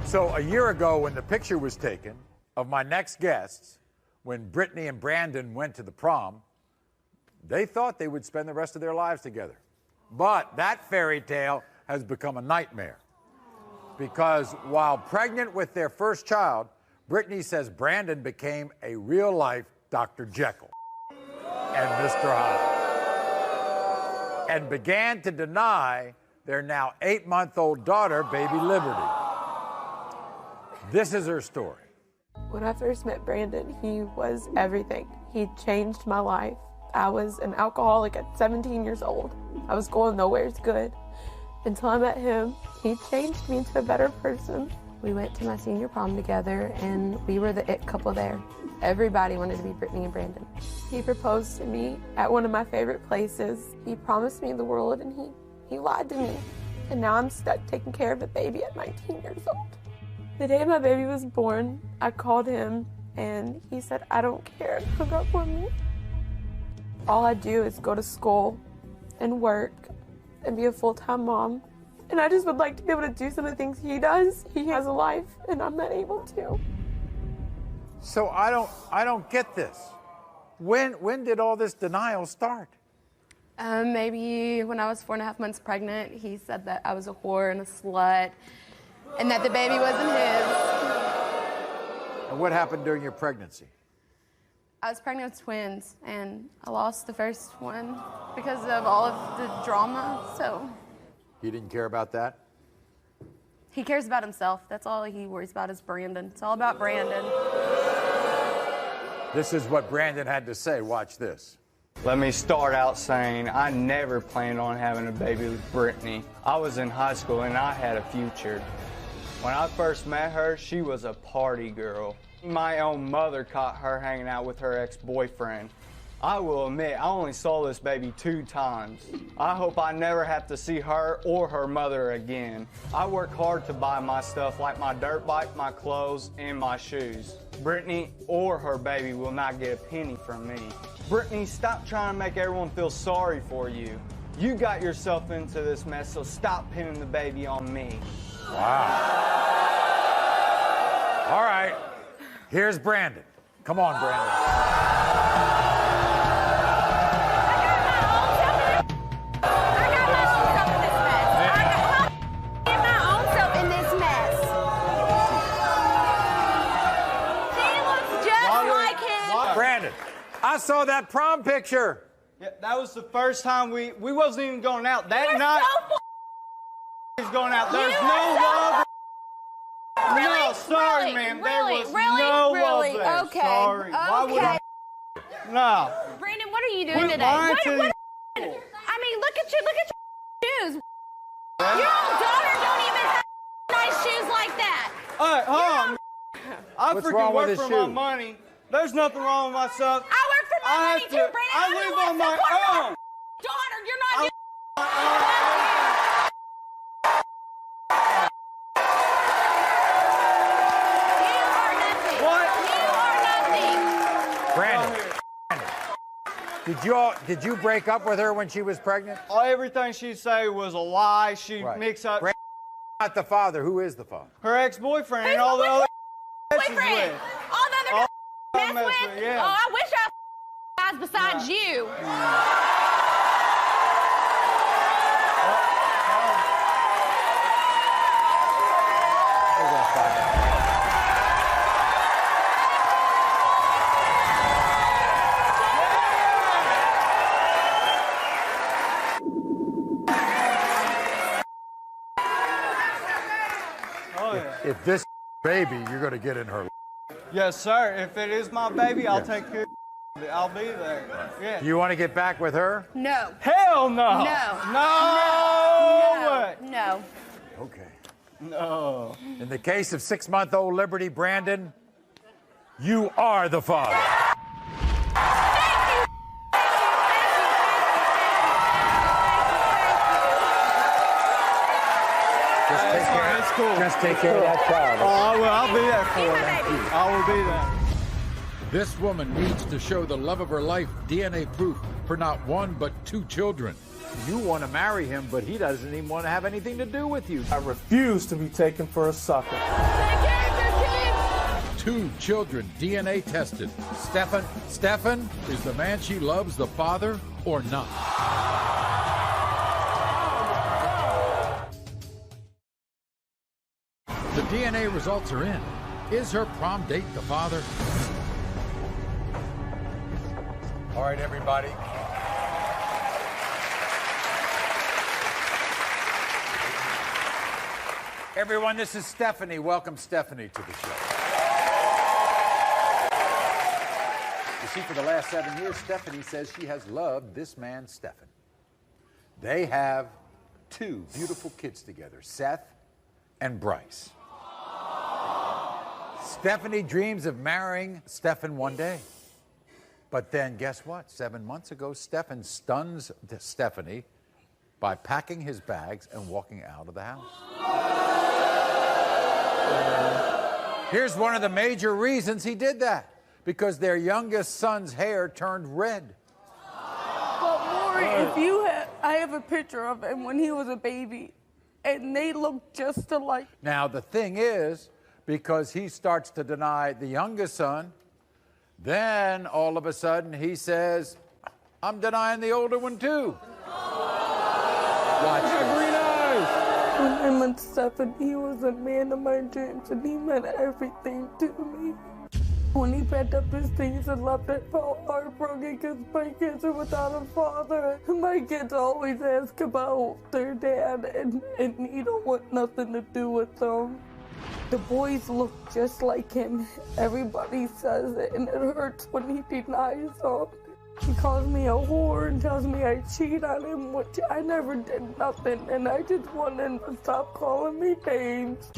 [SPEAKER 1] So a year ago, when the picture was taken of my next guests, when Brittany and Brandon went to the prom, they thought they would spend the rest of their lives together. But that fairy tale has become a nightmare. Because while pregnant with their first child, Brittany says Brandon became a real-life Dr. Jekyll and Mr. Hyde, and began to deny their now 8-month-old daughter, baby Liberty. This is her story.
[SPEAKER 21] When I first met Brandon, he was everything. He changed my life. I was an alcoholic at 17 years old. I was going nowhere's good. Until I met him, he changed me into a better person. We went to my senior prom together, and we were the it couple there. Everybody wanted to be Brittany and Brandon. He proposed to me at one of my favorite places. He promised me the world, and he lied to me. And now I'm stuck taking care of a baby at 19 years old. The day my baby was born, I called him, and he said, "I don't care," and hung up on me. All I do is go to school and work and be a full-time mom. And I just would like to be able to do some of the things he does. He has a life, and I'm not able to.
[SPEAKER 1] So I don't get this. When did all this denial start?
[SPEAKER 21] Maybe when I was 4.5 months pregnant, he said that I was a whore and a slut, and that the baby wasn't his.
[SPEAKER 1] And what happened during your pregnancy?
[SPEAKER 21] I was pregnant with twins, and I lost the first one because of all of the drama, so.
[SPEAKER 1] He didn't care about that?
[SPEAKER 21] He cares about himself. That's all he worries about is Brandon. It's all about Brandon.
[SPEAKER 1] This is what Brandon had to say. Watch this.
[SPEAKER 11] Let me start out saying I never planned on having a baby with Brittany. I was in high school and I had a future. When I first met her, she was a party girl. My own mother caught her hanging out with her ex-boyfriend. I will admit, I only saw this baby 2 times. I hope I never have to see her or her mother again. I work hard to buy my stuff like my dirt bike, my clothes, and my shoes. Brittany or her baby will not get a penny from me. Brittany, stop trying to make everyone feel sorry for you. You got yourself into this mess, so stop pinning the baby on me.
[SPEAKER 1] Wow. All right. Here's Brandon. Come on, Brandon. Brandon, I saw that prom picture.
[SPEAKER 11] Yeah, that was the first time we wasn't even going out that night. He's going out. There's no love. No, sorry, ma'am. There was no love there.
[SPEAKER 21] Okay.
[SPEAKER 11] Sorry. Why would I? No.
[SPEAKER 21] Brandon, what are you doing today?
[SPEAKER 11] lying to
[SPEAKER 21] I mean, look at your shoes. Your own daughter don't even have nice shoes like that.
[SPEAKER 11] All right, hold on. I
[SPEAKER 1] What's
[SPEAKER 11] freaking
[SPEAKER 1] wrong with
[SPEAKER 11] work
[SPEAKER 1] his
[SPEAKER 11] for
[SPEAKER 1] shoe?
[SPEAKER 11] my money. There's nothing wrong with myself.
[SPEAKER 21] I work for my money too, Brandon.
[SPEAKER 11] I live on my own.
[SPEAKER 21] Daughter, you're not doing
[SPEAKER 1] Brandon, did you break up with her when she was pregnant?
[SPEAKER 11] Everything she said was a lie. She mixed up.
[SPEAKER 1] Brandon, not the father. Who is the father?
[SPEAKER 11] Her ex-boyfriend and all the other she's with.
[SPEAKER 21] all the other
[SPEAKER 11] I
[SPEAKER 21] mess with?
[SPEAKER 11] yeah.
[SPEAKER 21] Oh, I wish I guys besides you.
[SPEAKER 1] We're gonna find out.
[SPEAKER 11] Oh, yeah.
[SPEAKER 1] If this baby, you're going to get in her.
[SPEAKER 11] Yes, sir. If it is my baby, I'll take care of it. I'll be there. Yeah.
[SPEAKER 1] Do you want to get back with her?
[SPEAKER 21] No.
[SPEAKER 11] Hell no.
[SPEAKER 21] No.
[SPEAKER 11] No.
[SPEAKER 21] No.
[SPEAKER 1] Okay.
[SPEAKER 11] No.
[SPEAKER 1] In the case of 6-month-old Liberty Brandon, you are the father. Just take care of that child.
[SPEAKER 11] Oh, I will. I'll be there for her. I will be there.
[SPEAKER 13] This woman needs to show the love of her life DNA proof for not 1 but 2 children.
[SPEAKER 1] You want to marry him, but he doesn't even want to have anything to do with you.
[SPEAKER 20] I refuse to be taken for a sucker.
[SPEAKER 13] 2 children DNA tested. Stefan, is the man she loves the father or not? The DNA results are in. Is her prom date the father?
[SPEAKER 1] All right, everybody. Everyone, this is Stephanie. Welcome Stephanie to the show. You see, for the last 7 years, Stephanie says she has loved this man, Stefan. They have 2 beautiful kids together, Seth and Bryce. Stephanie dreams of marrying Stefan one day. But then guess what? 7 months ago, Stefan stuns Stephanie by packing his bags and walking out of the house. Here's one of the major reasons he did that. Because their youngest son's hair turned red.
[SPEAKER 18] But Maury, if you had, I have a picture of him when he was a baby, and they look just alike.
[SPEAKER 1] Now, the thing is, because he starts to deny the youngest son, then all of a sudden he says, I'm denying the older one, too. Watch this.
[SPEAKER 18] When I met Stephen, he was a man of my dreams, and he meant everything to me. When he packed up his things and left, I felt heartbroken because my kids are without a father. My kids always ask about their dad, and he don't want nothing to do with them. The boys look just like him. Everybody says it, and it hurts when he denies them. He calls me a whore and tells me I cheat on him, which I never did nothing, and I just want him to stop calling me names.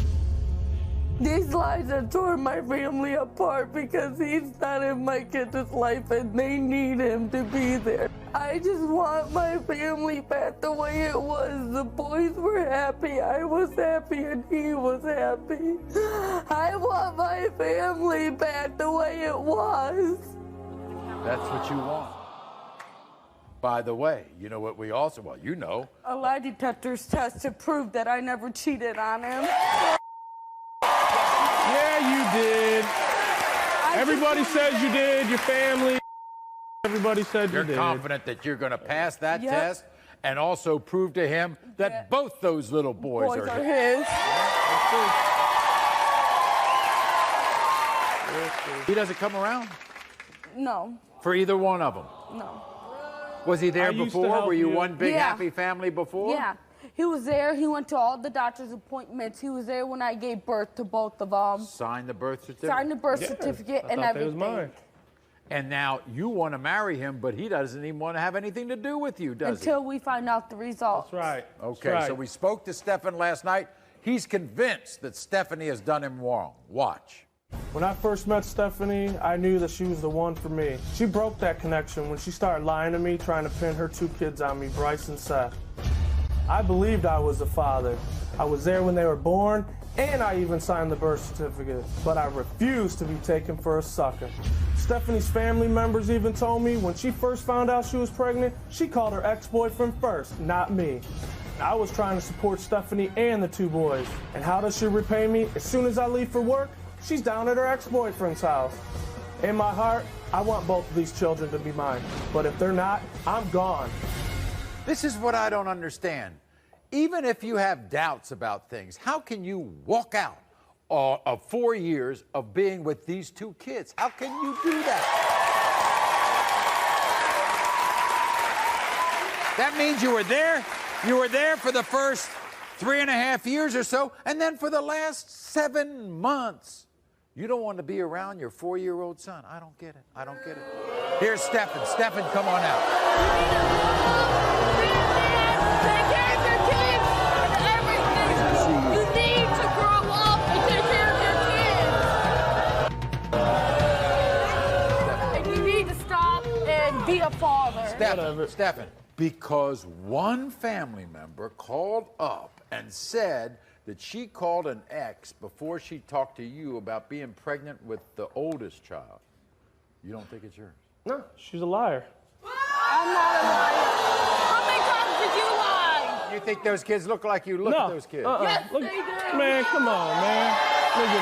[SPEAKER 18] These lies have torn my family apart because he's not in my kids' life and they need him to be there. I just want my family back the way it was. The boys were happy, I was happy, and he was happy. I want my family back the way it was.
[SPEAKER 1] That's what you want. By the way, you know what we also want? You know.
[SPEAKER 18] A lie detector's test to prove that I never cheated on him.
[SPEAKER 9] Yeah, you did. Everybody says you did, your family. Everybody said you did.
[SPEAKER 1] You're confident that you're going to pass that
[SPEAKER 18] Yep.
[SPEAKER 1] test and also prove to him that both those little boys are
[SPEAKER 18] his.
[SPEAKER 1] He doesn't come around
[SPEAKER 18] No,
[SPEAKER 1] for either one of them.
[SPEAKER 18] no.
[SPEAKER 1] Was he there
[SPEAKER 18] I used to
[SPEAKER 1] before?
[SPEAKER 18] help
[SPEAKER 1] Were you
[SPEAKER 18] you.
[SPEAKER 1] one big
[SPEAKER 18] Yeah.
[SPEAKER 1] happy family before?
[SPEAKER 18] Yeah, he was there. He went to all the doctor's appointments. He was there when I gave birth to both of them.
[SPEAKER 1] Signed the birth certificate?
[SPEAKER 18] Signed the birth certificate and everything.
[SPEAKER 1] And now you want to marry him, but he doesn't even want to have anything to do with you, does
[SPEAKER 18] Until we find out the results.
[SPEAKER 9] That's right.
[SPEAKER 1] Okay, so we spoke to Stephen last night. He's convinced that Stephanie has done him wrong. Watch.
[SPEAKER 20] When I first met Stephanie, I knew that she was the one for me. She broke that connection when she started lying to me, trying to pin her 2 kids on me, Bryce and Seth. I believed I was the father. I was there when they were born, and I even signed the birth certificate. But I refused to be taken for a sucker. Stephanie's family members even told me when she first found out she was pregnant, she called her ex-boyfriend first, not me. I was trying to support Stephanie and the 2 boys. And how does she repay me? As soon as I leave for work, she's down at her ex-boyfriend's house. In my heart, I want both of these children to be mine. But if they're not, I'm gone.
[SPEAKER 1] This is what I don't understand. Even if you have doubts about things, how can you walk out of 4 years of being with these 2 kids? How can you do that? That means you were there. You were there for the first 3.5 years or so, and then for the last 7 months, you don't want to be around your 4-year-old son. I don't get it. I don't get it. Here's Stephen. Stephen, come on out.
[SPEAKER 6] Take care of your kids and everything. You need to grow up and take care of your kids. And you need to stop and be a father.
[SPEAKER 1] Stephen, because one family member called up and said that she called an ex before she talked to you about being pregnant with the oldest child. You don't think it's yours?
[SPEAKER 20] No, she's a liar.
[SPEAKER 6] I'm not a liar. How many times did you lie?
[SPEAKER 1] You think those kids look like you? Look at those kids.
[SPEAKER 6] Yes,
[SPEAKER 20] Look,
[SPEAKER 6] they do.
[SPEAKER 20] man, come on, man. Look at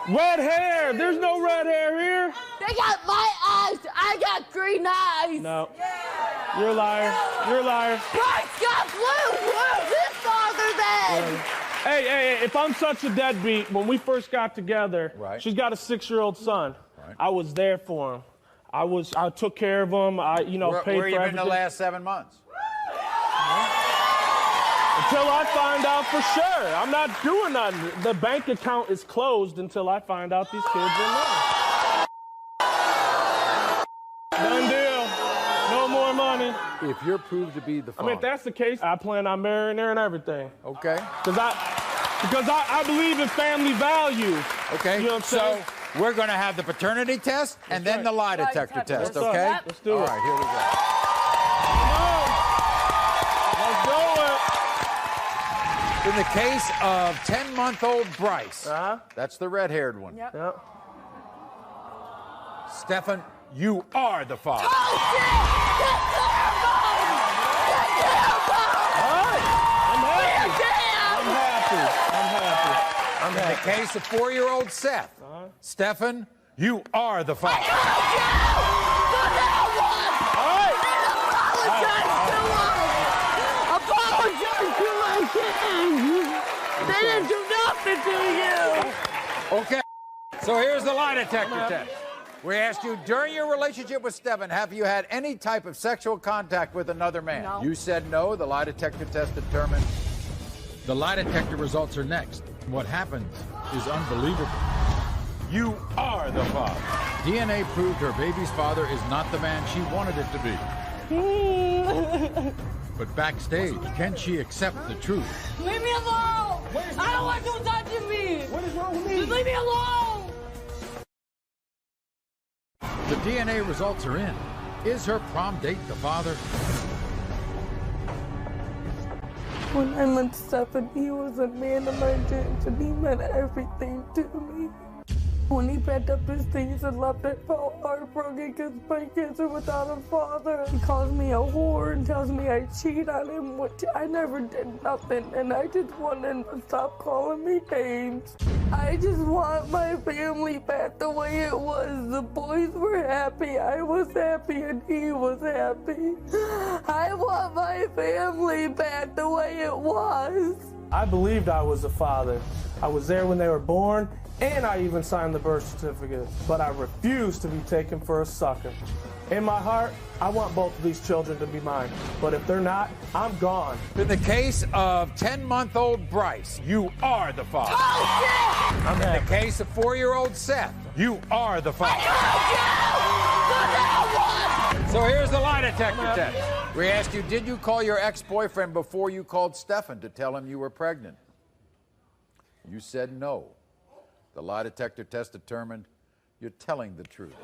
[SPEAKER 20] this. Red hair. There's no red hair here.
[SPEAKER 6] They got my eyes. I got green eyes.
[SPEAKER 20] No. You're a liar. You're a liar.
[SPEAKER 6] Bryce got blue. Where's his father then?
[SPEAKER 20] Hey, if I'm such a deadbeat, when we first got together, she's got a 6-year-old son. I was there for him. I took care of him. I, paid for everything.
[SPEAKER 1] Where you been the last 7 months?
[SPEAKER 20] Until I find out for sure. I'm not doing nothing. The bank account is closed until I find out these kids are mine. Done deal. No more money.
[SPEAKER 1] If you're proved to be the father.
[SPEAKER 20] I mean, if that's the case, I plan on marrying her and everything.
[SPEAKER 1] Okay.
[SPEAKER 20] Because I believe in family values.
[SPEAKER 1] Okay.
[SPEAKER 20] You know what I'm saying?
[SPEAKER 1] So we're going to have the paternity test and then the lie detector test,
[SPEAKER 20] Let's
[SPEAKER 1] okay?
[SPEAKER 20] Let's do it.
[SPEAKER 1] All right, here we go.
[SPEAKER 20] Let's do it.
[SPEAKER 1] In the case of 10-month-old Bryce, that's the red-haired one.
[SPEAKER 20] Yep.
[SPEAKER 1] Stephen, you are the father. In the case of 4-year-old Seth, Stephen, you are the father.
[SPEAKER 8] They didn't do nothing to you.
[SPEAKER 1] Okay, so here's the lie detector test. We asked you, during your relationship with Stephen, have you had any type of sexual contact with another man?
[SPEAKER 22] No.
[SPEAKER 1] You said no. The lie detector test determined.
[SPEAKER 13] The lie detector results are next. What happens is unbelievable.
[SPEAKER 1] You are the father.
[SPEAKER 13] DNA proved her baby's father is not the man she wanted it to be. But backstage, can she accept the truth?
[SPEAKER 8] Leave me alone. I don't want you touching me. What is wrong with me? Just leave me alone.
[SPEAKER 13] The DNA results are in. Is her prom date the father?
[SPEAKER 18] When I met Stephen, he was a man of my dreams and he meant everything to me. When he packed up his things and left, I felt heartbroken because my kids are without a father. He calls me a whore and tells me I cheat on him, which I never did nothing, and I just want him to stop calling me names. I just want my family back the way it was. The boys were happy, I was happy, and he was happy. I want my family back the way it was.
[SPEAKER 20] I believed I was the father. I was there when they were born, and I even signed the birth certificate. But I refused to be taken for a sucker. In my heart, I want both of these children to be mine. But if they're not, I'm gone.
[SPEAKER 1] In the case of 10-month-old Bryce, you are the father.
[SPEAKER 8] Oh,
[SPEAKER 1] shit! In the case of 4-year-old Seth, you are the father. So here's the lie detector test. We asked you, did you call your ex-boyfriend before you called Stephen to tell him you were pregnant? You said no. The lie detector test determined you're telling the truth.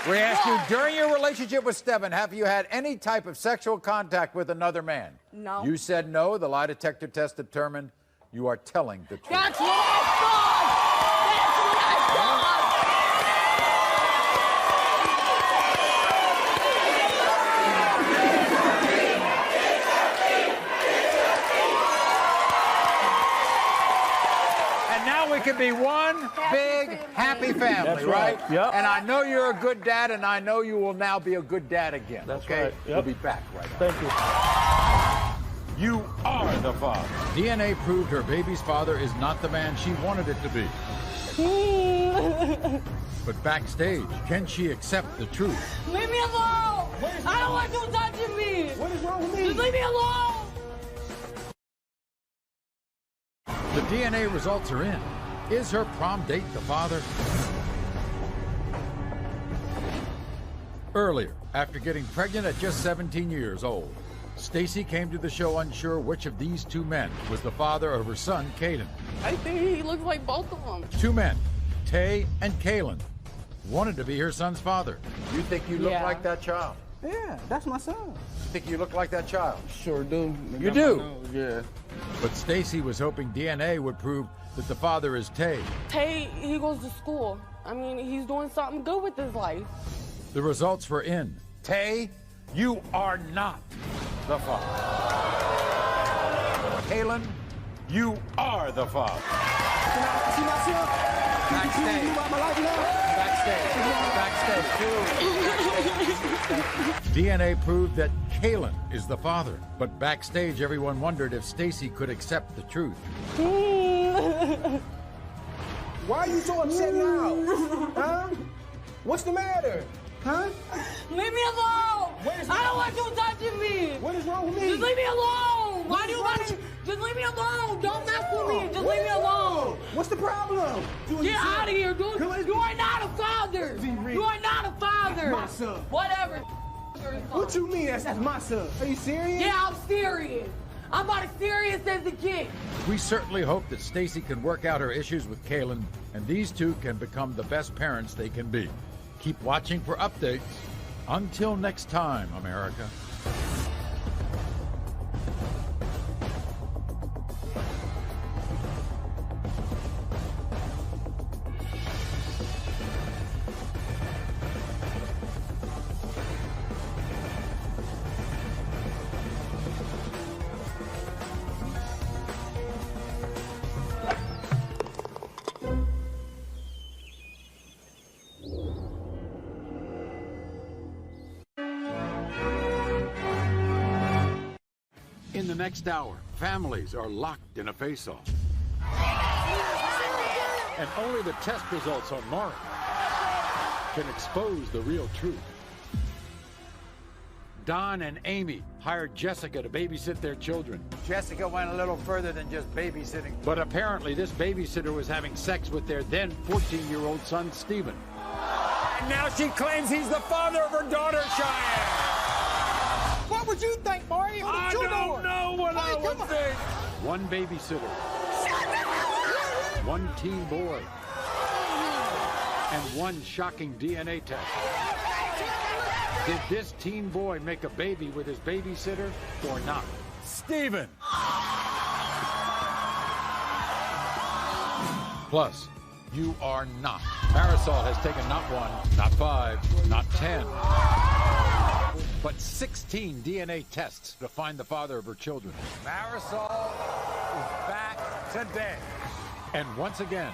[SPEAKER 1] We asked you, during your relationship with Stephen, have you had any type of sexual contact with another man?
[SPEAKER 22] No.
[SPEAKER 1] You said no. The lie detector test determined you are telling the truth.
[SPEAKER 8] That's what I thought. That's what I thought.
[SPEAKER 1] And now we can be one big, happy family,
[SPEAKER 20] That's
[SPEAKER 1] right?
[SPEAKER 20] right. Yep.
[SPEAKER 1] And I know you're a good dad, and I know you will now be a good dad again.
[SPEAKER 20] That's
[SPEAKER 1] okay?
[SPEAKER 20] right. Yep.
[SPEAKER 1] We'll be back right now.
[SPEAKER 20] Thank you.
[SPEAKER 1] You are the father.
[SPEAKER 13] DNA proved her baby's father is not the man she wanted it to be. But backstage, can she accept the truth?
[SPEAKER 8] Leave me alone. I don't want you touching me. What is wrong with me? Just leave me alone.
[SPEAKER 13] The DNA results are in. Is her prom date the father? Earlier, after getting pregnant at just 17 years old, Stacy came to the show unsure which of these two men was the father of her son, Caden.
[SPEAKER 22] I think he looks like both of them.
[SPEAKER 13] Two men, Tay and Kalen, wanted to be her son's father.
[SPEAKER 1] You think you look
[SPEAKER 22] Yeah.
[SPEAKER 1] like that child?
[SPEAKER 4] Yeah, that's my son.
[SPEAKER 1] You think you look like that child?
[SPEAKER 5] Sure do.
[SPEAKER 1] You do?
[SPEAKER 5] Yeah.
[SPEAKER 13] But Stacy was hoping DNA would prove that the father is Tay.
[SPEAKER 22] Tay, he goes to school. I mean, he's doing something good with his life.
[SPEAKER 13] The results were in.
[SPEAKER 1] Tay, you are not the father. Kalen, you are the father.
[SPEAKER 4] See my son?
[SPEAKER 1] Backstage.
[SPEAKER 4] You about my life now?
[SPEAKER 1] Backstage.
[SPEAKER 13] DNA proved that Kalen is the father. But backstage, everyone wondered if Stacy could accept the truth.
[SPEAKER 4] Why are you so upset now? Huh? What's the matter? Huh?
[SPEAKER 8] Leave me alone. I don't want you touching me.
[SPEAKER 4] What is wrong with me?
[SPEAKER 8] Just leave me alone. Why do you want to? Just leave me alone. Don't mess with me. Just leave me alone.
[SPEAKER 4] What's the problem?
[SPEAKER 8] Get out of here, dude. You are not a father. You are not a father.
[SPEAKER 4] My son.
[SPEAKER 8] Whatever.
[SPEAKER 4] What you mean? That's my son. Are you serious?
[SPEAKER 8] Yeah, I'm serious. I'm about as serious as the kid.
[SPEAKER 13] We certainly hope that Stacy can work out her issues with Kalen, and these two can become the best parents they can be. Keep watching for updates. Until next time, America. In the next hour, families are locked in a face-off. And only the test results on Maury can expose the real truth. Don and Amy hired Jessica to babysit their children.
[SPEAKER 1] Jessica went a little further than just babysitting.
[SPEAKER 13] But apparently this babysitter was having sex with their then 14-year-old son, Stephen.
[SPEAKER 1] And now she claims he's the father of her daughter, Cheyenne.
[SPEAKER 10] What would you think, Maury?
[SPEAKER 13] I don't know what I would think. One babysitter. One teen boy. And one shocking DNA test. Did this teen boy make a baby with his babysitter or not?
[SPEAKER 1] Stephen.
[SPEAKER 13] Plus, you are not. Marisol has taken not 1, not 5, not 10, but 16 DNA tests to find the father of her children.
[SPEAKER 1] Marisol is back today.
[SPEAKER 13] And once again,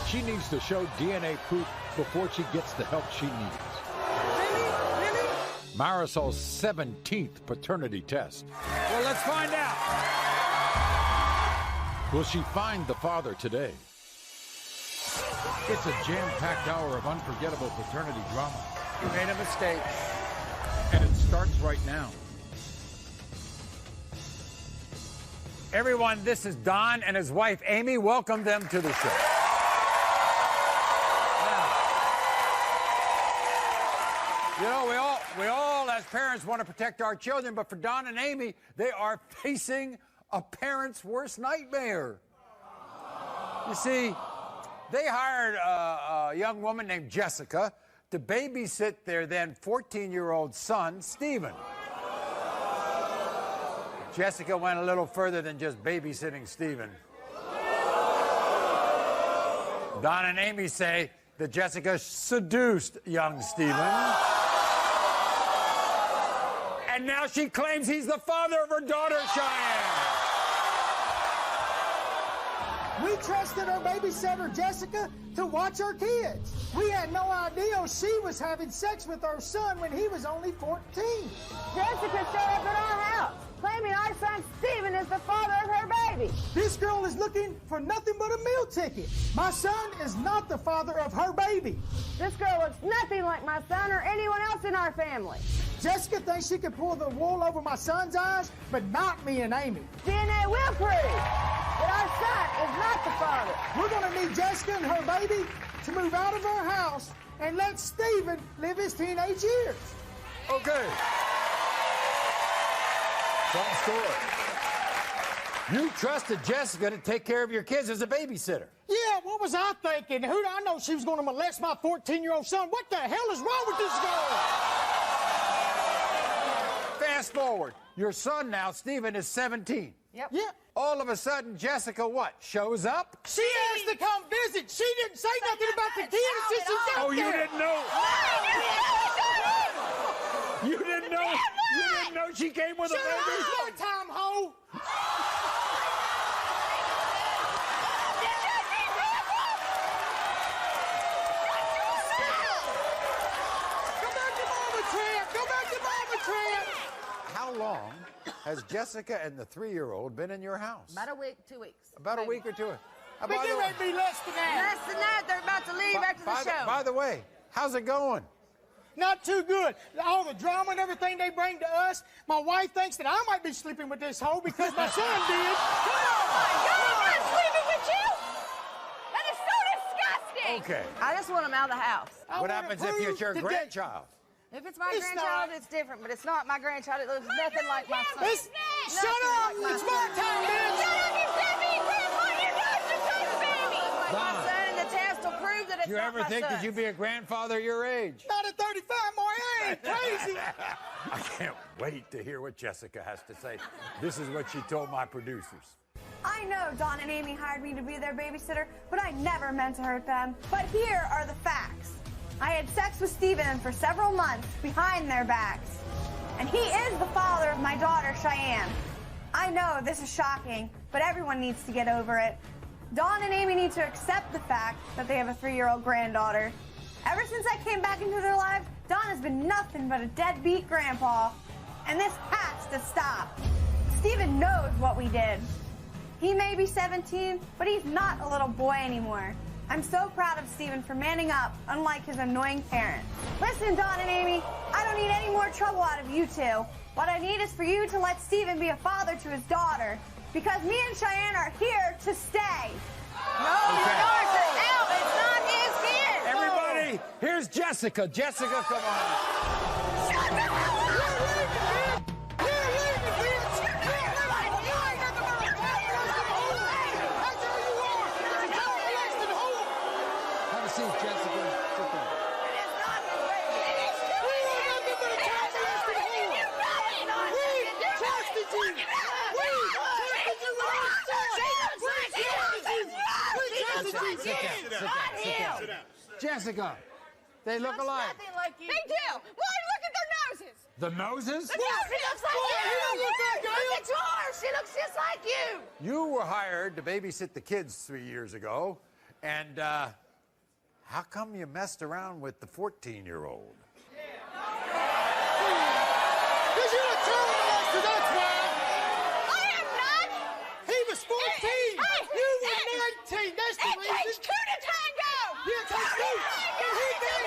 [SPEAKER 13] she needs to show DNA proof before she gets the help she needs. Marisol's 17th paternity test.
[SPEAKER 1] Well, let's find out.
[SPEAKER 13] Will she find the father today? It's a jam-packed hour of unforgettable paternity drama.
[SPEAKER 1] You made a mistake.
[SPEAKER 13] And it starts right now.
[SPEAKER 1] Everyone, this is Don and his wife, Amy. Welcome them to the show. You know, we all as parents want to protect our children, but for Don and Amy, they are facing a parent's worst nightmare. You see, they hired a young woman named Jessica to babysit their then 14-year-old son, Stephen. Jessica went a little further than just babysitting Stephen. Don and Amy say that Jessica seduced young Stephen. And now she claims he's the father of her daughter, Cheyenne.
[SPEAKER 10] We trusted our babysitter, Jessica, to watch our kids. We had no idea she was having sex with our son when he was only 14.
[SPEAKER 8] Jessica showed up at our house, claiming our son Stephen is the father of her baby.
[SPEAKER 10] This girl is looking for nothing but a meal ticket. My son is not the father of her baby.
[SPEAKER 8] This girl looks nothing like my son or anyone else in our family.
[SPEAKER 10] Jessica thinks she can pull the wool over my son's eyes, but not me and Amy.
[SPEAKER 8] DNA will prove that our son is not the father.
[SPEAKER 10] We're going to need Jessica and her baby to move out of our house and let Stephen live his teenage years.
[SPEAKER 1] Okay. Some story. You trusted Jessica to take care of your kids as a babysitter.
[SPEAKER 10] Yeah, what was I thinking? Who do I know she was going to molest my 14-year-old son? What the hell is wrong with this girl?
[SPEAKER 1] Fast forward. Your son now, Stephen, is 17.
[SPEAKER 8] Yep.
[SPEAKER 10] Yeah.
[SPEAKER 1] All of a sudden, Jessica what? Shows up?
[SPEAKER 10] She asked to come visit. She didn't say nothing about the kids since she got
[SPEAKER 1] Oh,
[SPEAKER 10] there.
[SPEAKER 1] you didn't know? You didn't know? You didn't know she came with a baby?
[SPEAKER 10] Shut up, time, hoe.
[SPEAKER 1] How long has Jessica and the 3-year-old been in your house?
[SPEAKER 8] About a week, 2 weeks.
[SPEAKER 1] About a week or two.
[SPEAKER 10] But they might be less than that.
[SPEAKER 8] Less than that, they're about to leave after the show.
[SPEAKER 1] By the way, how's it going?
[SPEAKER 10] Not too good. All the drama and everything they bring to us, my wife thinks that I might be sleeping with this hoe because my son did.
[SPEAKER 8] Oh, my God, I'm not sleeping with you. That is so disgusting.
[SPEAKER 1] Okay.
[SPEAKER 8] I just want him out of the house.
[SPEAKER 1] What happens if it's your grandchild?
[SPEAKER 8] If it's my
[SPEAKER 10] It's
[SPEAKER 8] grandchild,
[SPEAKER 10] not.
[SPEAKER 8] it's different, but it's not my grandchild. It looks nothing like my son.
[SPEAKER 10] Shut up! It's my time, bitch!
[SPEAKER 8] Shut up, you deadbeat grandma! You got your son's baby! Like my
[SPEAKER 1] Don.
[SPEAKER 8] son, and the test will prove that it's
[SPEAKER 1] You
[SPEAKER 8] not
[SPEAKER 1] ever
[SPEAKER 8] my
[SPEAKER 1] think that
[SPEAKER 8] son's.
[SPEAKER 1] you'd be a grandfather your age?
[SPEAKER 10] Not at 35, Maury. I ain't crazy.
[SPEAKER 1] I can't wait to hear what Jessica has to say. This is what she told my producers.
[SPEAKER 17] I know Don and Amy hired me to be their babysitter, but I never meant to hurt them. But here are the facts. I had sex with Stephen for several months behind their backs. And he is the father of my daughter, Cheyenne. I know this is shocking, but everyone needs to get over it. Don and Amy need to accept the fact that they have a 3-year-old granddaughter. Ever since I came back into their lives, Don has been nothing but a deadbeat grandpa. and this has to stop. Steven knows what we did. He may be 17, but he's not a little boy anymore. I'm so proud of Steven for manning up, unlike his annoying parents. Listen, Don and Amy, I don't need any more trouble out of you two. What I need is for you to let Steven be a father to his daughter, because me and Cheyenne are here to stay.
[SPEAKER 6] No, your daughter's out. It's not his kid.
[SPEAKER 1] Everybody, here's Jessica. Jessica, come on.
[SPEAKER 6] Shut the hell up!
[SPEAKER 1] Have a seat, Jessica. Sit down. Sit down. Jessica, they look alike.
[SPEAKER 6] Nothing like you. They do. Why, look at their noses.
[SPEAKER 1] The noses?
[SPEAKER 6] Look, she looks like you. Look at yours. She looks just like you.
[SPEAKER 1] You were hired to babysit the kids 3 years ago, and how come you messed around with the 14-year-old?
[SPEAKER 10] Because you're a child molester, that's why.
[SPEAKER 6] I am not.
[SPEAKER 10] He was 14. You were 19. That's the
[SPEAKER 6] It
[SPEAKER 10] reason.
[SPEAKER 6] takes two to tango.
[SPEAKER 10] Yeah, it takes two. And he did.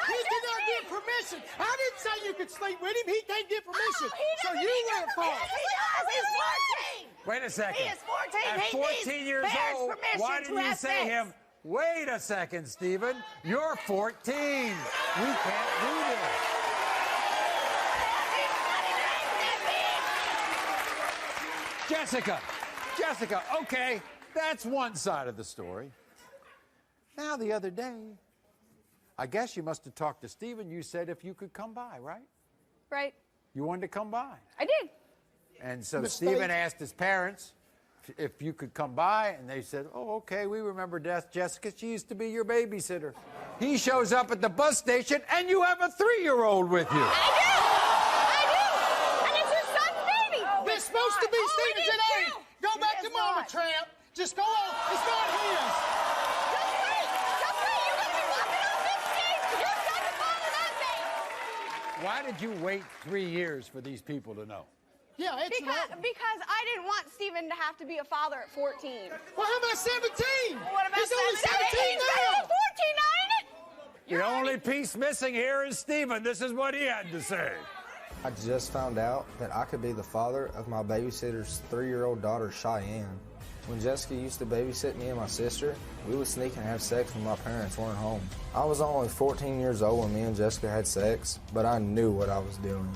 [SPEAKER 10] He did not get permission. I didn't say you could sleep with him. He can't get permission. So you were at fault.
[SPEAKER 6] He does. He's 14.
[SPEAKER 1] Wait a second.
[SPEAKER 6] He is 14.
[SPEAKER 1] At
[SPEAKER 6] He
[SPEAKER 1] 14
[SPEAKER 6] needs
[SPEAKER 1] years
[SPEAKER 6] parents'
[SPEAKER 1] old,
[SPEAKER 6] permission
[SPEAKER 1] why
[SPEAKER 6] to
[SPEAKER 1] didn't you
[SPEAKER 6] have
[SPEAKER 1] say
[SPEAKER 6] sex.
[SPEAKER 1] him, wait a second, Stephen, you're 14. We can't do this. Jessica, okay, that's one side of the story. Now, the other day, I guess you must have talked to Stephen. You said if you could come by, right?
[SPEAKER 22] Right.
[SPEAKER 1] You wanted to come by.
[SPEAKER 22] I did.
[SPEAKER 1] And so
[SPEAKER 10] Mistake.
[SPEAKER 1] Stephen asked his parents if you could come by, and they said, oh, okay, we remember Jessica. She used to be your babysitter. He shows up at the bus station, and you have a 3-year-old with you.
[SPEAKER 6] I do. And it's his son's baby.
[SPEAKER 10] It's supposed to be Stephen's at age. Go back to Mama, Tramp. Just go on. It's not his.
[SPEAKER 1] Why did you wait 3 years for these people to know?
[SPEAKER 10] Yeah, it's
[SPEAKER 22] Because I didn't want Steven to have to be a father at 14.
[SPEAKER 10] Well, how about 17?
[SPEAKER 22] What about
[SPEAKER 10] He's only 17
[SPEAKER 22] He's
[SPEAKER 10] now.
[SPEAKER 22] 14 now, ain't it?
[SPEAKER 1] The only piece missing here is Stephen. This is what he had to say.
[SPEAKER 15] I just found out that I could be the father of my babysitter's 3-year-old daughter, Cheyenne. When Jessica used to babysit me and my sister, we would sneak and have sex when my parents weren't home. I was only 14 years old when me and Jessica had sex, but I knew what I was doing.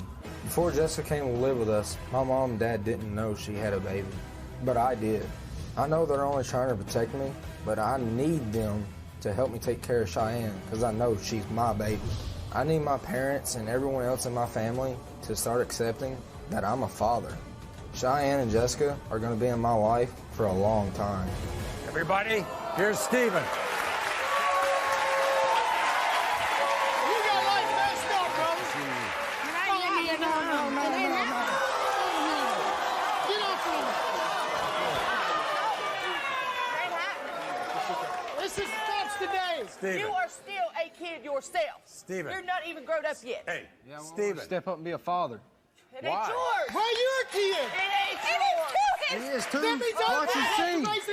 [SPEAKER 15] Before Jessica came to live with us, my mom and dad didn't know she had a baby, but I did. I know they're only trying to protect me, but I need them to help me take care of Cheyenne because I know she's my baby. I need my parents and everyone else in my family to start accepting that I'm a father. Cheyenne and Jessica are going to be in my life for a long time.
[SPEAKER 1] Everybody, here's Stephen.
[SPEAKER 10] You got life messed up, brother. No. Get off of me. This is stops today.
[SPEAKER 1] Stephen.
[SPEAKER 19] You are still a kid yourself.
[SPEAKER 1] Stephen.
[SPEAKER 19] You're not even grown up yet.
[SPEAKER 1] Hey,
[SPEAKER 15] Stephen. Step up and be a father.
[SPEAKER 19] It ain't yours.
[SPEAKER 10] Well, you're a kid.
[SPEAKER 19] It ain't yours.
[SPEAKER 15] It is too.
[SPEAKER 10] That means
[SPEAKER 15] Watch and see.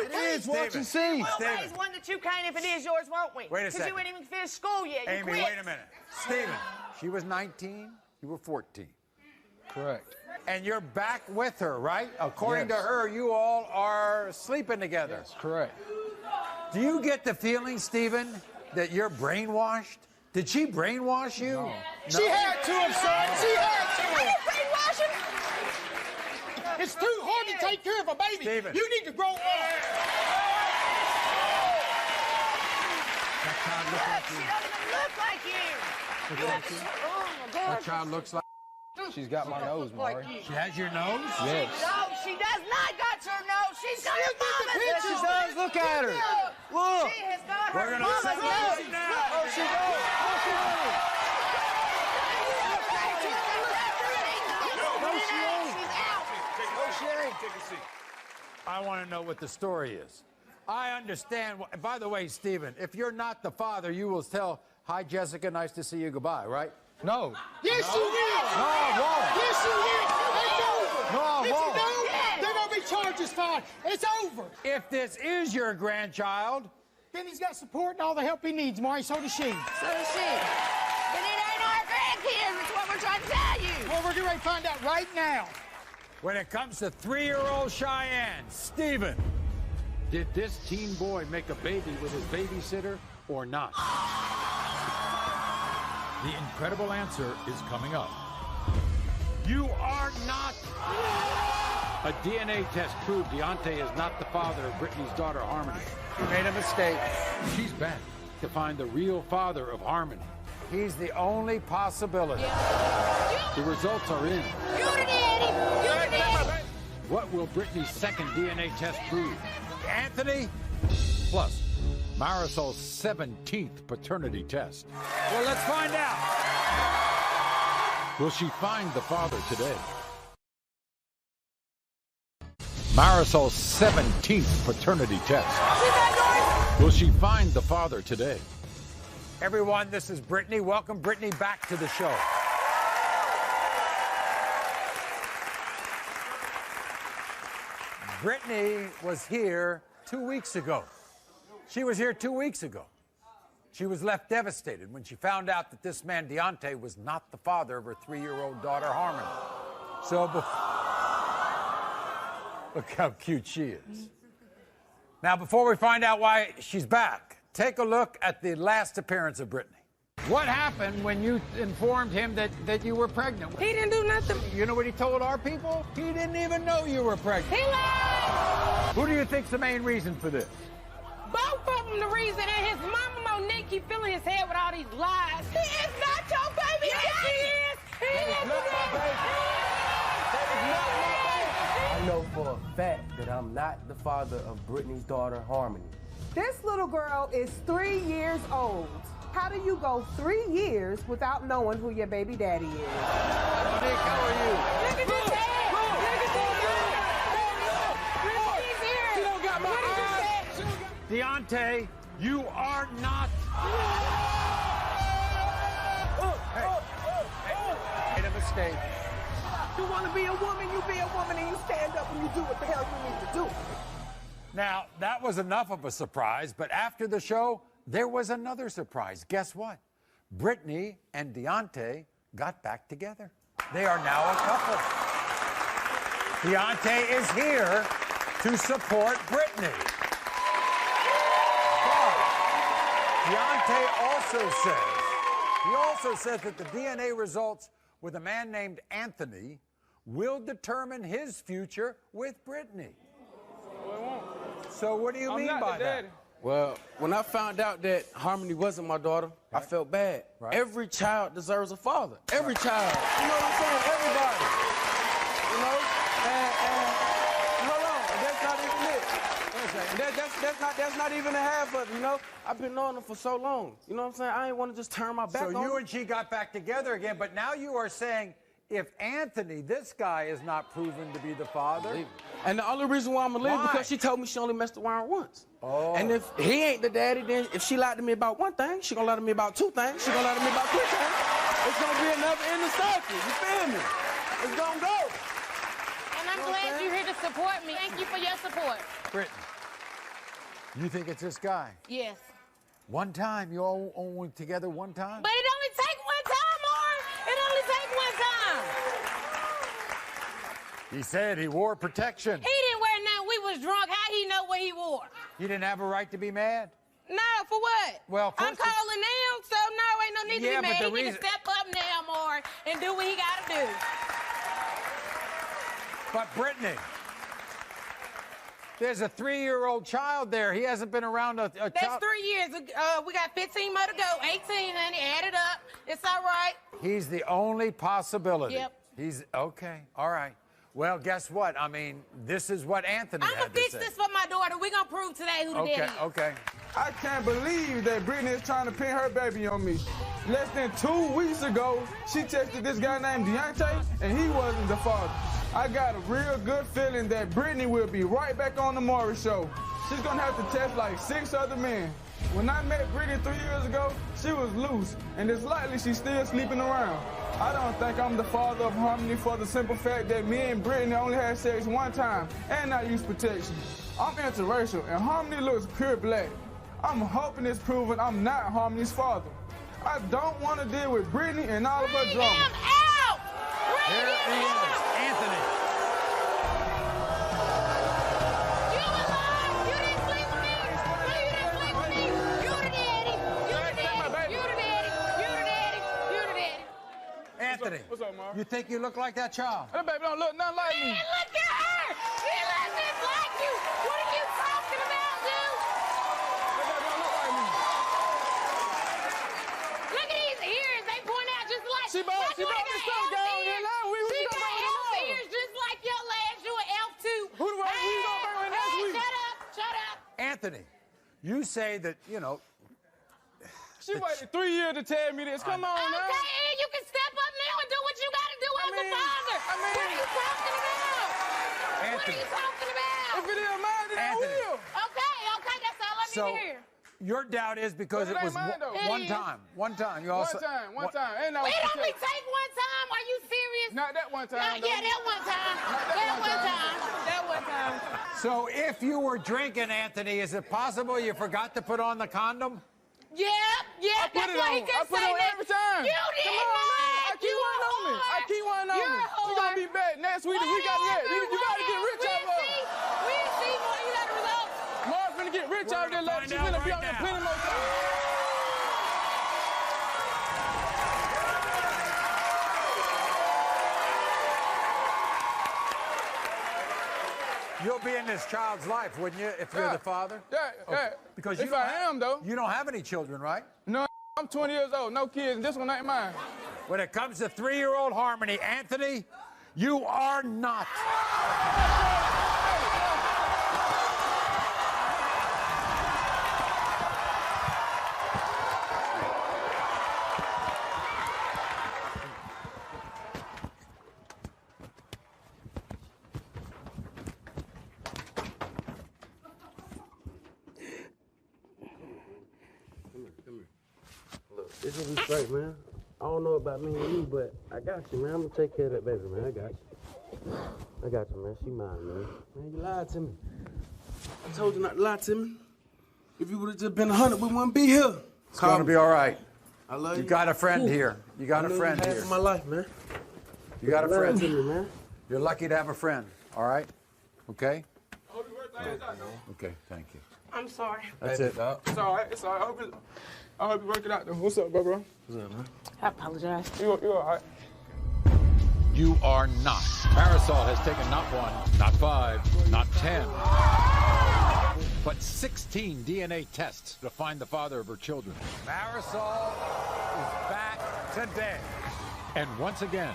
[SPEAKER 10] It
[SPEAKER 15] is. Watch and see.
[SPEAKER 19] We'll raise one that you can't if it is yours, won't we?
[SPEAKER 1] Wait a
[SPEAKER 19] Because
[SPEAKER 1] second.
[SPEAKER 19] you ain't even finished school yet. You
[SPEAKER 1] Amy,
[SPEAKER 19] quit.
[SPEAKER 1] wait a minute. Stephen, she was 19, you were 14.
[SPEAKER 15] Correct.
[SPEAKER 1] And you're back with her, right? According
[SPEAKER 15] Yes.
[SPEAKER 1] to her, you all are sleeping together.
[SPEAKER 15] That's correct.
[SPEAKER 1] Do you get the feeling, Stephen, that you're brainwashed? Did she brainwash you?
[SPEAKER 15] No.
[SPEAKER 10] She had to have, son. She had to have.
[SPEAKER 19] Brainwashing?
[SPEAKER 10] It's too hard to take care of a baby.
[SPEAKER 1] Stephen.
[SPEAKER 10] You need to grow up.
[SPEAKER 15] That child looks like
[SPEAKER 19] She
[SPEAKER 15] you.
[SPEAKER 19] doesn't even look like you.
[SPEAKER 15] Look like you.
[SPEAKER 19] Oh, my God.
[SPEAKER 15] That child looks like. She's got my nose, Maury.
[SPEAKER 1] She has your nose?
[SPEAKER 15] Yes.
[SPEAKER 19] No, she does not got your nose. She's got her mama's
[SPEAKER 15] Yes, she
[SPEAKER 19] nose.
[SPEAKER 15] does. Look at her. Look.
[SPEAKER 19] She has got
[SPEAKER 1] We're
[SPEAKER 19] her
[SPEAKER 1] gonna
[SPEAKER 19] mama's
[SPEAKER 1] settle
[SPEAKER 19] nose.
[SPEAKER 1] this now.
[SPEAKER 15] Oh, she does. Oh, she does.
[SPEAKER 19] No, she ain't. She's out.
[SPEAKER 15] Oh, she ain't.
[SPEAKER 1] I want to know what the story is. I understand. By the way, Stephen, if you're not the father, you will tell hi, Jessica, nice to see you, goodbye, right? No.
[SPEAKER 10] Yes, you will.
[SPEAKER 1] No, I won't.
[SPEAKER 10] Yes, you will. It's over.
[SPEAKER 1] No, I
[SPEAKER 10] if
[SPEAKER 1] won't.
[SPEAKER 10] you don't, there gonna be charges filed. It's over.
[SPEAKER 1] If this is your grandchild,
[SPEAKER 10] then he's got support and all the help he needs, Maury. So does she.
[SPEAKER 19] So does she. But it ain't our grandkids. That's what we're trying to tell you.
[SPEAKER 10] Well, we're getting ready to find out right now.
[SPEAKER 1] when it comes to 3-year-old Cheyenne, Steven, did this teen boy make a baby with his babysitter or not?
[SPEAKER 13] The incredible answer is coming up.
[SPEAKER 1] You are not. A DNA test proved Deontay is not the father of Brittany's daughter, Harmony. He made a mistake. She's back to find the real father of Harmony. He's the only possibility. The results are in. What will Brittany's second DNA test prove? Anthony plus Marisol's 17th paternity test. Well, let's find out. Will she find the father today? Marisol's 17th paternity test. Will she find the father today? Everyone, this is Brittany. Welcome Brittany back to the show. Brittany was here 2 weeks ago. She was here 2 weeks ago. She was left devastated when she found out that this man, Deontay, was not the father of her 3-year-old daughter, Harmony. So, look how cute she is. Now, before we find out why she's back, take a look at the last appearance of Brittany. What happened when you informed him that you were pregnant?
[SPEAKER 8] He didn't do nothing.
[SPEAKER 1] You know what he told our people? He didn't even know you were pregnant.
[SPEAKER 8] He lied!
[SPEAKER 1] Who do you think's the main reason for this?
[SPEAKER 8] Both of them the reason, and his mama Monique keep filling his head with all these lies. He is not your baby. Yes, he is. He is
[SPEAKER 1] not my baby.
[SPEAKER 2] I know for a fact that I'm not the father of Brittany's daughter, Harmony.
[SPEAKER 7] This little girl is 3 years old. How do you go 3 years without knowing who your baby daddy is?
[SPEAKER 1] Monique, how are you?
[SPEAKER 8] Look at this head. Look at this head.
[SPEAKER 1] She don't got my eyes. Deontay, you are not. Made a mistake.
[SPEAKER 7] You want to be a woman, you be a woman, and you stand up and you do what the hell you need to do.
[SPEAKER 1] Now, that was enough of a surprise, but after the show, there was another surprise. Guess what? Brittany and Deontay got back together. They are now a couple. Deontay is here to support Brittany. But Deontay also says that the DNA results with a man named Anthony will determine his future with Brittany. So what do you mean by that?
[SPEAKER 5] Well, when I found out that Harmony wasn't my daughter, I felt bad.
[SPEAKER 1] Right.
[SPEAKER 5] Every child deserves a father. Every child. You know what I'm saying? Everybody. You know? And hold on. That's not even it. That's not even a half of it, you know? I've been knowing them for so long. You know what I'm saying? I ain't want to just turn my back on
[SPEAKER 1] So you
[SPEAKER 5] them.
[SPEAKER 1] and she got back together again, but now you are saying if Anthony, this guy, is not proven to be the father.
[SPEAKER 5] And the only reason why I'm gonna leave is because she told me she only messed around once. Oh. And if he ain't the daddy, then if she lied to me about one thing, she gonna lie to me about 2 things. She gonna lie to me about 3 things. It's gonna be another in the circle. You feel me? It's gonna go.
[SPEAKER 8] And I'm glad you're here to support me. Thank you for your support.
[SPEAKER 1] Brittany, you think it's this guy?
[SPEAKER 8] Yes.
[SPEAKER 1] One time, you all only together one time?
[SPEAKER 8] But it only take one time, Maury. It only take one time.
[SPEAKER 1] He said he wore protection.
[SPEAKER 8] He didn't wear nothing. We was drunk. How he know what he wore?
[SPEAKER 1] He didn't have a right to be mad?
[SPEAKER 8] No, for what?
[SPEAKER 1] Well,
[SPEAKER 8] I'm calling now, so no, ain't no need to be mad.
[SPEAKER 1] but
[SPEAKER 8] He need to step up now, Maury, and do what he got to do.
[SPEAKER 1] But Brittany, there's a 3-year-old child there. He hasn't been around a child.
[SPEAKER 8] That's 3 years. We got 15 more to go. 18, honey. Add it up. It's all right.
[SPEAKER 1] He's the only possibility.
[SPEAKER 8] Yep.
[SPEAKER 1] He's okay. All right. Well, guess what? I mean, this is what Anthony
[SPEAKER 8] I'm
[SPEAKER 1] had
[SPEAKER 8] going to fix
[SPEAKER 1] to say.
[SPEAKER 8] this for my daughter. We're going to prove today who the daddy is.
[SPEAKER 1] Okay.
[SPEAKER 5] I can't believe that Brittany is trying to pin her baby on me. Less than 2 weeks ago, she texted this guy named Deontay, and he wasn't the father. I got a real good feeling that Brittany will be right back on the Maury show. She's gonna have to test like 6 other men. When I met Brittany 3 years ago, she was loose, and it's likely she's still sleeping around. I don't think I'm the father of Harmony for the simple fact that me and Brittany only had sex one time, and I used protection. I'm interracial, and Harmony looks pure black. I'm hoping it's proven I'm not Harmony's father. I don't want to deal with Brittany and all of her drama.
[SPEAKER 19] Bring him out!
[SPEAKER 1] Here he is, Anthony.
[SPEAKER 19] You alive? You didn't sleep with me? No, you didn't sleep with me. You the daddy. You the daddy. You the daddy. You the daddy. You the daddy.
[SPEAKER 1] Anthony,
[SPEAKER 5] What's up, Maury?
[SPEAKER 1] you think you look like that child?
[SPEAKER 5] That baby don't look nothing like me.
[SPEAKER 19] Man, look at her. She doesn't like you. What are you talking about, dude?
[SPEAKER 5] That baby don't look like me.
[SPEAKER 19] Look at these ears. They point out just like
[SPEAKER 5] She bought me some down here now.
[SPEAKER 19] She got elf ears just like your last. You an elf too.
[SPEAKER 5] Who the fuck we gonna bring in next week?
[SPEAKER 19] Shut up. Shut up.
[SPEAKER 1] Anthony, you say that, you know.
[SPEAKER 5] She waited 3 years to tell me this. Come on now.
[SPEAKER 19] Okay, and you can step up now and do what you got to do as a father. What are you talking about? What are you talking about?
[SPEAKER 5] If it is mine, then I will.
[SPEAKER 19] Okay, that's all I need
[SPEAKER 1] So,
[SPEAKER 19] to hear.
[SPEAKER 1] your doubt is because
[SPEAKER 5] But
[SPEAKER 1] it
[SPEAKER 5] it
[SPEAKER 1] was
[SPEAKER 5] ain't mine, though.
[SPEAKER 1] one time. One time. You also.
[SPEAKER 5] One time. And I was
[SPEAKER 19] It only
[SPEAKER 5] protected.
[SPEAKER 19] take one time. Are you serious?
[SPEAKER 5] Not that one time, though.
[SPEAKER 19] Yeah, that one time. That one time.
[SPEAKER 1] So if you were drinking, Anthony, is it possible you forgot to put on the condom?
[SPEAKER 19] Yep,
[SPEAKER 5] I put
[SPEAKER 19] that's
[SPEAKER 5] it
[SPEAKER 19] why he
[SPEAKER 5] on.
[SPEAKER 19] can
[SPEAKER 5] I put
[SPEAKER 19] say
[SPEAKER 5] it on
[SPEAKER 19] that.
[SPEAKER 5] every time.
[SPEAKER 19] You did
[SPEAKER 5] Come on, man. I
[SPEAKER 19] not.
[SPEAKER 5] keep
[SPEAKER 19] You
[SPEAKER 5] one on me. I keep one on
[SPEAKER 19] You're
[SPEAKER 5] me.
[SPEAKER 19] a
[SPEAKER 5] She gonna be back next week. We got that. You gotta get rich out of her.
[SPEAKER 19] We see more. You got the results.
[SPEAKER 5] Mar's gonna get rich out of there, lady. She's gonna be on there plenty more time.
[SPEAKER 1] You'll be in this child's life, wouldn't you, if you're the father?
[SPEAKER 5] Yeah.
[SPEAKER 1] Because
[SPEAKER 5] if I am, though.
[SPEAKER 1] You don't have any children, right?
[SPEAKER 5] No, I'm 20 years old. No kids, and this one ain't mine.
[SPEAKER 1] When it comes to 3-year-old Harmony, Anthony, you are not.
[SPEAKER 3] This will be straight, man. I don't know about me and you, but I got you, man. I'm gonna take care of that baby, man. I got you. I got you, man. She mine, man. Man, you lied to me. I told you not to lie to me. If you would have just been 100, we wouldn't be here.
[SPEAKER 1] It's gonna be all right.
[SPEAKER 3] I love you.
[SPEAKER 1] You got a friend here. You got a friend
[SPEAKER 3] half
[SPEAKER 1] here.
[SPEAKER 3] of my life, man.
[SPEAKER 1] You got a
[SPEAKER 3] Lied
[SPEAKER 1] friend.
[SPEAKER 3] to me, man.
[SPEAKER 1] You're lucky to have a friend. All right? Okay? Okay, thank you.
[SPEAKER 19] I'm sorry.
[SPEAKER 1] That's it.
[SPEAKER 5] It's all right. It's all right. I hope you work it out, though. What's up, bro?
[SPEAKER 3] What's up, man?
[SPEAKER 19] I apologize.
[SPEAKER 5] You all right?
[SPEAKER 13] You are not. Marisol has taken not 1, not 5, not 10, but 16 DNA tests to find the father of her children.
[SPEAKER 1] Marisol is back today.
[SPEAKER 13] And once again,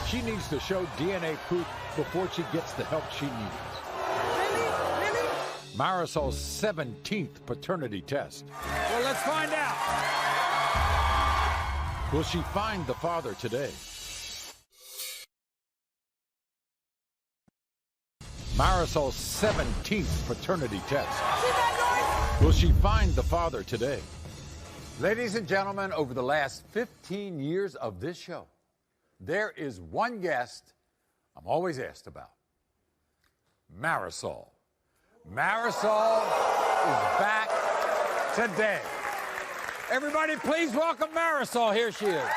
[SPEAKER 13] she needs to show DNA proof before she gets the help she needs. Marisol's 17th paternity test.
[SPEAKER 1] Well, let's find out.
[SPEAKER 13] Will she find the father today? Marisol's 17th paternity test. Will she find the father today?
[SPEAKER 1] Ladies and gentlemen, over the last 15 years of this show, there is one guest I'm always asked about. Marisol. Marisol is back today. Everybody, please welcome Marisol. Here she is.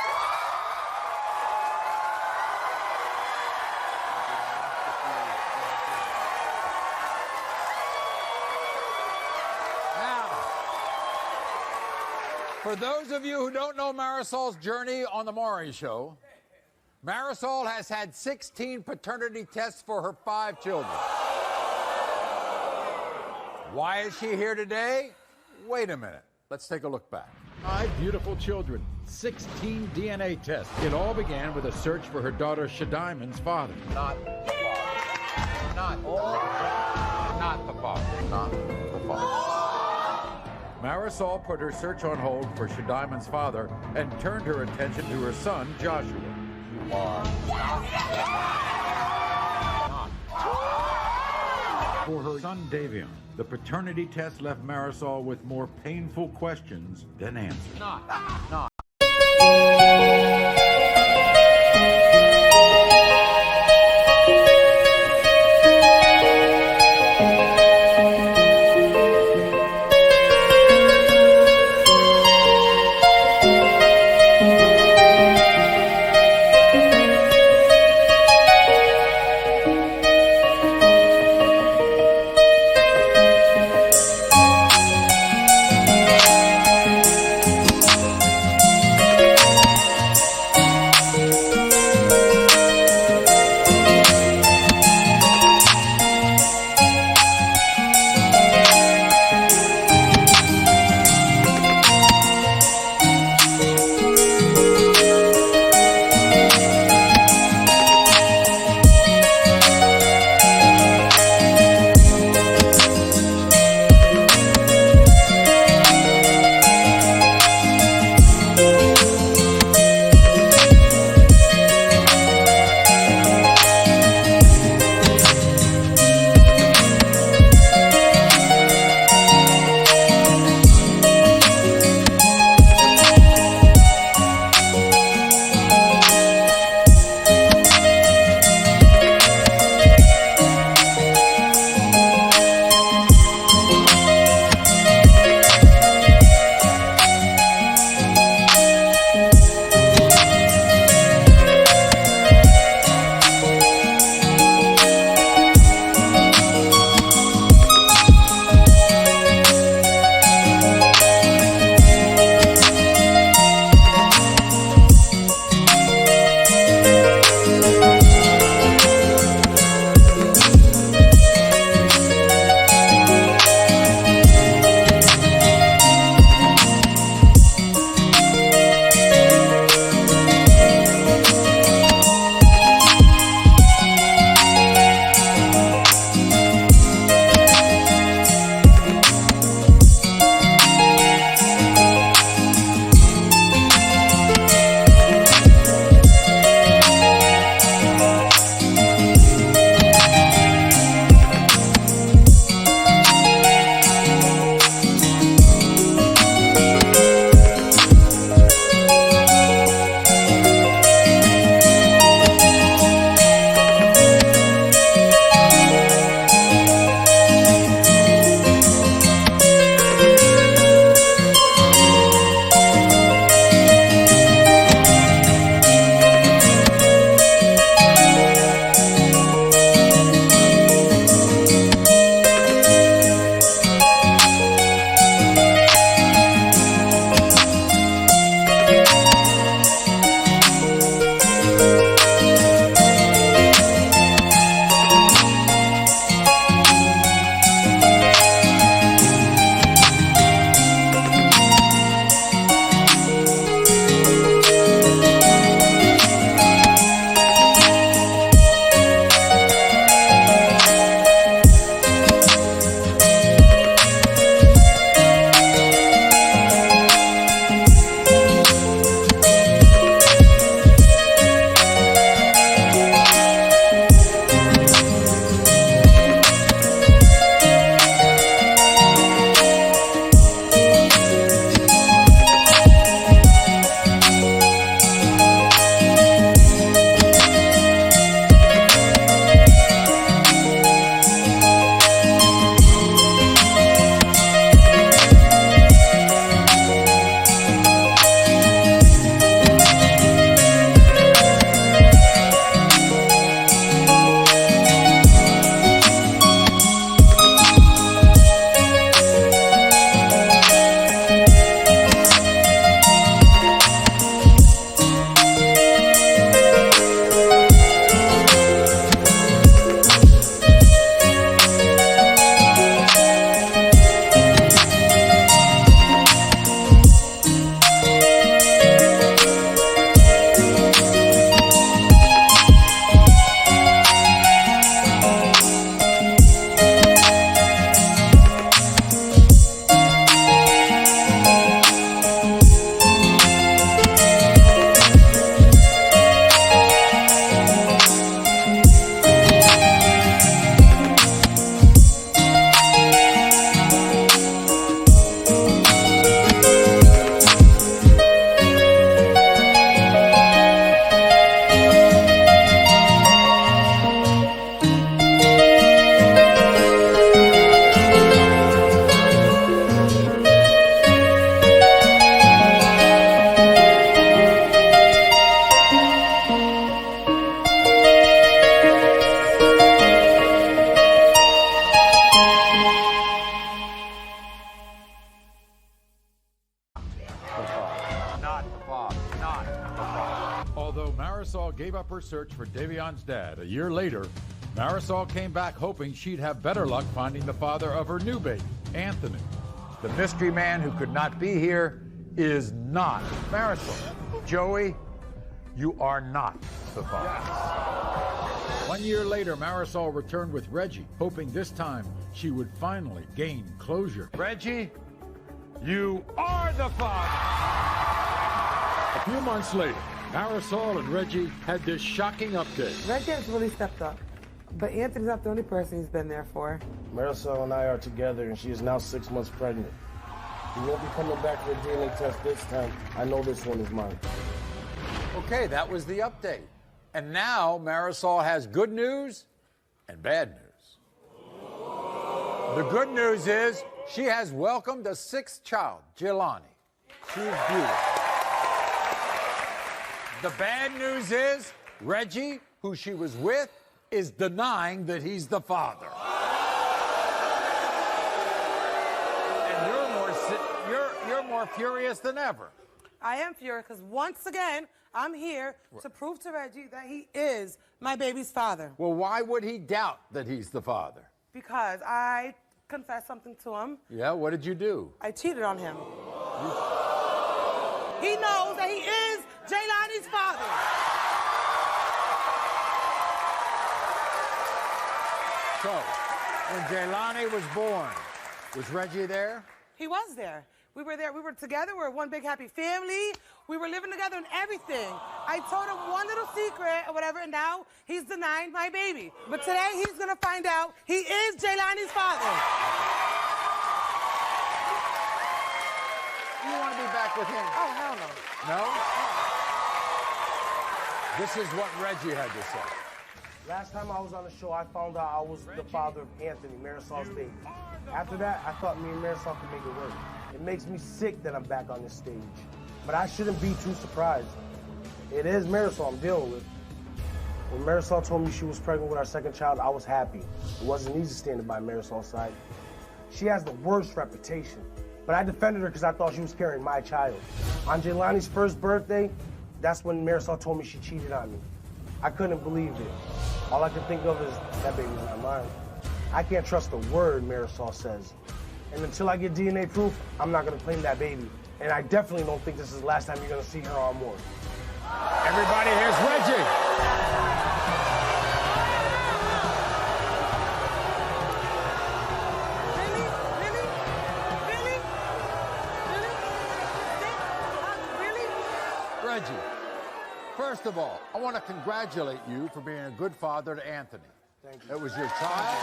[SPEAKER 1] Now, for those of you who don't know Marisol's journey on the Maury Show, Marisol has had 16 paternity tests for her 5 children. Why is she here today? Wait a minute. Let's take a look back.
[SPEAKER 13] 5 beautiful children, 16 DNA tests. It all began with a search for her daughter Shadiman's father.
[SPEAKER 1] Not the father. Not the father. Not the father.
[SPEAKER 13] Marisol put her search on hold for Shadiman's father and turned her attention to her son, Joshua. For her son Davion, the paternity test left Marisol with more painful questions than answers.
[SPEAKER 1] Not.
[SPEAKER 13] Marisol gave up her search for Davion's dad, a year later, Marisol came back hoping she'd have better luck finding the father of her new baby, Anthony. The mystery man who could not be here is not Marisol. Joey, you are not the father. Yes. 1 year later, Marisol returned with Reggie, hoping this time she would finally gain closure. Reggie, you are the father! A few months later, Marisol and Reggie had this shocking update.
[SPEAKER 12] Reggie has really stepped up, but Anthony's not the only person he's been there for.
[SPEAKER 3] Marisol and I are together, and she is now 6 months pregnant. We won't be coming back for a DNA test this time. I know this one is mine.
[SPEAKER 1] Okay, that was the update. And now Marisol has good news and bad news. The good news is she has welcomed a sixth child, Jelani. She's beautiful. The bad news is Reggie, who she was with, is denying that he's the father. And you're more furious than ever.
[SPEAKER 12] I am furious because once again, I'm here to prove to Reggie that he is my baby's father.
[SPEAKER 1] Well, why would he doubt that he's the father?
[SPEAKER 12] Because I confessed something to him.
[SPEAKER 1] Yeah, what did you do?
[SPEAKER 12] I cheated on him. He knows that he is Jelani's father.
[SPEAKER 1] So, when Jelani was born, was Reggie there?
[SPEAKER 12] He was there. We were there. We were together. We were one big happy family. We were living together and everything. I told him one little secret or whatever, and now he's denying my baby. But today he's going to find out he is Jelani's father.
[SPEAKER 1] You want to be back with him?
[SPEAKER 12] Oh, hell no.
[SPEAKER 1] No? This is what Reggie had to say.
[SPEAKER 3] Last time I was on the show, I found out I was the father of Anthony, Marisol's baby. After that, I thought me and Marisol could make it work. It makes me sick that I'm back on this stage. But I shouldn't be too surprised. It is Marisol I'm dealing with. When Marisol told me she was pregnant with our second child, I was happy. It wasn't easy standing by Marisol's side. She has the worst reputation. But I defended her because I thought she was carrying my child. On Jelani's first birthday, that's when Marisol told me she cheated on me. I couldn't believe it. All I could think of is, that baby's not mine. I can't trust a word Marisol says. And until I get DNA proof, I'm not gonna claim that baby. And I definitely don't think this is the last time you're gonna see her on board.
[SPEAKER 1] Everybody, here's Reggie. Reggie, first of all, I want to congratulate you for being a good father to Anthony.
[SPEAKER 3] Thank you.
[SPEAKER 1] It was your child.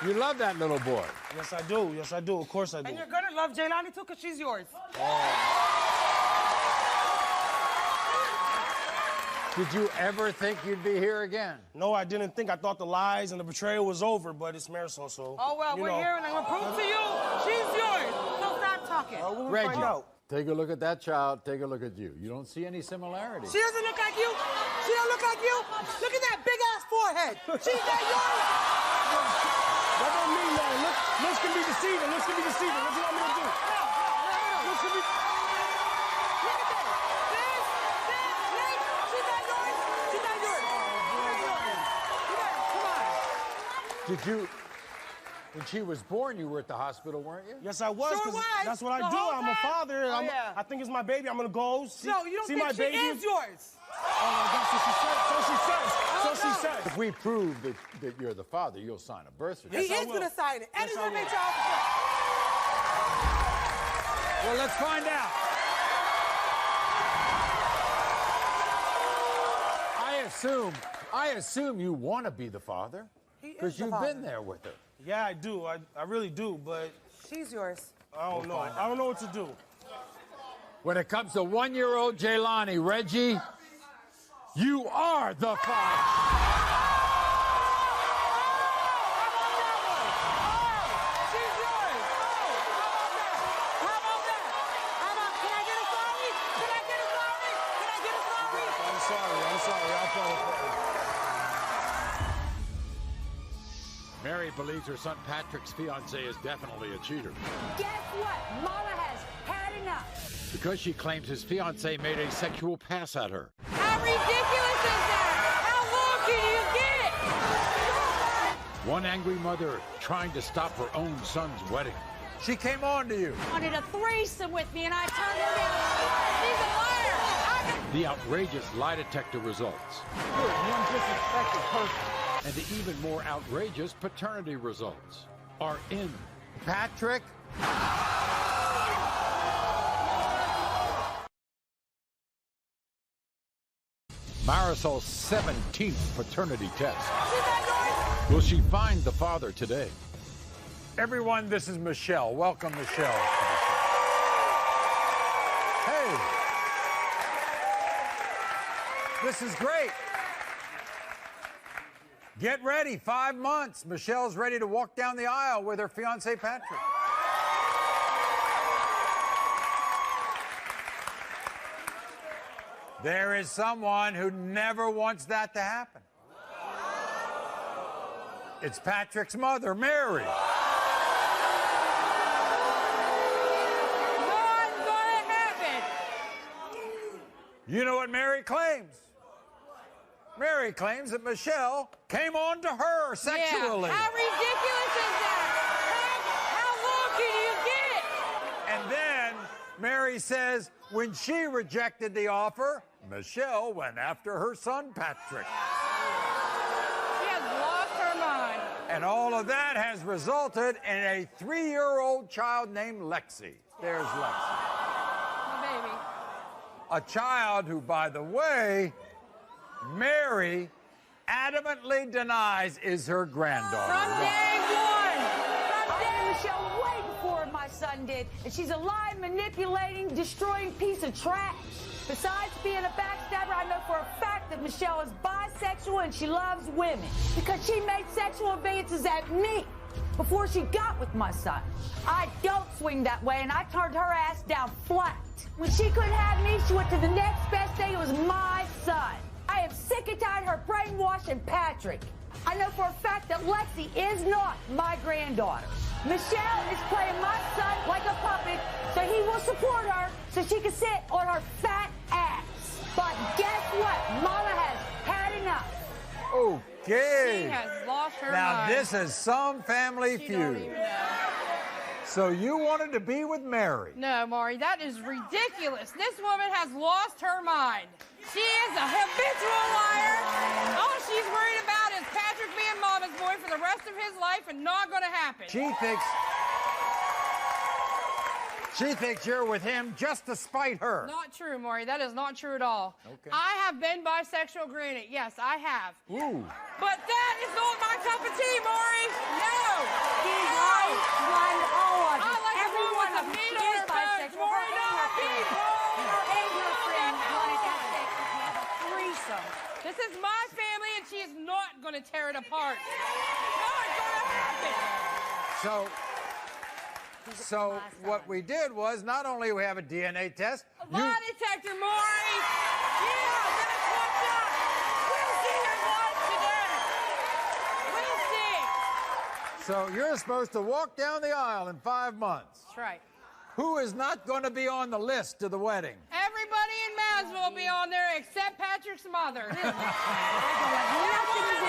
[SPEAKER 1] You love that little boy.
[SPEAKER 3] Yes, I do. Yes, I do. Of course I do.
[SPEAKER 12] And you're gonna love Jelani too, because she's yours.
[SPEAKER 1] Did you ever think you'd be here again?
[SPEAKER 3] No, I didn't think. I thought the lies and the betrayal was over, but it's Marisol, so.
[SPEAKER 12] Oh, well, we're here, and I'm gonna prove to you she's yours. So stop talking.
[SPEAKER 1] Reggie, take a look at that child. Take a look at you. You don't see any similarities.
[SPEAKER 12] She doesn't look like you. She don't look like you. Look at that big-ass forehead. She's that yours.
[SPEAKER 3] That don't mean nothing. Looks can be deceiving. Looks can be deceiving. What do you want me to do? Looks can be...
[SPEAKER 12] Look at that. She's not yours. She's not yours. Come on.
[SPEAKER 1] Did you, when she was born, you were at the hospital, weren't you?
[SPEAKER 3] Yes, I was.
[SPEAKER 12] Sure
[SPEAKER 3] 'Cause
[SPEAKER 12] was.
[SPEAKER 3] that's what I
[SPEAKER 12] The
[SPEAKER 3] do.
[SPEAKER 12] whole
[SPEAKER 3] I'm a
[SPEAKER 12] time?
[SPEAKER 3] father.
[SPEAKER 12] Oh, yeah.
[SPEAKER 3] I think it's my baby. I'm gonna go see,
[SPEAKER 12] No, you don't
[SPEAKER 3] see
[SPEAKER 12] think
[SPEAKER 3] my
[SPEAKER 12] she
[SPEAKER 3] baby.
[SPEAKER 12] is yours.
[SPEAKER 3] Oh, that's what she said. So she says. So she says.
[SPEAKER 1] If we prove that you're the father, you'll sign a birth certificate.
[SPEAKER 12] He is going to sign it. And he's going to make child support.
[SPEAKER 1] Well, let's find out. I assume you want to be the father because you've been there with her.
[SPEAKER 3] Yeah, I do. I really do, but...
[SPEAKER 12] She's yours.
[SPEAKER 3] I don't know. I don't know what to do.
[SPEAKER 1] When it comes to 1-year-old Jelani, Reggie, you are the father.
[SPEAKER 13] Mary believes her son Patrick's fiancé is definitely a cheater.
[SPEAKER 14] Guess what? Mama has had enough.
[SPEAKER 13] Because she claims his fiancée made a sexual pass at her.
[SPEAKER 14] How ridiculous is that? How low can you get?
[SPEAKER 13] One angry mother trying to stop her own son's wedding. She came on to you.
[SPEAKER 14] Wanted a threesome with me and I turned her down. She's a liar.
[SPEAKER 13] The outrageous lie detector results.
[SPEAKER 14] Good, one disrespected person.
[SPEAKER 13] And the even more outrageous paternity results are in. Patrick. Marisol's 17th paternity test. Will she find the father today?
[SPEAKER 1] Everyone, this is Michelle. Welcome, Michelle. Hey. This is great. Get ready, 5 months. Michelle's ready to walk down the aisle with her fiancé, Patrick. There is someone who never wants that to happen. It's Patrick's mother, Maury.
[SPEAKER 14] Not gonna happen.
[SPEAKER 1] You know what Maury claims? Maury claims that Michelle came on to her sexually.
[SPEAKER 14] Yeah. How ridiculous is that? How low can you get?
[SPEAKER 1] And then Maury says when she rejected the offer, Michelle went after her son, Patrick.
[SPEAKER 14] She has lost her mind.
[SPEAKER 1] And all of that has resulted in a 3-year-old child named Lexi. There's Lexi.
[SPEAKER 14] My baby.
[SPEAKER 1] A child who, by the way, Maury adamantly denies is her granddaughter.
[SPEAKER 14] From day one. From day Michelle way before my son did. And she's a lying, manipulating, destroying piece of trash. Besides being a backstabber, I know for a fact that Michelle is bisexual and she loves women because she made sexual advances at me before she got with my son. I don't swing that way, and I turned her ass down flat. When she couldn't have me, she went to the next best thing. It was my son. I am sick and tired of her brainwashing Patrick. I know for a fact that Lexi is not my granddaughter. Michelle is playing my son like a puppet so he will support her so she can sit on her fat ass. But guess what? Mama has had enough.
[SPEAKER 1] Okay.
[SPEAKER 14] She has lost her
[SPEAKER 1] now,
[SPEAKER 14] mind.
[SPEAKER 1] this is some family feud. So you wanted to be with Maury.
[SPEAKER 6] No, Maury, that is ridiculous. This woman has lost her mind. She is a habitual liar. All she's worried about is Patrick being mama's boy for the rest of his life and not going to happen.
[SPEAKER 1] She thinks you're with him just to spite her.
[SPEAKER 6] Not true, Maury. That is not true at all.
[SPEAKER 1] Okay.
[SPEAKER 6] I have been bisexual, granted. Yes, I have.
[SPEAKER 1] Ooh.
[SPEAKER 6] But that is not my cup of tea, Maury. No.
[SPEAKER 14] She's right. One, all of
[SPEAKER 6] I
[SPEAKER 14] it.
[SPEAKER 6] like a woman with a
[SPEAKER 14] Everyone
[SPEAKER 6] meat
[SPEAKER 14] is
[SPEAKER 6] on her bones,
[SPEAKER 14] bisexual.
[SPEAKER 6] Maury,
[SPEAKER 14] Her
[SPEAKER 6] not
[SPEAKER 14] and
[SPEAKER 6] me,
[SPEAKER 14] her friend. Her and her friend wanted to have sex with me. Have a threesome.
[SPEAKER 6] This is my family, and she is not going to tear it apart. Not going to happen.
[SPEAKER 1] So what we did was not only we have a DNA test.
[SPEAKER 6] Lie detector, Maury. Yeah, that's what's up. We'll see your blood today. We'll see.
[SPEAKER 1] So you're supposed to walk down the aisle in 5 months.
[SPEAKER 6] That's right.
[SPEAKER 1] Who is not going to be on the list to the wedding?
[SPEAKER 6] Everybody in Mansville will be on there except Patrick's mother. That woman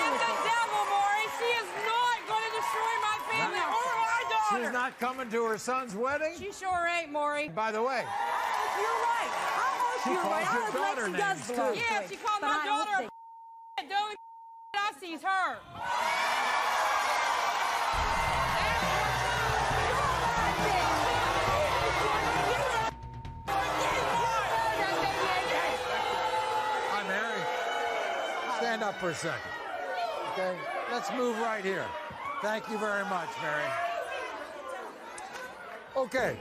[SPEAKER 6] is the devil, Maury. She is not going to destroy my family or my daughter.
[SPEAKER 1] She's not coming to her son's wedding?
[SPEAKER 6] She sure ain't, Maury.
[SPEAKER 1] By the way,
[SPEAKER 14] You're right.
[SPEAKER 1] she calls your daughter names, too.
[SPEAKER 6] Yeah, she called my daughter a the only I see is her.
[SPEAKER 1] Hi, Maury. Stand up for a second. Okay? Let's move right here. Thank you very much, Maury. Okay.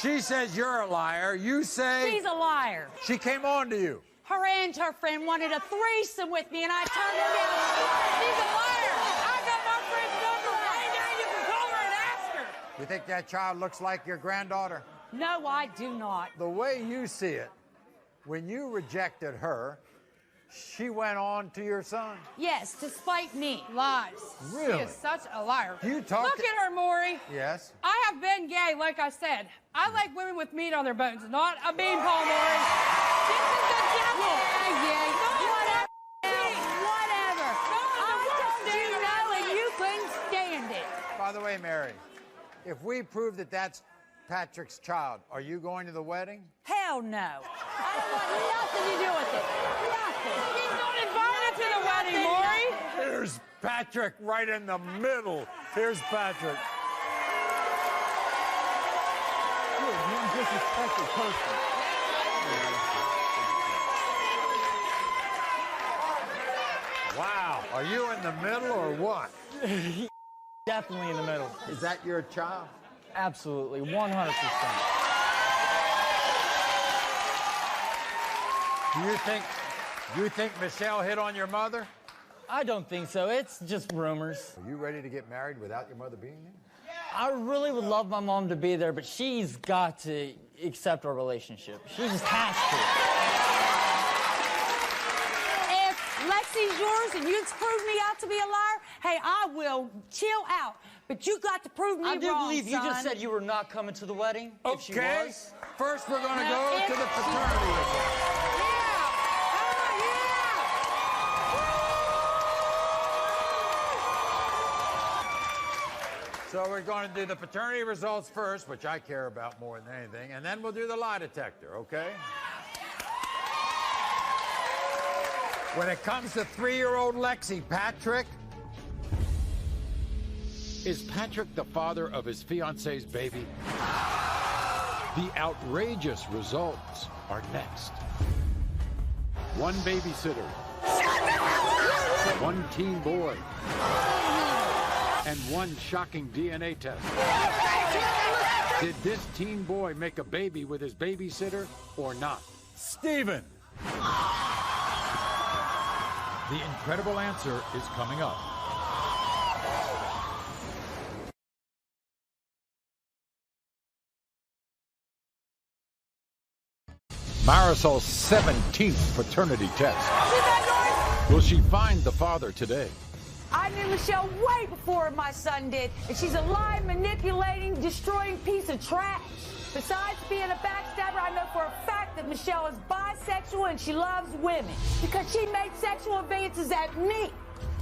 [SPEAKER 1] She says you're a liar. You say...
[SPEAKER 14] She's a liar.
[SPEAKER 1] She came on to you.
[SPEAKER 14] Her and her friend wanted a threesome with me, and I turned her down.
[SPEAKER 6] She's a liar. I got my friend's number right now. You can call her and ask her.
[SPEAKER 1] You think that child looks like your granddaughter?
[SPEAKER 14] No, I do not.
[SPEAKER 1] The way you see it, when you rejected her, She went on to your son?
[SPEAKER 14] Yes, to spite me.
[SPEAKER 16] Lies.
[SPEAKER 1] Really?
[SPEAKER 16] She is such a liar.
[SPEAKER 1] You talk
[SPEAKER 16] Look
[SPEAKER 1] to-
[SPEAKER 16] at her, Maury.
[SPEAKER 1] Yes.
[SPEAKER 16] I have been gay, like I said. I like women with meat on their bones, not a beanpole, Maury. This is the devil.
[SPEAKER 14] Yeah. Whatever. Whatever. I told you no, and you couldn't stand it.
[SPEAKER 1] By the way, Mary, if we prove that that's Patrick's child, are you going to the wedding?
[SPEAKER 14] Hell no. I don't want nothing to do with it. Nothing.
[SPEAKER 16] He's not invited to the wedding, Maury.
[SPEAKER 1] Here's Patrick right in the middle. Here's Patrick.
[SPEAKER 3] You're one disrespectful person.
[SPEAKER 1] Wow. Are you in the middle or what?
[SPEAKER 3] Definitely in the middle.
[SPEAKER 1] Is that your child?
[SPEAKER 3] Absolutely, 100%.
[SPEAKER 1] Do you think Michelle hit on your mother?
[SPEAKER 3] I don't think so. It's just rumors.
[SPEAKER 1] Are you ready to get married without your mother being there?
[SPEAKER 3] I really would love my mom to be there, but she's got to accept our relationship. She just has to.
[SPEAKER 14] If Lexi's yours and you prove me out to be a liar, hey, I will chill out. But you got to prove me wrong,
[SPEAKER 3] I do believe you just
[SPEAKER 14] son.
[SPEAKER 3] said you were not coming to the wedding. If she
[SPEAKER 1] Okay.
[SPEAKER 3] was.
[SPEAKER 1] First, we're going to
[SPEAKER 14] No,
[SPEAKER 1] go
[SPEAKER 14] if
[SPEAKER 1] to the
[SPEAKER 14] she-
[SPEAKER 1] paternity report. So we're going to do the paternity results first, which I care about more than anything, and then we'll do the lie detector, okay? When it comes to 3-year-old Lexi, Patrick,
[SPEAKER 13] Is Patrick the father of his fiance's baby? The outrageous results are next. One babysitter, one teen boy, and one shocking DNA test. Did this teen boy make a baby with his babysitter or not?
[SPEAKER 1] Stephen.
[SPEAKER 13] The incredible answer is coming up. Marisol's 17th paternity test. Will she find the father today?
[SPEAKER 14] I knew Michelle way before my son did, and she's a lying, manipulating, destroying piece of trash. Besides being a backstabber, I know for a fact that Michelle is bisexual and she loves women because she made sexual advances at me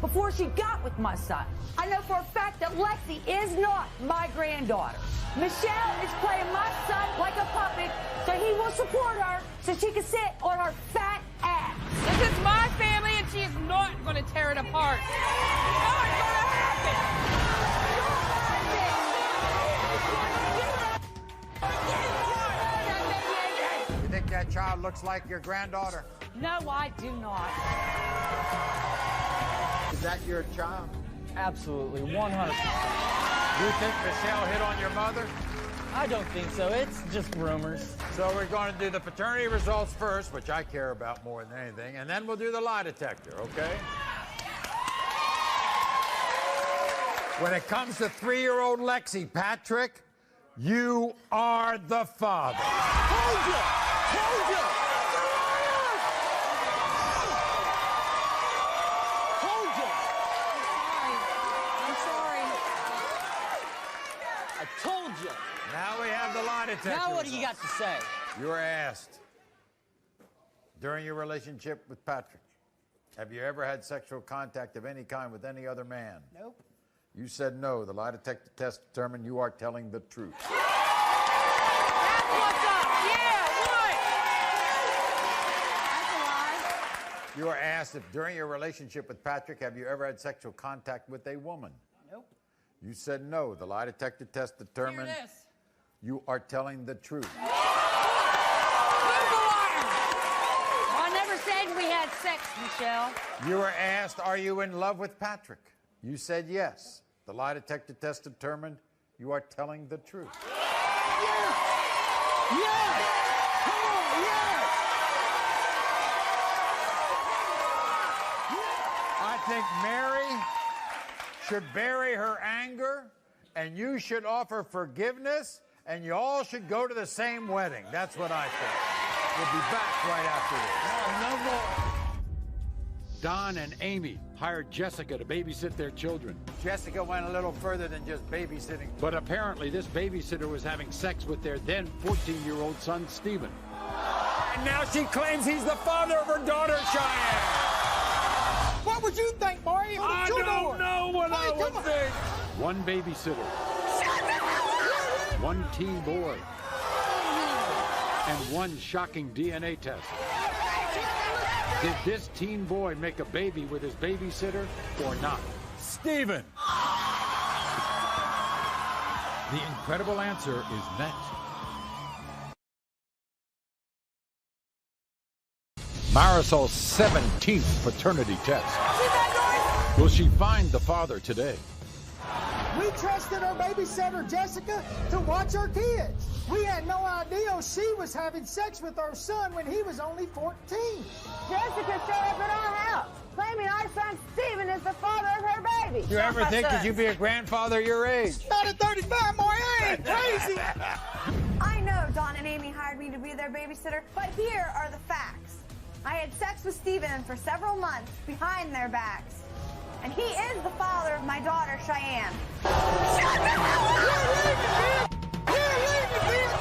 [SPEAKER 14] before she got with my son. I know for a fact that Lexi is not my granddaughter. Michelle is playing my son like a puppet so he will support her so she can sit on her fat ass.
[SPEAKER 16] This is my family, and she is not going to tear it apart. It's not going to happen.
[SPEAKER 1] You think that child looks like your granddaughter?
[SPEAKER 14] No, I do not.
[SPEAKER 1] Is that your child?
[SPEAKER 3] Absolutely, 100%.
[SPEAKER 1] You think Michelle hit on your mother?
[SPEAKER 3] I don't think so. It's just rumors.
[SPEAKER 1] So we're going to do the paternity results first, which I care about more than anything, and then we'll do the lie detector, okay? When it comes to 3-year-old Lexi, Patrick, you are the father.
[SPEAKER 8] Told you! Told you! Told you!
[SPEAKER 14] I'm sorry.
[SPEAKER 3] I told you.
[SPEAKER 1] Now we have the lie detector.
[SPEAKER 3] Now what do you got to say?
[SPEAKER 1] You were asked, during your relationship with Patrick, have you ever had sexual contact of any kind with any other man?
[SPEAKER 4] Nope.
[SPEAKER 1] You said no. The lie detector test determined you are telling the truth.
[SPEAKER 16] That's what's up. Yeah, what?
[SPEAKER 14] That's a lie.
[SPEAKER 1] You were asked if during your relationship with Patrick, have you ever had sexual contact with a woman?
[SPEAKER 4] Nope.
[SPEAKER 1] You said no. The lie detector test determined
[SPEAKER 16] Hear this.
[SPEAKER 1] you are telling the truth.
[SPEAKER 14] Who's the liar? I never said we had sex, Michelle.
[SPEAKER 1] You were asked, are you in love with Patrick? You said yes. The lie detector test determined you are telling the truth.
[SPEAKER 8] Yes! Come on, yes!
[SPEAKER 1] I think Mary should bury her anger, and you should offer forgiveness, and you all should go to the same wedding. That's what I think. We'll be back right after this.
[SPEAKER 3] No more.
[SPEAKER 13] Don and Amy hired Jessica to babysit their children.
[SPEAKER 1] Jessica went a little further than just babysitting.
[SPEAKER 13] But apparently this babysitter was having sex with their then 14-year-old son, Stephen.
[SPEAKER 1] And now she claims he's the father of her daughter, Cheyenne.
[SPEAKER 10] What would you think, Maury?
[SPEAKER 1] I don't know what I would think.
[SPEAKER 13] One babysitter. One teen boy. And one shocking DNA test. Did this teen boy make a baby with his babysitter or not?
[SPEAKER 1] Stephen.
[SPEAKER 13] The incredible answer is next. Marisol's 17th paternity test. Will she find the father today?
[SPEAKER 10] We trusted our babysitter, Jessica, to watch our kids. We had no idea she was having sex with our son when he was only 14.
[SPEAKER 8] Jessica showed up at our house, claiming our son Stephen is the father of her baby.
[SPEAKER 1] You ever think that you'd be a grandfather your age?
[SPEAKER 10] Not at 35, Maury. I ain't crazy.
[SPEAKER 17] I know Don and Amy hired me to be their babysitter, but here are the facts. I had sex with Stephen for several months behind their backs. And he is the father of my daughter, Cheyenne.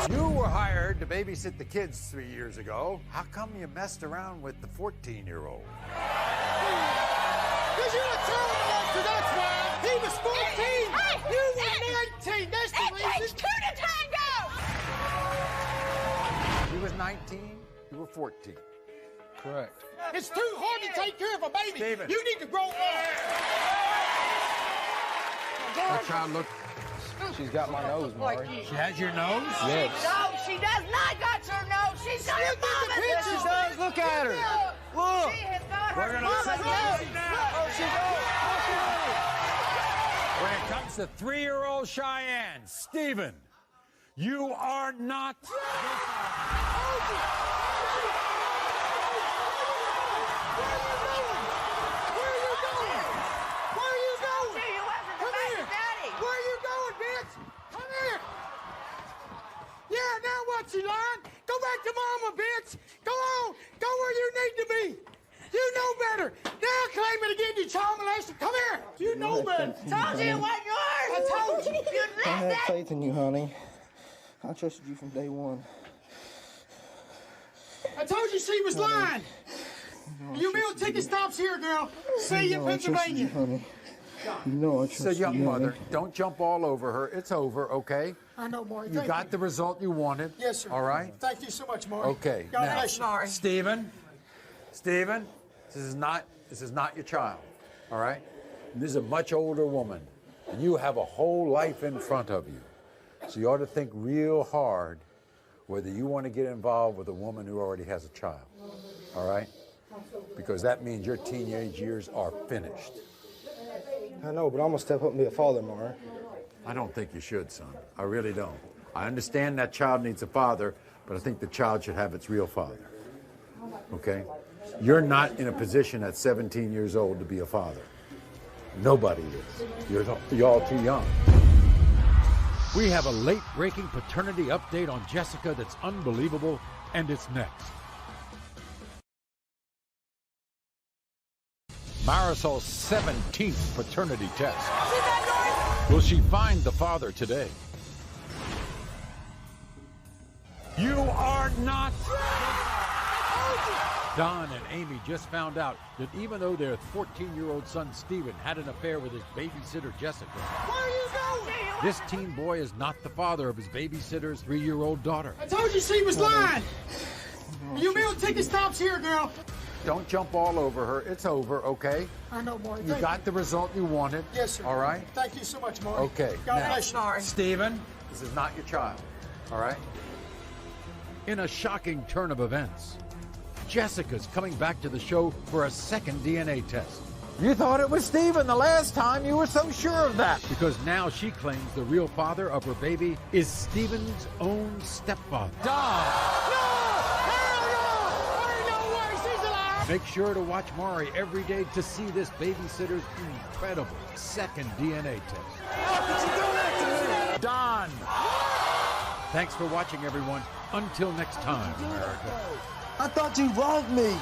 [SPEAKER 1] You were hired to babysit the kids 3 years ago. How come you messed around with the 14-year-old?
[SPEAKER 10] Because you're a child molester, that's why. He was 14. You were 19. That's the reason.
[SPEAKER 19] It takes two to tango.
[SPEAKER 1] He was 19, you were 14.
[SPEAKER 10] Correct. It's too hard to take care of a baby.
[SPEAKER 1] Stephen.
[SPEAKER 10] You need to grow up.
[SPEAKER 1] That child look.
[SPEAKER 2] She's got my nose, Maury.
[SPEAKER 1] She has your nose?
[SPEAKER 2] Yes.
[SPEAKER 19] No, she does not got your nose. She's got your mama's nose.
[SPEAKER 1] Yes, she does. Look at her. Look.
[SPEAKER 19] She has got
[SPEAKER 1] We're
[SPEAKER 19] her
[SPEAKER 1] gonna
[SPEAKER 19] mama's
[SPEAKER 1] settle
[SPEAKER 19] nose.
[SPEAKER 1] this now. Oh, she does. When it comes to 3-year-old Cheyenne, Stephen, you are not.
[SPEAKER 10] Yeah, now what, you lying? Go back to mama, bitch. Go on. Go where you need to be. You know better. Now claiming to give you child molester. Come here. You know better.
[SPEAKER 19] Told you it wasn't yours.
[SPEAKER 10] I told you.
[SPEAKER 19] You
[SPEAKER 11] I
[SPEAKER 19] left
[SPEAKER 11] had
[SPEAKER 19] that.
[SPEAKER 11] faith in you, honey. I trusted you from day one.
[SPEAKER 10] I told you she was lying. Your meal ticket stops here, girl. See you in Pennsylvania.
[SPEAKER 11] Honey. You know I trust
[SPEAKER 1] So, young
[SPEAKER 11] you,
[SPEAKER 1] mother,
[SPEAKER 11] honey.
[SPEAKER 1] don't jump all over her. It's over, okay?
[SPEAKER 10] I know, Maury.
[SPEAKER 1] You got the result you wanted.
[SPEAKER 10] Yes, sir.
[SPEAKER 1] All right?
[SPEAKER 10] Thank you so much, Maury.
[SPEAKER 1] Okay.
[SPEAKER 10] God
[SPEAKER 1] now,
[SPEAKER 10] bless you.
[SPEAKER 1] Stephen, this is not your child. All right? This is a much older woman, and you have a whole life in front of you. So you ought to think real hard whether you want to get involved with a woman who already has a child. All right? Because that means your teenage years are finished.
[SPEAKER 11] I know, but I'm going to step up and be a father, Maury.
[SPEAKER 1] I don't think you should, son. I really don't. I understand that child needs a father, but I think the child should have its real father. Okay? You're not in a position at 17 years old to be a father. Nobody is. You're all too young.
[SPEAKER 13] We have a late-breaking paternity update on Jessica that's unbelievable, and it's next. Marisol's 17th paternity test. Will she find the father today?
[SPEAKER 1] You are not.
[SPEAKER 13] Don and Amy just found out that even though their 14-year-old son Stephen had an affair with his babysitter Jessica,
[SPEAKER 10] Where are you going?
[SPEAKER 13] this teen boy is not the father of his babysitter's 3-year-old daughter.
[SPEAKER 10] I told you she was lying. Your meal ticket stops here, girl.
[SPEAKER 1] Don't jump all over her. It's over, okay?
[SPEAKER 10] I know, Maury.
[SPEAKER 1] You got the result you wanted.
[SPEAKER 10] Yes, sir.
[SPEAKER 1] All right?
[SPEAKER 10] Thank you so much, Maury.
[SPEAKER 1] Okay.
[SPEAKER 10] God
[SPEAKER 1] now,
[SPEAKER 10] bless you.
[SPEAKER 1] Stephen, this is not your child. All right?
[SPEAKER 13] In a shocking turn of events, Jessica's coming back to the show for a second DNA test.
[SPEAKER 1] You thought it was Stephen the last time. You were so sure of that.
[SPEAKER 13] Because now she claims the real father of her baby is Stephen's own stepfather.
[SPEAKER 1] Don!
[SPEAKER 13] Make sure to watch Maury every day to see this babysitter's incredible second DNA test.
[SPEAKER 10] How could you do that to me?
[SPEAKER 1] Don!
[SPEAKER 13] Thanks for watching, everyone. Until next time, America.
[SPEAKER 11] I thought you loved me.